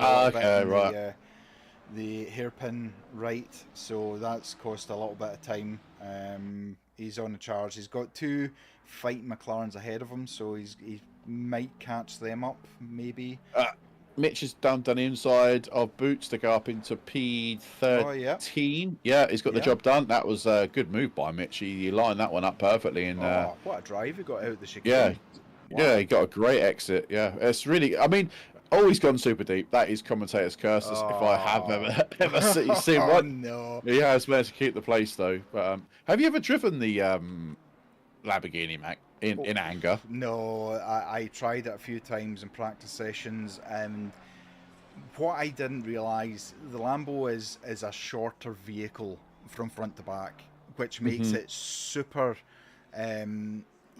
[SPEAKER 1] the hairpin right, so that's cost a little bit of time. He's on the charge. He's got two fighting McLarens ahead of him, so he might catch them up, maybe.
[SPEAKER 2] Mitch has done the inside of Boots to go up into P13. Yeah, he's got the job done. That was a good move by Mitch. He lined that one up perfectly. And
[SPEAKER 1] what a drive he got out the chicane.
[SPEAKER 2] Yeah, he got a great exit. Yeah, it's really. I mean, he's gone super deep. That is commentator's curse. If I have ever seen one.
[SPEAKER 1] No.
[SPEAKER 2] He has managed to keep the place though. But have you ever driven the Lamborghini, Mac? In anger?
[SPEAKER 1] No, I tried it a few times in practice sessions, and what I didn't realise, the Lambo is a shorter vehicle from front to back, which makes it super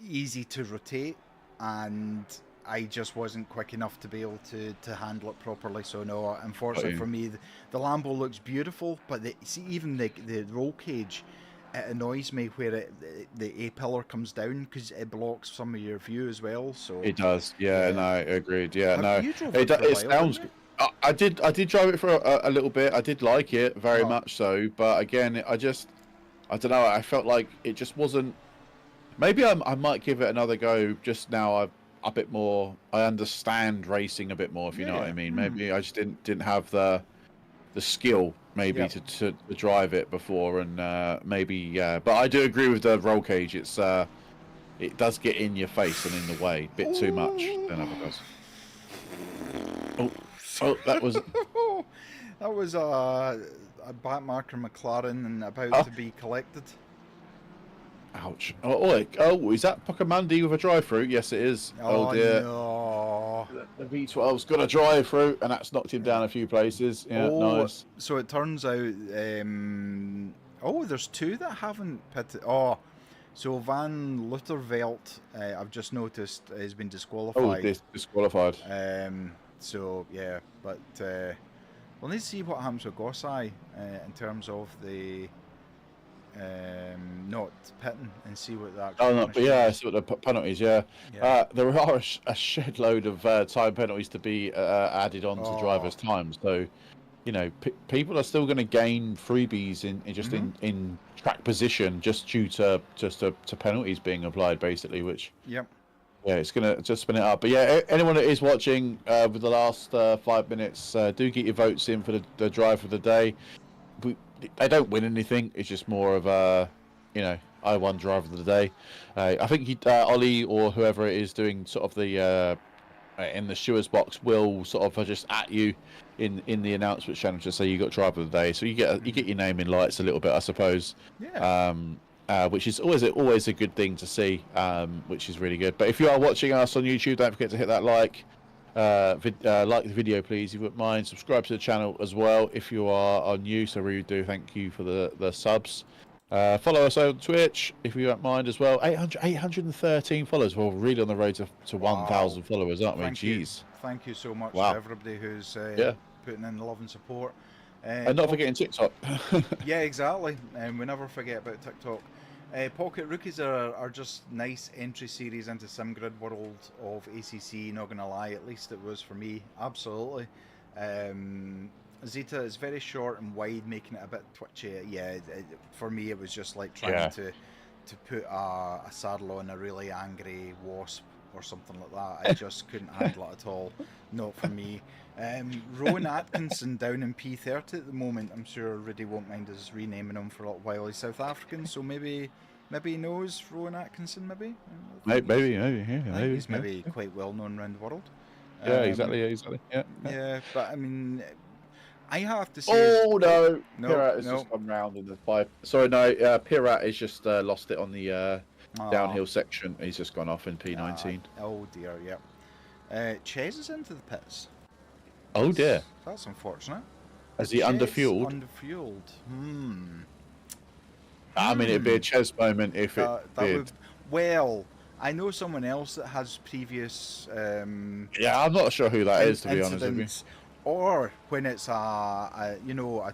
[SPEAKER 1] easy to rotate, and I just wasn't quick enough to be able to handle it properly. So no, unfortunately for me, the Lambo looks beautiful, but even the roll cage, it annoys me where the A-pillar comes down because it blocks some of your view as well. So
[SPEAKER 2] it does. Yeah. No, agreed. Yeah,
[SPEAKER 1] You drove
[SPEAKER 2] it sounds. I did drive it for a little bit. I did like it very much so, but again, I don't know. I felt like it just wasn't. Maybe I might give it another go. Just now, I'm a bit more. I understand racing a bit more, if you know what I mean. Maybe I just didn't have the skill maybe to drive it before, and but I do agree with the roll cage. It does get in your face and in the way a bit too much than other does. That
[SPEAKER 1] was a backmarker McLaren and about to be collected.
[SPEAKER 2] Ouch. Is that Pocamandi with a drive-through? Yes, it is. Oh dear.
[SPEAKER 1] No.
[SPEAKER 2] The V12's got a drive-through, and that's knocked him down a few places. Yeah, nice.
[SPEAKER 1] So it turns out... there's two that haven't pitted... So Van Luttervelt, I've just noticed, has been disqualified.
[SPEAKER 2] Disqualified.
[SPEAKER 1] So, yeah, but we'll need to see what happens with Gossai in terms of the... not pitting, and see what that.
[SPEAKER 2] See what the penalties. There are a shed load of time penalties to be added on to drivers' times. So, people are still going to gain freebies in track position just due to penalties being applied, basically. Which it's going to just spin it up. But anyone that is watching with the last 5 minutes, do get your votes in for the drive of the day. They don't win anything. It's just more of a, I won driver of the day. I think Ollie or whoever it is doing sort of the in the stewards box will sort of just at you in the announcement channel to say you got driver of the day. So you get your name in lights a little bit, I suppose.
[SPEAKER 1] Yeah.
[SPEAKER 2] Which is always a good thing to see, which is really good. But if you are watching us on YouTube, don't forget to hit that like the video, please, if you wouldn't mind. Subscribe to the channel as well if you are new. So we do thank you for the subs. Follow us on Twitch if you don't mind as well. 813 followers. We're really on the road to 1,000 followers, aren't we? Jeez.
[SPEAKER 1] Thank you so much
[SPEAKER 2] Wow.
[SPEAKER 1] to everybody who's putting in the love and support.
[SPEAKER 2] And not forgetting TikTok.
[SPEAKER 1] Yeah, exactly. And we never forget about TikTok. Pocket Rookies are just nice entry series into SimGrid world of ACC, not going to lie, at least it was for me, absolutely. Zeta is very short and wide, making it a bit twitchy. Yeah, for me it was just like trying to put a saddle on a really angry wasp or something like that. I just couldn't handle it at all. Not for me. Rowan Atkinson down in P30 at the moment. I'm sure Rudy won't mind us renaming him for a little while. He's South African, so maybe he knows Rowan Atkinson. Maybe.
[SPEAKER 2] Maybe.
[SPEAKER 1] He's maybe quite well known around the world.
[SPEAKER 2] Yeah, exactly. Yeah.
[SPEAKER 1] Yeah, but I mean, I have to say.
[SPEAKER 2] Oh no!
[SPEAKER 1] No,
[SPEAKER 2] Pirat has just come round in the five. Sorry, no. Pirat has just lost it on the downhill section. He's just gone off in P19.
[SPEAKER 1] Oh dear, yeah. Ches is into the pits.
[SPEAKER 2] Oh dear.
[SPEAKER 1] That's unfortunate.
[SPEAKER 2] Is he underfueled?
[SPEAKER 1] Underfueled.
[SPEAKER 2] I mean, it'd be a Ches moment if it did.
[SPEAKER 1] Well, I know someone else that has previous.
[SPEAKER 2] Yeah, I'm not sure who that is, to be honest with you.
[SPEAKER 1] Or when it's a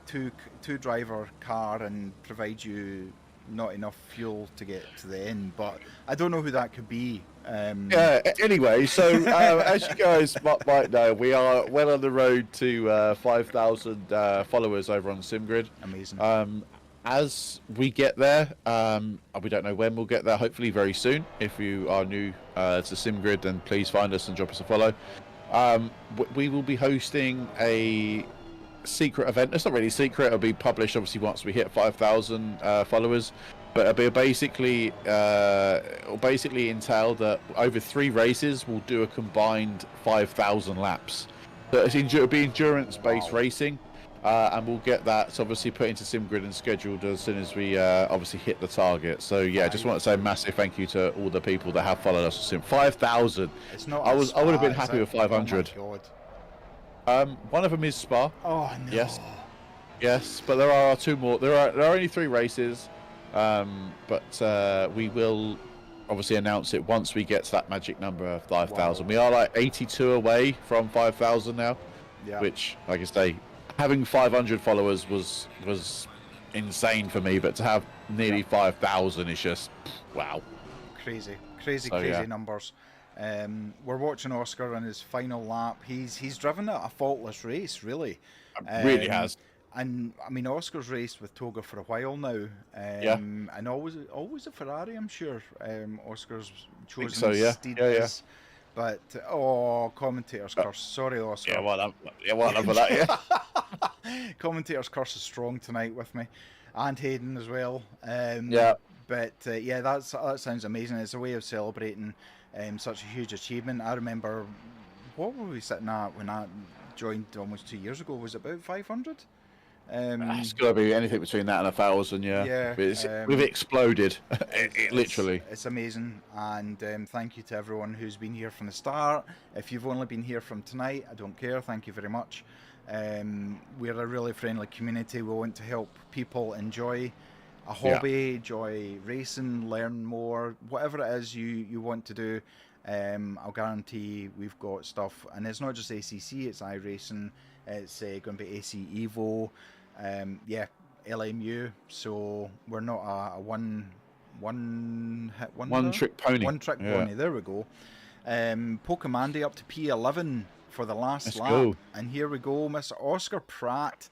[SPEAKER 1] two driver car and provides you not enough fuel to get to the end, but I don't know who that could be.
[SPEAKER 2] Yeah. Anyway, so as you guys might know, we are well on the road to 5,000 followers over on SimGrid.
[SPEAKER 1] Amazing.
[SPEAKER 2] As we get there, we don't know when we'll get there. Hopefully very soon. If you are new to SimGrid, then please find us and drop us a follow. We will be hosting a secret event. It's not really secret. It'll be published obviously once we hit 5,000 followers. But it'll basically entail that over 3 races we'll do a combined 5,000 laps. So it'll be endurance-based racing, and we'll get that obviously put into SimGrid and scheduled as soon as we obviously hit the target. So yeah, just want to say a massive thank you to all the people that have followed us on Sim. 5,000.
[SPEAKER 1] It's not.
[SPEAKER 2] I would have been happy with 500.
[SPEAKER 1] Oh my God.
[SPEAKER 2] One of them is Spa.
[SPEAKER 1] Oh no.
[SPEAKER 2] Yes, but there are 2 more. There are only 3 races. But we will obviously announce it once we get to that magic number of 5,000. Wow. We are like 82 away from 5,000 now, which, like I say, having 500 followers was insane for me, but to have nearly 5,000 is just wow.
[SPEAKER 1] Crazy numbers. We're watching Oscar on his final lap. He's driven a faultless race, really.
[SPEAKER 2] Really has.
[SPEAKER 1] And I mean, Oscar's raced with Toga for a while now, and always a Ferrari. I'm sure Oscar's chosen steed. Yeah. But commentator's curse. Sorry, Oscar.
[SPEAKER 2] Yeah, well, for that. Yeah.
[SPEAKER 1] Commentator's curse is strong tonight with me, and Hayden as well. But that sounds amazing. It's a way of celebrating such a huge achievement. I remember, what were we sitting at when I joined almost 2 years ago? Was it about 500?
[SPEAKER 2] It's got to be anything between that and 1,000, yeah. We've exploded, literally.
[SPEAKER 1] It's amazing, and thank you to everyone who's been here from the start. If you've only been here from tonight, I don't care. Thank you very much. We're a really friendly community. We want to help people enjoy a hobby, enjoy racing, learn more, whatever it is you want to do. I'll guarantee we've got stuff, and it's not just ACC, it's iRacing, it's going to be AC Evo, LMU. So we're not a one
[SPEAKER 2] trick pony.
[SPEAKER 1] One trick pony. There we go. Pokemandi up to P11 for the last lap, and here we go, Mr. Oscar Pratt.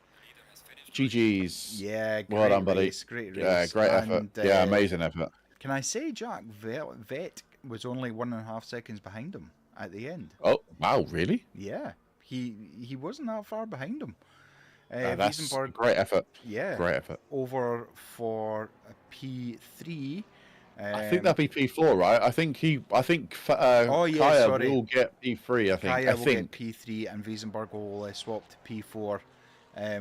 [SPEAKER 2] GG's.
[SPEAKER 1] Yeah,
[SPEAKER 2] well done, buddy.
[SPEAKER 1] Great race.
[SPEAKER 2] Yeah, great effort. Amazing effort.
[SPEAKER 1] Can I say Jack Vet was only 1.5 seconds behind him at the end?
[SPEAKER 2] Oh wow, really?
[SPEAKER 1] Yeah, he wasn't that far behind him.
[SPEAKER 2] That's great effort.
[SPEAKER 1] Yeah,
[SPEAKER 2] great effort.
[SPEAKER 1] Over for a P3.
[SPEAKER 2] I think that'd be P4, right? I think Kaya will get P3. I think.
[SPEAKER 1] Kaya will get P3, and Wiesenberg will swap to P4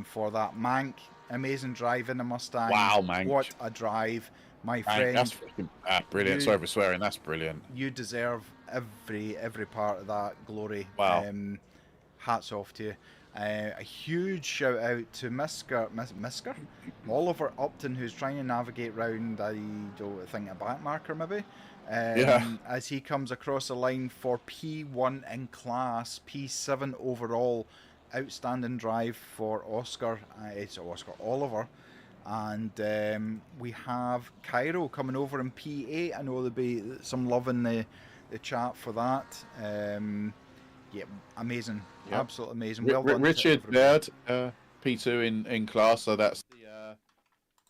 [SPEAKER 1] for that. Mank, amazing drive in the Mustang.
[SPEAKER 2] Wow, Mank!
[SPEAKER 1] What a drive, my friend!
[SPEAKER 2] That's freaking brilliant. Sorry for swearing. That's brilliant.
[SPEAKER 1] You deserve every part of that glory.
[SPEAKER 2] Wow.
[SPEAKER 1] Hats off to you. A huge shout out to Misker Oliver Upton, who's trying to navigate round, I don't think, a back marker maybe. As he comes across the line for P1 in class, P7 overall. Outstanding drive for Oscar. It's Oscar Oliver. And we have Cairo coming over in P8. I know there'll be some love in the chat for that. Yeah, amazing. Yep. Absolutely amazing. Well done.
[SPEAKER 2] Richard Baird, P2 in class. So that's the.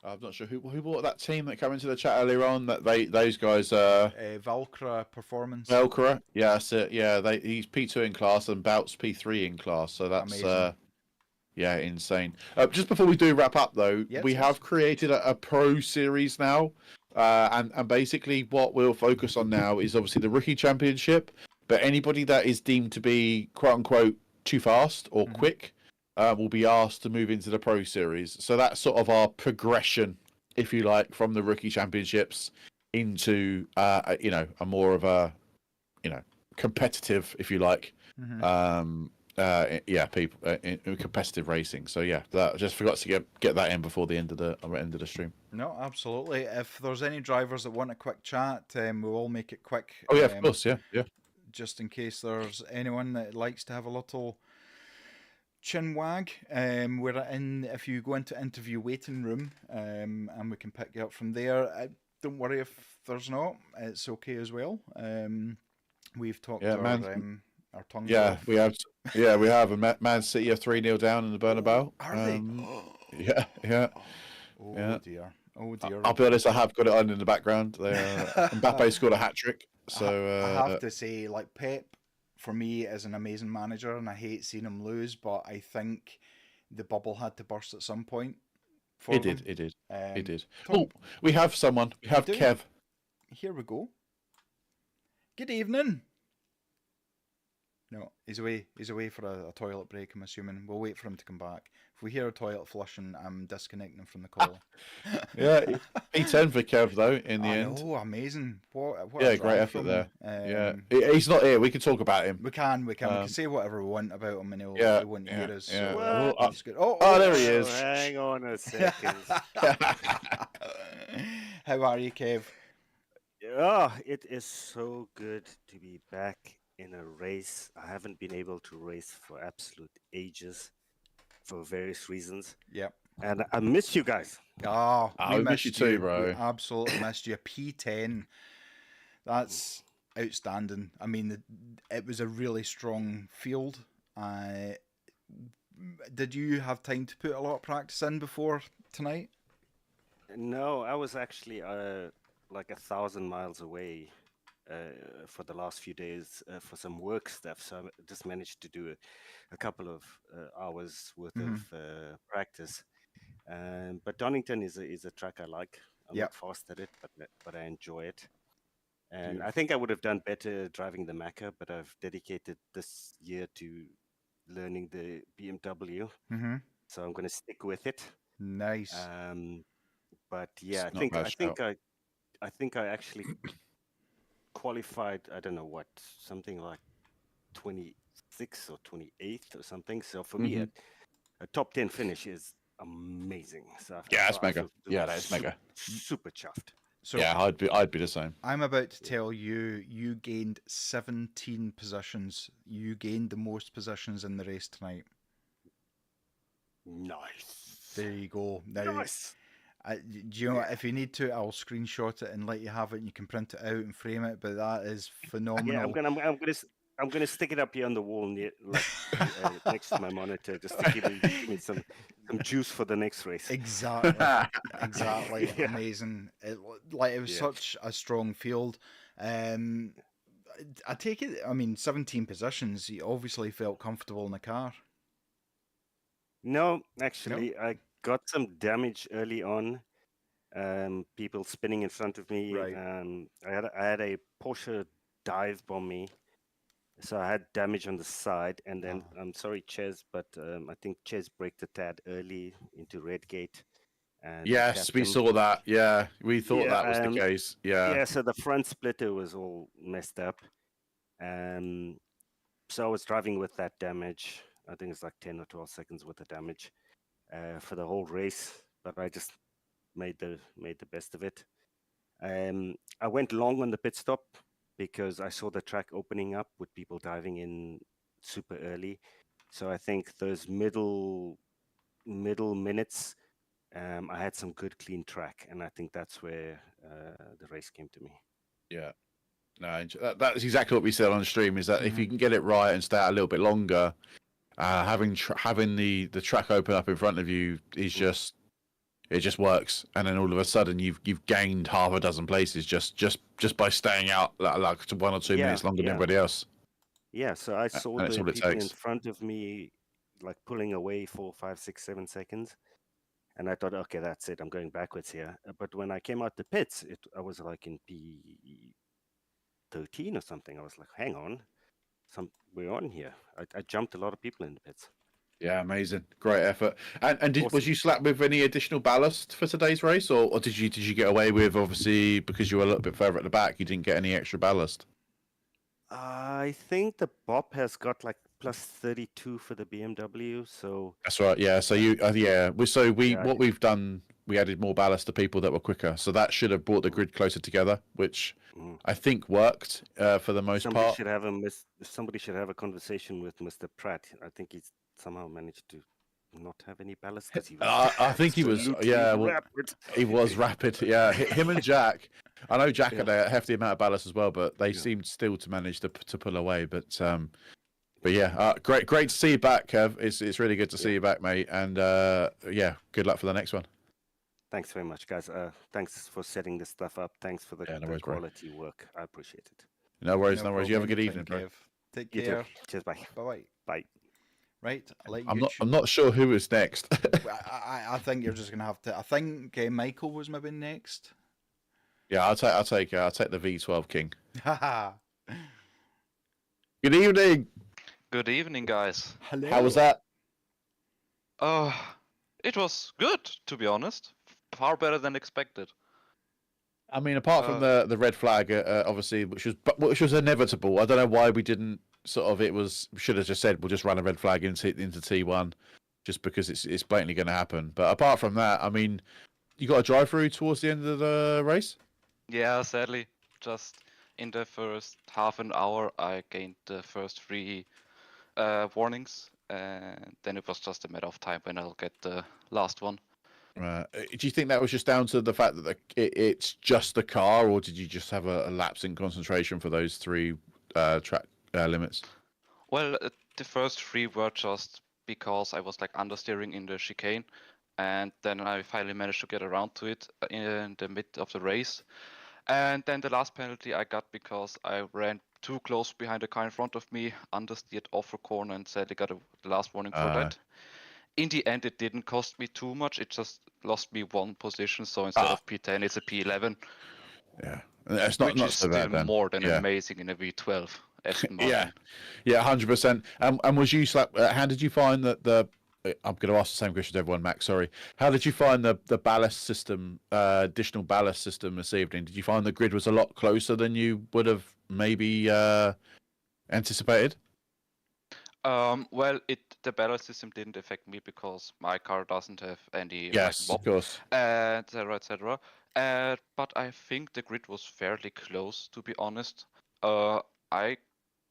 [SPEAKER 2] I'm not sure who bought that team that came into the chat earlier on. That those guys.
[SPEAKER 1] Valkyra Performance.
[SPEAKER 2] Valkyra, yeah, that's it. Yeah, he's P2 in class and Bout's P3 in class. So that's insane. Just before we do wrap up though, we have created a pro series now, and basically what we'll focus on now is obviously the rookie championship. But anybody that is deemed to be quote unquote too fast or quick will be asked to move into the pro series. So that's sort of our progression, if you like, from the rookie championships into a more of a competitive, if you like, competitive racing. So that just forgot to get that in before the end of the stream.
[SPEAKER 1] No, absolutely. If there's any drivers that want a quick chat, we'll all make it quick.
[SPEAKER 2] Oh yeah, of course, yeah.
[SPEAKER 1] Just in case there's anyone that likes to have a little chin wag. We're in, if you go into interview waiting room, and we can pick you up from there. Don't worry if there's not, it's okay as well. We've talked our tongues off.
[SPEAKER 2] We have a Man City are 3-0 down in the Bernabeu.
[SPEAKER 1] Are they?
[SPEAKER 2] Yeah.
[SPEAKER 1] Dear. Oh dear.
[SPEAKER 2] I'll be honest, I have got it on in the background. Mbappe scored a hat-trick. So
[SPEAKER 1] I have to say, like, Pep for me is an amazing manager, and I hate seeing him lose. But I think the bubble had to burst at some point.
[SPEAKER 2] It did. Oh, we have someone. We have Kev.
[SPEAKER 1] Here we go. Good evening. No, he's away. He's away for a toilet break, I'm assuming. We'll wait for him to come back. If we hear a toilet flushing, I'm disconnecting him from the call.
[SPEAKER 2] Yeah, P10 for Kev, though, in the end.
[SPEAKER 1] Oh, amazing. What
[SPEAKER 2] great effort there. He's not here. We can talk about him.
[SPEAKER 1] We can say whatever we want about him, and he won't hear us.
[SPEAKER 2] Yeah.
[SPEAKER 1] So, that's good.
[SPEAKER 2] Oh, there he is.
[SPEAKER 3] Hang on a second.
[SPEAKER 1] How are you, Kev?
[SPEAKER 3] Oh, it is so good to be back in a race. I haven't been able to race for absolute ages for various reasons.
[SPEAKER 1] Yep.
[SPEAKER 3] And I missed you guys.
[SPEAKER 1] Oh,
[SPEAKER 2] we missed you too, bro.
[SPEAKER 1] We absolutely missed you. P10. That's outstanding. I mean, it was a really strong field. Did you have time to put a lot of practice in before tonight?
[SPEAKER 3] No, I was actually like 1,000 miles away for the last few days for some work stuff. So I just managed to do a couple of hours worth of practice. But Donington is a track I like. I'm not fast at it, but I enjoy it. And I think I would have done better driving the Macca, but I've dedicated this year to learning the BMW. So I'm going to stick with it.
[SPEAKER 1] Nice.
[SPEAKER 3] But yeah, I think I actually qualified, I don't know what, something like 26th or 28th or something. So for me, a top 10 finish is amazing. So
[SPEAKER 2] that's mega. Yeah, that is mega.
[SPEAKER 3] Super chuffed.
[SPEAKER 1] So
[SPEAKER 2] yeah, I'd be the same.
[SPEAKER 1] I'm about to tell you, you gained 17 positions. You gained the most positions in the race tonight.
[SPEAKER 3] Nice.
[SPEAKER 1] There you go. Now,
[SPEAKER 3] nice.
[SPEAKER 1] Do you know what? If you need to, I'll screenshot it and let you have it, and you can print it out and frame it. But that is phenomenal.
[SPEAKER 3] Yeah, I'm gonna stick it up here on the wall next to my monitor, just to give me some juice for the next race.
[SPEAKER 1] Exactly. Yeah. Amazing. It was such a strong field. I take it. I mean, 17 positions. You obviously felt comfortable in the car.
[SPEAKER 3] No, actually, I got some damage early on. people spinning in front of me.
[SPEAKER 1] Right.
[SPEAKER 3] I had a Porsche dive bomb me, so I had damage on the side. And then I'm sorry, Ches, but I think Ches braked a tad early into Redgate, and it
[SPEAKER 2] Yes,
[SPEAKER 3] tapped
[SPEAKER 2] we
[SPEAKER 3] him.
[SPEAKER 2] saw that. Yeah, we thought
[SPEAKER 3] Yeah,
[SPEAKER 2] that was the case. Yeah.
[SPEAKER 3] yeah. So the front splitter was all messed up. So I was driving with that damage. I think it's like 10 or 12 seconds worth of damage for the whole race, but I just made the best of it. I went long on the pit stop because I saw the track opening up with people diving in super early. So I think those middle minutes, I had some good clean track, and I think that's where the race came to me.
[SPEAKER 2] Yeah. No, that's exactly what we said on stream. Is that if you can get it right and stay out a little bit longer, having the track open up in front of you is just it just works. And then all of a sudden you've gained half a dozen places just by staying out like 1 or 2 minutes longer than everybody else.
[SPEAKER 3] Yeah, so I saw
[SPEAKER 2] And that's
[SPEAKER 3] the
[SPEAKER 2] all it
[SPEAKER 3] people in
[SPEAKER 2] takes.
[SPEAKER 3] front of me like pulling away 4, 5, 6, 7 seconds. And I thought, okay, that's it. I'm going backwards here. But when I came out the pits, I was like in P13 or something. I was like, hang on, we're on here. I jumped a lot of people in the pits.
[SPEAKER 2] Yeah, amazing, great effort. And
[SPEAKER 3] Awesome.
[SPEAKER 2] was you slapped with any additional ballast for today's race, or did you get away with, obviously because you were a little bit further at the back, you didn't get any extra ballast?
[SPEAKER 3] I think the Bob has got like plus 32 for the BMW. So
[SPEAKER 2] That's right. Yeah. So you,
[SPEAKER 3] Yeah.
[SPEAKER 2] what we've done, we added more ballast to people that were quicker. So that should have brought the grid closer together, which I think worked for the most
[SPEAKER 3] somebody
[SPEAKER 2] part.
[SPEAKER 3] should have a conversation with Mr. Pratt. I think he's somehow managed to not have any ballast because he was
[SPEAKER 2] I think he was.
[SPEAKER 3] absolutely
[SPEAKER 2] Yeah,
[SPEAKER 3] rapid.
[SPEAKER 2] he was rapid. Yeah, him and Jack. I know Jack had a hefty amount of ballast as well, but they seemed still to manage to pull away. But yeah, great to see you back, Kev. It's really good to see you back, mate. And yeah, good luck for the next one.
[SPEAKER 3] Thanks very much, guys. Thanks for setting this stuff up. Thanks for the quality work. I appreciate it.
[SPEAKER 2] No worries. You have a good evening,
[SPEAKER 1] Kev. Take
[SPEAKER 3] You
[SPEAKER 1] care.
[SPEAKER 3] too. Cheers. Bye.
[SPEAKER 1] Bye.
[SPEAKER 3] Bye.
[SPEAKER 1] Right.
[SPEAKER 2] I'm not sure who is next.
[SPEAKER 1] I think you're just gonna have to. I think Michael was maybe next.
[SPEAKER 2] Yeah, I'll take the V12 King.
[SPEAKER 1] Haha.
[SPEAKER 2] Good evening.
[SPEAKER 4] Good evening, guys.
[SPEAKER 1] Hello.
[SPEAKER 2] How was that?
[SPEAKER 4] It was good, to be honest. Far better than expected.
[SPEAKER 2] I mean, apart from the red flag, obviously, which was inevitable. I don't know why we didn't sort of. We should have just said we'll just run a red flag into T1, just because it's blatantly going to happen. But apart from that, I mean, you got a drive through towards the end of the race.
[SPEAKER 4] Yeah, sadly, just in the first half an hour, I gained the first 3 warnings, and then it was just a matter of time when I'll get the last one.
[SPEAKER 2] Do you think that was just down to the fact that it's just the car, or did you just have a lapse in concentration for those 3 track limits?
[SPEAKER 4] Well, the first 3 were just because I was like understeering in the chicane, and then I finally managed to get around to it in the mid of the race. And then the last penalty I got because I ran too close behind the car in front of me, understeered off a corner, and sadly got the last warning for that. In the end, it didn't cost me too much. It just lost me 1 position. So instead of P10, it's a P11.
[SPEAKER 2] Yeah, it's not so bad then.
[SPEAKER 4] More than amazing in a V12.
[SPEAKER 2] Yeah, 100%. And was you how did you find that I'm going to ask the same question to everyone, Max. Sorry. How did you find the ballast system, additional ballast system this evening? Did you find the grid was a lot closer than you would have maybe anticipated?
[SPEAKER 4] Well, the ballast system didn't affect me because my car doesn't have any.
[SPEAKER 2] Yes, of course.
[SPEAKER 4] Etc. Etc. But I think the grid was fairly close, to be honest. I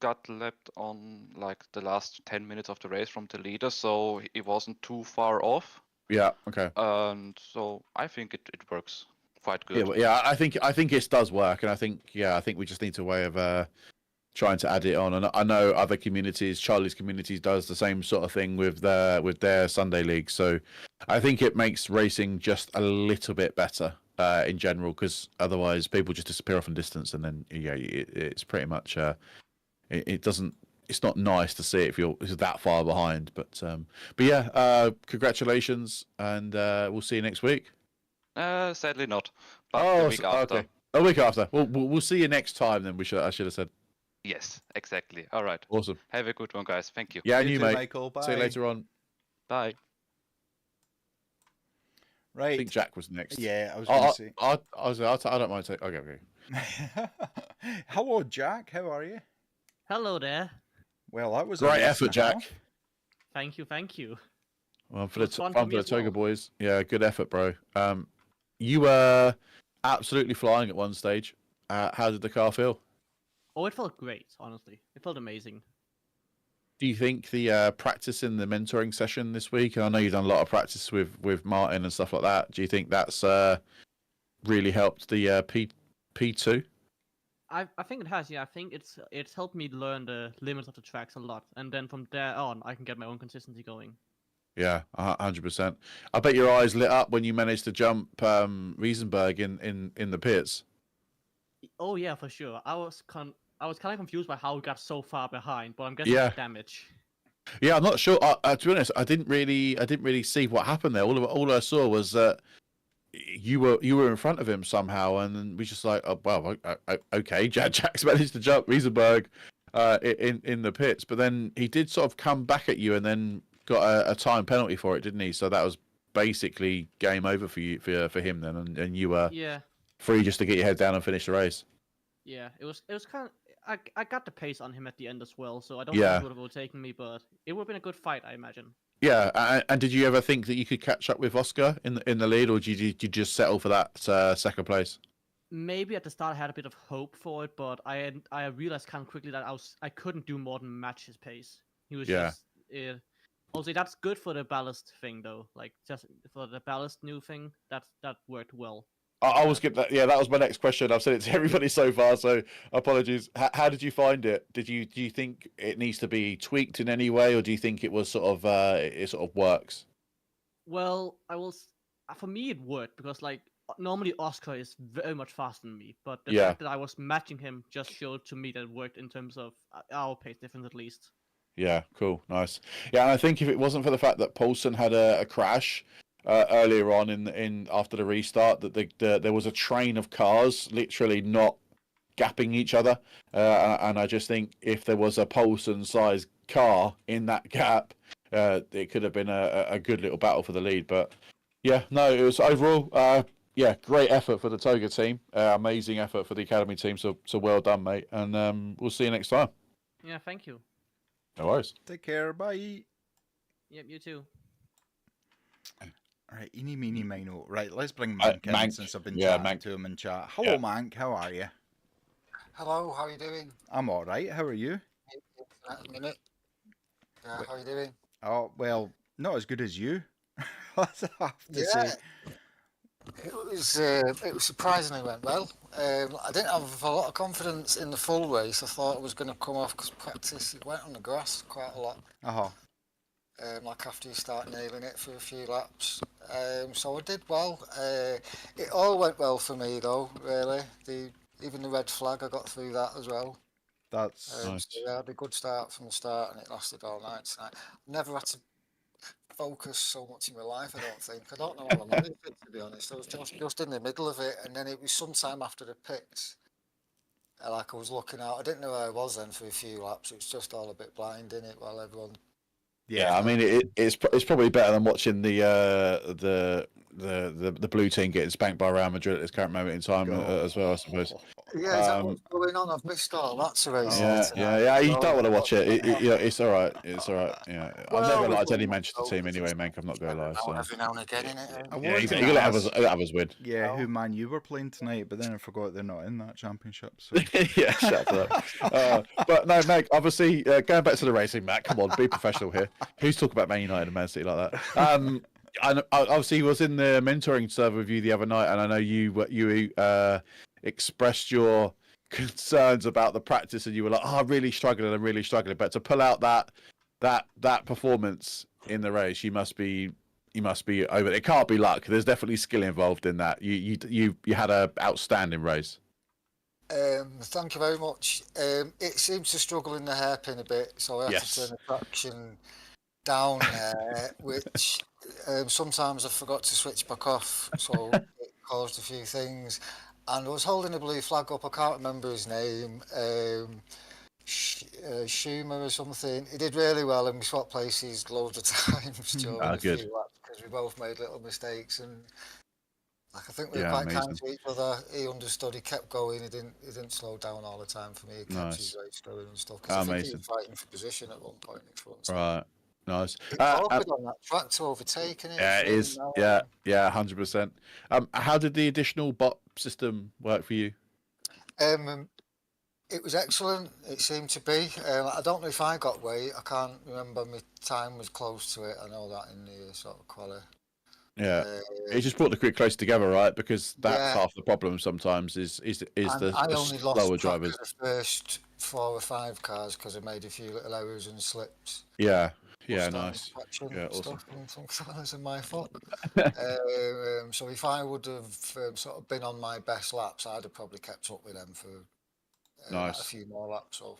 [SPEAKER 4] got lapped on like the last 10 minutes of the race from the leader, so it wasn't too far off.
[SPEAKER 2] Yeah. Okay.
[SPEAKER 4] So I think it works quite good.
[SPEAKER 2] Yeah. I think it does work, and I think we just need a way of trying to add it on. And I know other communities, Charlie's communities, does the same sort of thing with their Sunday league. So I think it makes racing just a little bit better in general, because otherwise people just disappear off in distance, and then it's pretty much it doesn't. It's not nice to see it if you're that far behind. But yeah, congratulations, and we'll see you next week.
[SPEAKER 4] Sadly not. But the week after.
[SPEAKER 2] Okay. A week after. We'll see you next time then. I should have said.
[SPEAKER 4] Yes, exactly. All right.
[SPEAKER 2] Awesome.
[SPEAKER 4] Have a good one, guys. Thank you.
[SPEAKER 2] Yeah, and you,
[SPEAKER 1] too,
[SPEAKER 2] mate.
[SPEAKER 1] Michael. Bye.
[SPEAKER 2] See you later on.
[SPEAKER 4] Bye.
[SPEAKER 2] I
[SPEAKER 1] Right.
[SPEAKER 2] think Jack was next.
[SPEAKER 1] Yeah, I was going to say.
[SPEAKER 2] I don't mind saying. Okay.
[SPEAKER 1] Hello, Jack. How are you?
[SPEAKER 5] Hello there.
[SPEAKER 1] Well, that was
[SPEAKER 2] Great
[SPEAKER 1] a race
[SPEAKER 2] effort,
[SPEAKER 1] and a
[SPEAKER 2] Jack.
[SPEAKER 1] half.
[SPEAKER 5] Thank you.
[SPEAKER 2] Well, for
[SPEAKER 5] It was fun for me
[SPEAKER 2] the
[SPEAKER 5] as
[SPEAKER 2] Toga
[SPEAKER 5] well.
[SPEAKER 2] boys. Yeah, good effort, bro. You were absolutely flying at one stage. How did the car feel?
[SPEAKER 5] Oh, it felt great, honestly. It felt amazing.
[SPEAKER 2] Do you think the practice in the mentoring session this week, and I know you've done a lot of practice with Martin and stuff like that, do you think that's really helped the P2?
[SPEAKER 5] I think it has, yeah. I think it's helped me learn the limits of the tracks a lot, and then from there on, I can get my own consistency going.
[SPEAKER 2] Yeah, 100%. I bet your eyes lit up when you managed to jump Riesenberg in the pits.
[SPEAKER 5] Oh yeah, for sure. I was kind of confused by how we got so far behind, but I'm guessing
[SPEAKER 2] Yeah.
[SPEAKER 5] it's damage.
[SPEAKER 2] Yeah, I'm not sure. To be honest, I didn't really see what happened there. All I saw was that you were in front of him somehow, and then we just like, oh, well, okay, Jack's managed to jump Riesenberg in the pits, but then he did sort of come back at you, and then got a time penalty for it, didn't he? So that was basically game over for you for him then, and you were free just to get your head down and finish the race.
[SPEAKER 5] Yeah, it was kind of. I got the pace on him at the end as well, so I don't know if he would have overtaken me, but it would have been a good fight, I imagine.
[SPEAKER 2] Yeah, and did you ever think that you could catch up with Oscar in the lead, or did you just settle for that second place?
[SPEAKER 5] Maybe at the start I had a bit of hope for it, but I realized kind of quickly that I couldn't do more than match his pace. He was just. Also, that's good for the ballast thing, though. Like just for the ballast new thing, that worked well.
[SPEAKER 2] I was get that. Yeah, that was my next question. I've said it to everybody so far, so apologies. How did you find it? Do you think it needs to be tweaked in any way, or do you think it was sort of it sort of works?
[SPEAKER 5] Well, for me it worked because like normally Oscar is very much faster than me, but the fact that I was matching him just showed to me that it worked in terms of our pace difference at least.
[SPEAKER 2] Yeah, cool, nice. Yeah, and I think if it wasn't for the fact that Paulson had a crash earlier on in after the restart, that there was a train of cars literally not gapping each other, and I just think if there was a Paulson-sized car in that gap, it could have been a good little battle for the lead. But yeah, no, it was overall, great effort for the Toga team, amazing effort for the academy team. So well done, mate, and we'll see you next time.
[SPEAKER 5] Yeah, thank you.
[SPEAKER 2] No worries.
[SPEAKER 1] Take care. Bye.
[SPEAKER 5] Yep, you too.
[SPEAKER 1] All right, eeny, meeny, mino. Right, let's bring Mank in
[SPEAKER 2] Mank.
[SPEAKER 1] since I've been
[SPEAKER 2] Yeah,
[SPEAKER 1] chatting
[SPEAKER 2] Mank.
[SPEAKER 1] to him in chat. Hello, Mank. How are you?
[SPEAKER 6] Hello, how are you doing?
[SPEAKER 1] I'm all right. How are you?
[SPEAKER 6] A minute. How are you doing?
[SPEAKER 1] Oh, well, not as good as you. That's what I have to say.
[SPEAKER 6] It was surprisingly went well. I didn't have a lot of confidence in the full race. I thought I was going to come off because practice it went on the grass quite a lot. Like after you start nailing it for a few laps. So I did well. It all went well for me though, really. Even the red flag, I got through that as well.
[SPEAKER 1] That's
[SPEAKER 2] nice.
[SPEAKER 6] So yeah, I had a good start from the start and it lasted all night tonight. Never had to focus so much in my life, I don't think. I don't know what I'm having, to be honest. I was just in the middle of it, and then it was sometime after the pits. Like I was looking out, I didn't know where I was then for a few laps. It was just all a bit blind in it while everyone.
[SPEAKER 2] Yeah, I mean it's probably better than watching the blue team getting spanked by Real Madrid at this current moment in time as well, I suppose.
[SPEAKER 6] Yeah, is that what's going on? I've missed all that race.
[SPEAKER 2] Yeah. You don't want to watch it. It's all right. It's all right. Yeah,
[SPEAKER 6] Well,
[SPEAKER 2] I've never liked any Manchester team anyway, Mank. I'm not gonna lie. So.
[SPEAKER 6] Every now and again, innit?
[SPEAKER 2] Yeah, you gotta have us win.
[SPEAKER 1] yeah, who Man you were playing tonight, but then I forgot they're not in that championship. So
[SPEAKER 2] Yeah, shut up. But no, Meg, obviously, going back to the racing, Matt, come on, be professional here. Who's talking about Man United and Man City like that? And obviously, he was in the mentoring server with you the other night, and I know you expressed your concerns about the practice, and you were like, "Oh, I'm really struggling. But to pull out that performance in the race, you must be over. It can't be luck. There's definitely skill involved in that. You had an outstanding race.
[SPEAKER 6] Thank you very much. It seems to struggle in the hairpin a bit, so I have to turn the traction down there, which sometimes I forgot to switch back off, so caused a few things. And I was holding a blue flag up. I can't remember his name. Schumer or something. He did really well, and we swapped places loads of times during a
[SPEAKER 2] good.
[SPEAKER 6] few laps because we both made little mistakes. And like I think we were
[SPEAKER 2] Yeah,
[SPEAKER 6] quite kind
[SPEAKER 2] amazing.
[SPEAKER 6] to each other. He understood. He kept going. He didn't slow down all the time for me. He kept his race going and stuff. Because I think he was fighting for position at one point in front. So.
[SPEAKER 2] Right. Nice.
[SPEAKER 6] It's awkward on that track to overtake, isn't it?
[SPEAKER 2] Yeah, it is. Yeah, 100%. How did the additional bot system work for you?
[SPEAKER 6] It was excellent. It seemed to be. I don't know if I got weight. I can't remember. My time was close to it. I know that in the sort of quali.
[SPEAKER 2] Yeah, it just brought the grid close together, right? Because that's half the problem sometimes is the slower drivers.
[SPEAKER 6] The first 4 or 5 cars because I made a few little errors and slips.
[SPEAKER 2] Yeah, nice.
[SPEAKER 6] Yeah, awesome. Sometimes in my fault. So if I would have sort of been on my best laps, I'd have probably kept up with them for a few more laps. So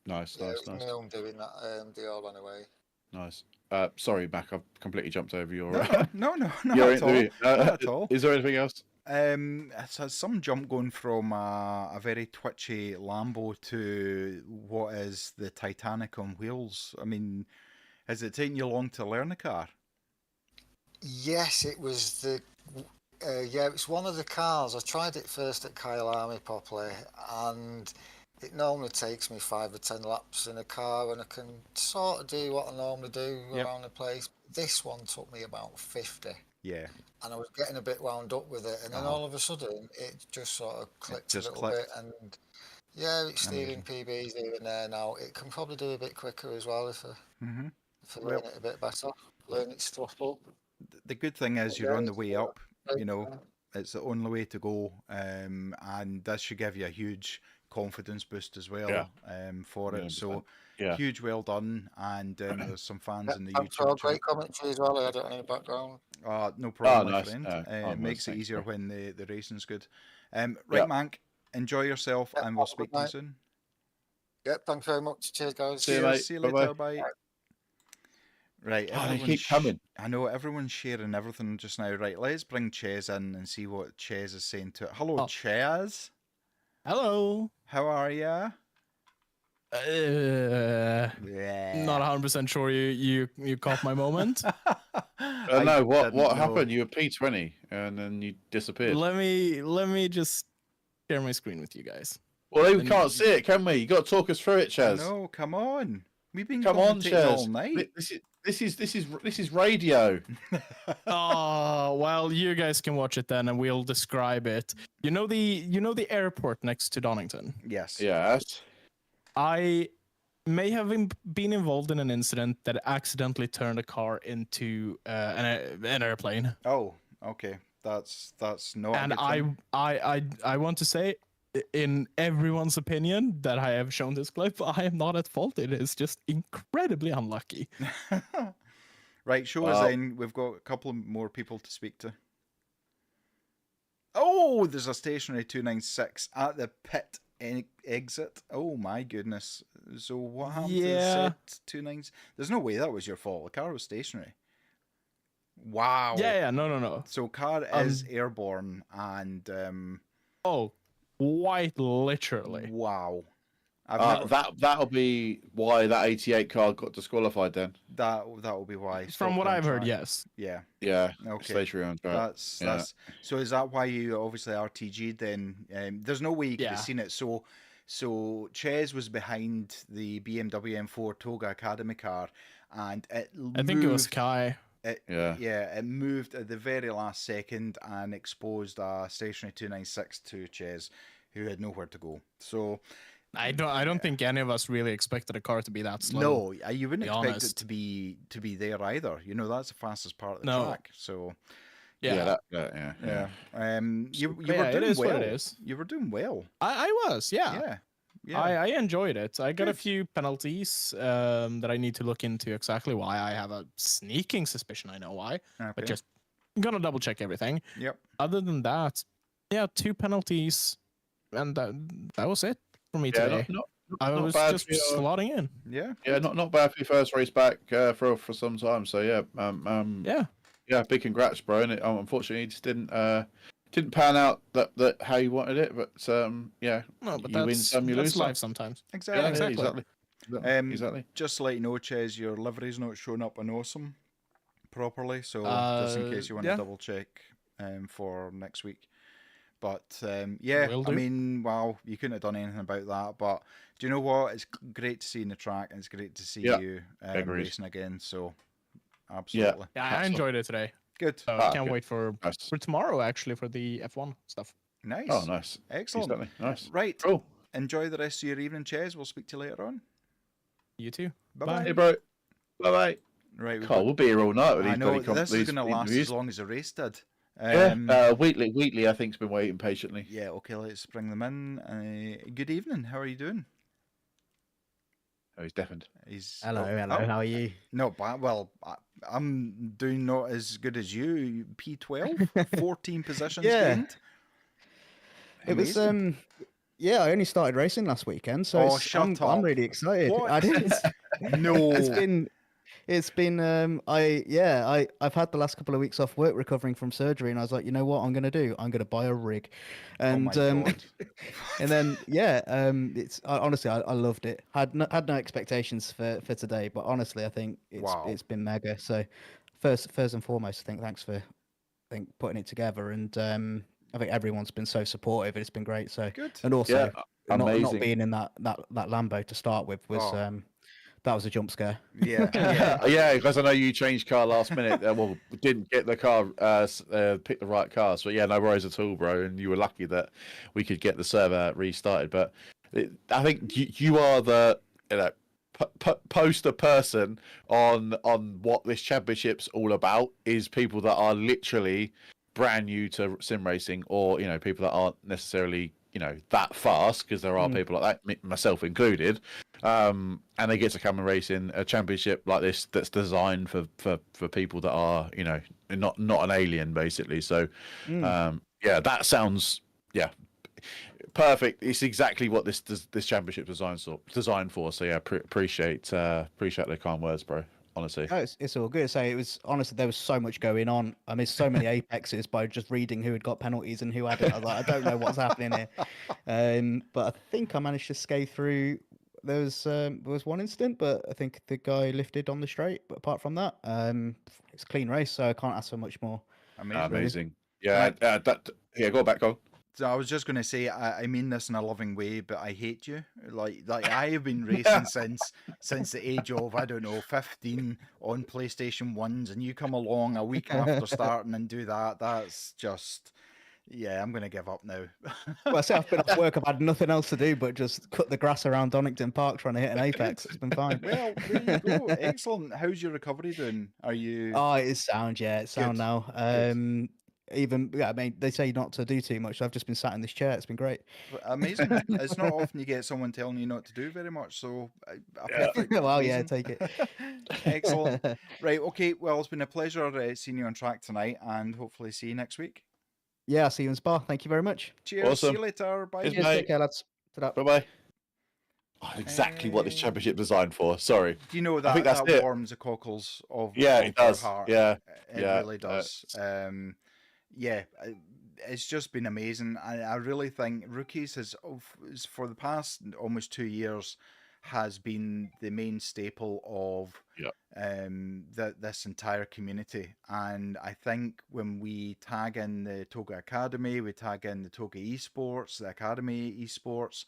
[SPEAKER 2] nice.
[SPEAKER 6] My own doing that. They all ran away.
[SPEAKER 2] Nice. Sorry, Mac, I've completely jumped over your.
[SPEAKER 1] No, not at all.
[SPEAKER 2] Is there anything else?
[SPEAKER 1] So some jump going from a very twitchy Lambo to what is the Titanic on wheels. I mean, has it taken you long to learn the car?
[SPEAKER 6] Yes, it was the. It's one of the cars. I tried it first at Kyle Army properly, and it normally takes me 5 or 10 laps in a car, and I can sort of do what I normally do around the place. This one took me about 50.
[SPEAKER 1] Yeah.
[SPEAKER 6] And I was getting a bit wound up with it, and then all of a sudden it just sort of clicked a little bit, and it's stealing PBs here and there now. It can probably do a bit quicker as well if I learn it a bit better, learn its throttle.
[SPEAKER 1] The good thing is you're on the way up, it's the only way to go, and this should give you a huge confidence boost as well for it. So huge well done, and there's some fans in the YouTube
[SPEAKER 6] great commentary as well. I had it on in the background.
[SPEAKER 1] No problem, my friend. It makes it easier when the racing's good. Right, Mank, enjoy yourself, and we'll speak to you soon.
[SPEAKER 6] Yep, thanks very much. Cheers, guys.
[SPEAKER 1] See you later. Bye. Right,
[SPEAKER 2] they keep coming.
[SPEAKER 1] I know everyone's sharing everything just now. Right, let's bring Ches in and see what Ches is saying to it. Hello, Ches.
[SPEAKER 7] Hello.
[SPEAKER 1] How are ya?
[SPEAKER 7] Not 100% sure you caught my moment.
[SPEAKER 2] No, what happened? You were P20 and then you disappeared.
[SPEAKER 7] Let me just share my screen with you guys.
[SPEAKER 2] Well, we can't see it, can we? You got to talk us through it, Ches.
[SPEAKER 1] No, come on. We've been commentating all night.
[SPEAKER 2] This is radio.
[SPEAKER 7] Oh, well, you guys can watch it then, and we'll describe it. You know the airport next to Donington?
[SPEAKER 1] Yes.
[SPEAKER 2] Yes.
[SPEAKER 7] I may have been involved in an incident that accidentally turned a car into an airplane.
[SPEAKER 1] Oh, okay. That's not.
[SPEAKER 7] And I want to say, in everyone's opinion that I have shown this clip, I am not at fault. It is just incredibly unlucky.
[SPEAKER 1] Right, show us in. We've got a couple more people to speak to. Oh, there's a stationary 296 at the pit exit. Oh my goodness. So what happened to the set 29? There's no way that was your fault. The car was stationary. Wow.
[SPEAKER 7] Yeah, no.
[SPEAKER 1] So car is airborne and
[SPEAKER 7] quite literally.
[SPEAKER 1] Wow.
[SPEAKER 2] That'll be why that 88 car got disqualified then.
[SPEAKER 1] That will be why.
[SPEAKER 7] From what I've heard, yes.
[SPEAKER 1] Yeah.
[SPEAKER 2] Yeah.
[SPEAKER 1] Okay.
[SPEAKER 2] Stationary on track.
[SPEAKER 1] That's so is that why you obviously RTG'd then? There's no way you could have seen it. So Ches was behind the BMW M4 Toga Academy car, and I
[SPEAKER 7] think it was Kai.
[SPEAKER 1] It moved at the very last second and exposed a stationary 296 to Ches, who had nowhere to go. So
[SPEAKER 7] I don't think any of us really expected a car to be that slow.
[SPEAKER 1] No, you wouldn't expect it to be there either. That's the fastest part of the track. So
[SPEAKER 7] yeah.
[SPEAKER 1] You were doing well.
[SPEAKER 7] What it is.
[SPEAKER 1] You were doing well.
[SPEAKER 7] I was, yeah. I enjoyed it. I got a few penalties that I need to look into exactly why. I have a sneaking suspicion I know why, but just gonna double check everything.
[SPEAKER 1] Yep.
[SPEAKER 7] Other than that, 2 penalties, and that was it for me today. I was just slotting in.
[SPEAKER 2] Yeah, not bad for your first race back for some time. So yeah, big congrats, bro. And unfortunately, he just didn't didn't pan out that how you wanted it, but yeah.
[SPEAKER 7] No, but
[SPEAKER 2] you win some, you lose some.
[SPEAKER 7] life sometimes.
[SPEAKER 1] Exactly.
[SPEAKER 2] Yeah, exactly. Exactly.
[SPEAKER 1] Just to let you know, Ches, your livery's not showing up on Awesome properly, so just in case you want to double check for next week. But yeah, I mean, wow, you couldn't have done anything about that. But do you know what? It's great to see you in the track, and it's great to see you racing again. So absolutely.
[SPEAKER 7] Yeah, I enjoyed it today.
[SPEAKER 1] Good.
[SPEAKER 7] I can't wait for tomorrow, actually, for the F1 stuff.
[SPEAKER 1] Nice.
[SPEAKER 2] Oh, nice.
[SPEAKER 1] Excellent.
[SPEAKER 2] Exactly. Nice.
[SPEAKER 1] Right.
[SPEAKER 2] Cool.
[SPEAKER 1] Enjoy the rest of your evening, Ches. We'll speak to you later on.
[SPEAKER 7] You too.
[SPEAKER 1] Bye-bye.
[SPEAKER 2] Hey, bro. Bye-bye.
[SPEAKER 1] Right.
[SPEAKER 2] We'll be here all night with these
[SPEAKER 1] I know,
[SPEAKER 2] bloody
[SPEAKER 1] this is going to last as long as the race did.
[SPEAKER 2] Wheatley, I think, has been waiting patiently.
[SPEAKER 1] Yeah, okay, let's bring them in. Good evening. How are you doing?
[SPEAKER 2] Oh, he's deafened.
[SPEAKER 8] Hello, how are you?
[SPEAKER 1] Not bad. Well, I'm doing not as good as you. P12, 14 positions gained.
[SPEAKER 8] It was yeah, I only started racing last weekend, so I'm really excited.
[SPEAKER 1] What?
[SPEAKER 8] I didn't.
[SPEAKER 1] No.
[SPEAKER 8] I've had the last couple of weeks off work recovering from surgery, and I was like, you know what I'm going to do? I'm going to buy a rig, and and then honestly, I loved it. Had no expectations for today, but honestly, I think it's been mega. So first and foremost, I think thanks for putting it together, and I think everyone's been so supportive. It's been great. So
[SPEAKER 1] good,
[SPEAKER 8] and also not being in that Lambo to start with was that was a jump scare.
[SPEAKER 1] Yeah,
[SPEAKER 2] because I know you changed car last minute. Well, didn't get the car, pick the right car. So yeah, no worries at all, bro. And you were lucky that we could get the server restarted. But I think you are the poster person on what this championship's all about. Is people that are literally brand new to sim racing, or people that aren't necessarily that fast, because there are people like that, myself included, and they get to come and race in a championship like this that's designed for people that are not an alien, basically. So that sounds perfect. It's exactly what this championship designed for. So yeah, appreciate the kind words, bro. Honestly,
[SPEAKER 8] it's all good. So it was honestly, there was so much going on. I missed so many apexes by just reading who had got penalties and who hadn't. I was like, I don't know what's happening here. But I think I managed to skate through. There was one incident, but I think the guy lifted on the straight. But apart from that, it's a clean race, so I can't ask for much more.
[SPEAKER 2] Amazing. Yeah, go back on.
[SPEAKER 1] So I was just going to say, I mean this in a loving way, but I hate you. Like I have been racing since the age of, I don't know, 15 on PlayStation 1s, and you come along a week after starting and do that. That's just, I'm going to give up now.
[SPEAKER 8] Well, I say I've been off work. I've had nothing else to do but just cut the grass around Donington Park trying to hit an apex. It's been fine.
[SPEAKER 1] Well, there you go. Excellent. How's your recovery doing? Are you...
[SPEAKER 8] Oh, it's sound, It's sound now. I mean, they say not to do too much. So I've just been sat in this chair. It's been great.
[SPEAKER 1] Amazing. It's not often you get someone telling you not to do very much. So,
[SPEAKER 8] well, take it.
[SPEAKER 1] Excellent. Right. Okay. Well, it's been a pleasure seeing you on track tonight, and hopefully see you next week.
[SPEAKER 8] Yeah, I'll see you in Spa. Thank you very much.
[SPEAKER 1] Cheers.
[SPEAKER 2] Awesome.
[SPEAKER 1] See you later. Bye.
[SPEAKER 8] Cheers, take care, lads.
[SPEAKER 2] Bye-bye. Exactly what this championship designed for. Sorry.
[SPEAKER 1] Do you know that that warms the cockles of
[SPEAKER 2] it does.
[SPEAKER 1] Your heart?
[SPEAKER 2] Yeah,
[SPEAKER 1] it really does. It's just been amazing. I really think Rookies has, for the past almost 2 years, has been the main staple of this entire community. And I think when we tag in the Toga Academy, we tag in the Toga Esports, the Academy Esports,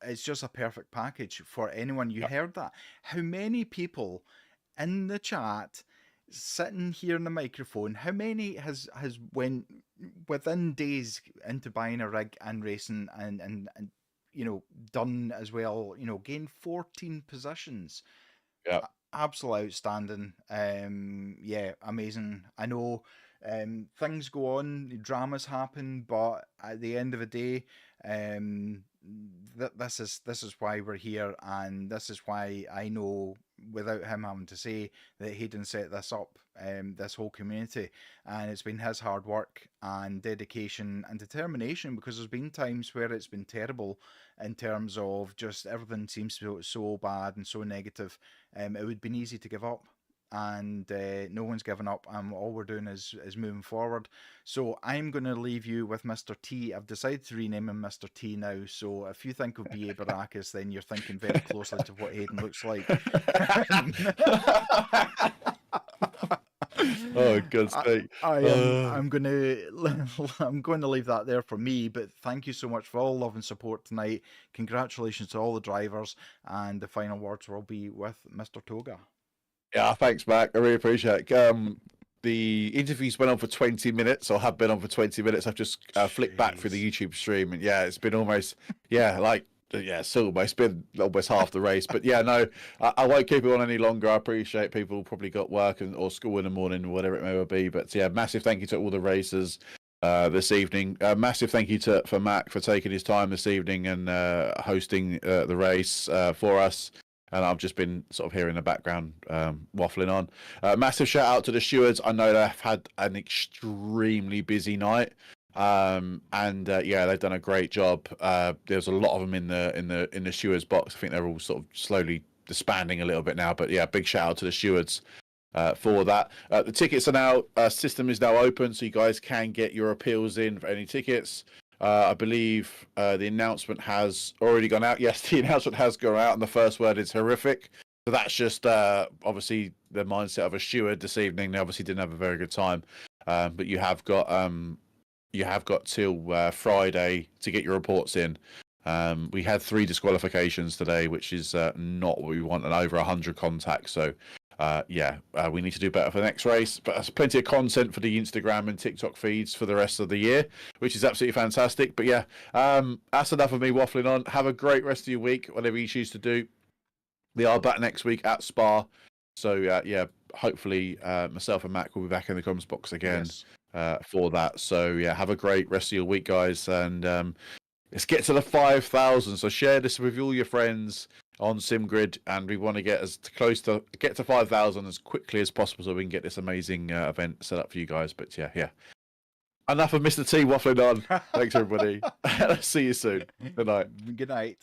[SPEAKER 1] it's just a perfect package for anyone. You heard that? How many people in the chat sitting here in the microphone, how many has went within days into buying a rig and racing and done as well, gained 14 positions. Absolutely outstanding. Amazing. I know things go on, dramas happen, but at the end of the day, this is why we're here, and this is why I know, without him having to say, that he didn't set this up, this whole community, and it's been his hard work and dedication and determination, because there's been times where it's been terrible in terms of just everything seems so bad and so negative. It would have been easy to give up, and no one's given up, and all we're doing is moving forward. So I'm going to leave you with Mr. T. I've decided to rename him Mr. T now, so if you think of B.A. Baracus, then you're thinking very closely to what Hayden looks like.
[SPEAKER 2] Oh, God's sake!
[SPEAKER 1] I'm going to leave that there for me. But thank you so much for all love and support tonight. Congratulations to all the drivers, and the final words will be with Mr. Toga.
[SPEAKER 2] Yeah, thanks, Mac. I really appreciate it. The interviews went on for 20 minutes, or have been on for 20 minutes. I've just flicked back through the YouTube stream, and yeah, it's been almost it's almost been almost half the race. But yeah, no, I won't keep it on any longer. I appreciate people probably got work or school in the morning, whatever it may be. But yeah, massive thank you to all the racers this evening. Massive thank you for Mac for taking his time this evening and hosting the race for us. And I've just been sort of here in the background waffling on. Massive shout out to the stewards. I know they've had an extremely busy night. They've done a great job. There's a lot of them in the stewards box. I think they're all sort of slowly disbanding a little bit now, but yeah, big shout out to the stewards for that. The tickets are now system is now open, so you guys can get your appeals in for any tickets. I believe the announcement has already gone out. Yes, the announcement has gone out, and the first word is horrific. So that's just obviously the mindset of a steward this evening. They obviously didn't have a very good time, but you have got till Friday to get your reports in. We had 3 disqualifications today, which is not what we want, and over 100 contacts. So we need to do better for the next race. But there's plenty of content for the Instagram and TikTok feeds for the rest of the year, which is absolutely fantastic. But yeah, that's enough of me waffling on. Have a great rest of your week, whatever you choose to do. We are back next week at Spa. So hopefully myself and Mac will be back in the comms box again. Yes. For that. So yeah, have a great rest of your week, guys, and let's get to the 5,000. So share this with all your friends on SimGrid, and we want to get to 5,000 as quickly as possible so we can get this amazing event set up for you guys. But yeah, enough of Mr. T waffling on. Thanks everybody. See you soon. Good night.
[SPEAKER 1] Good night.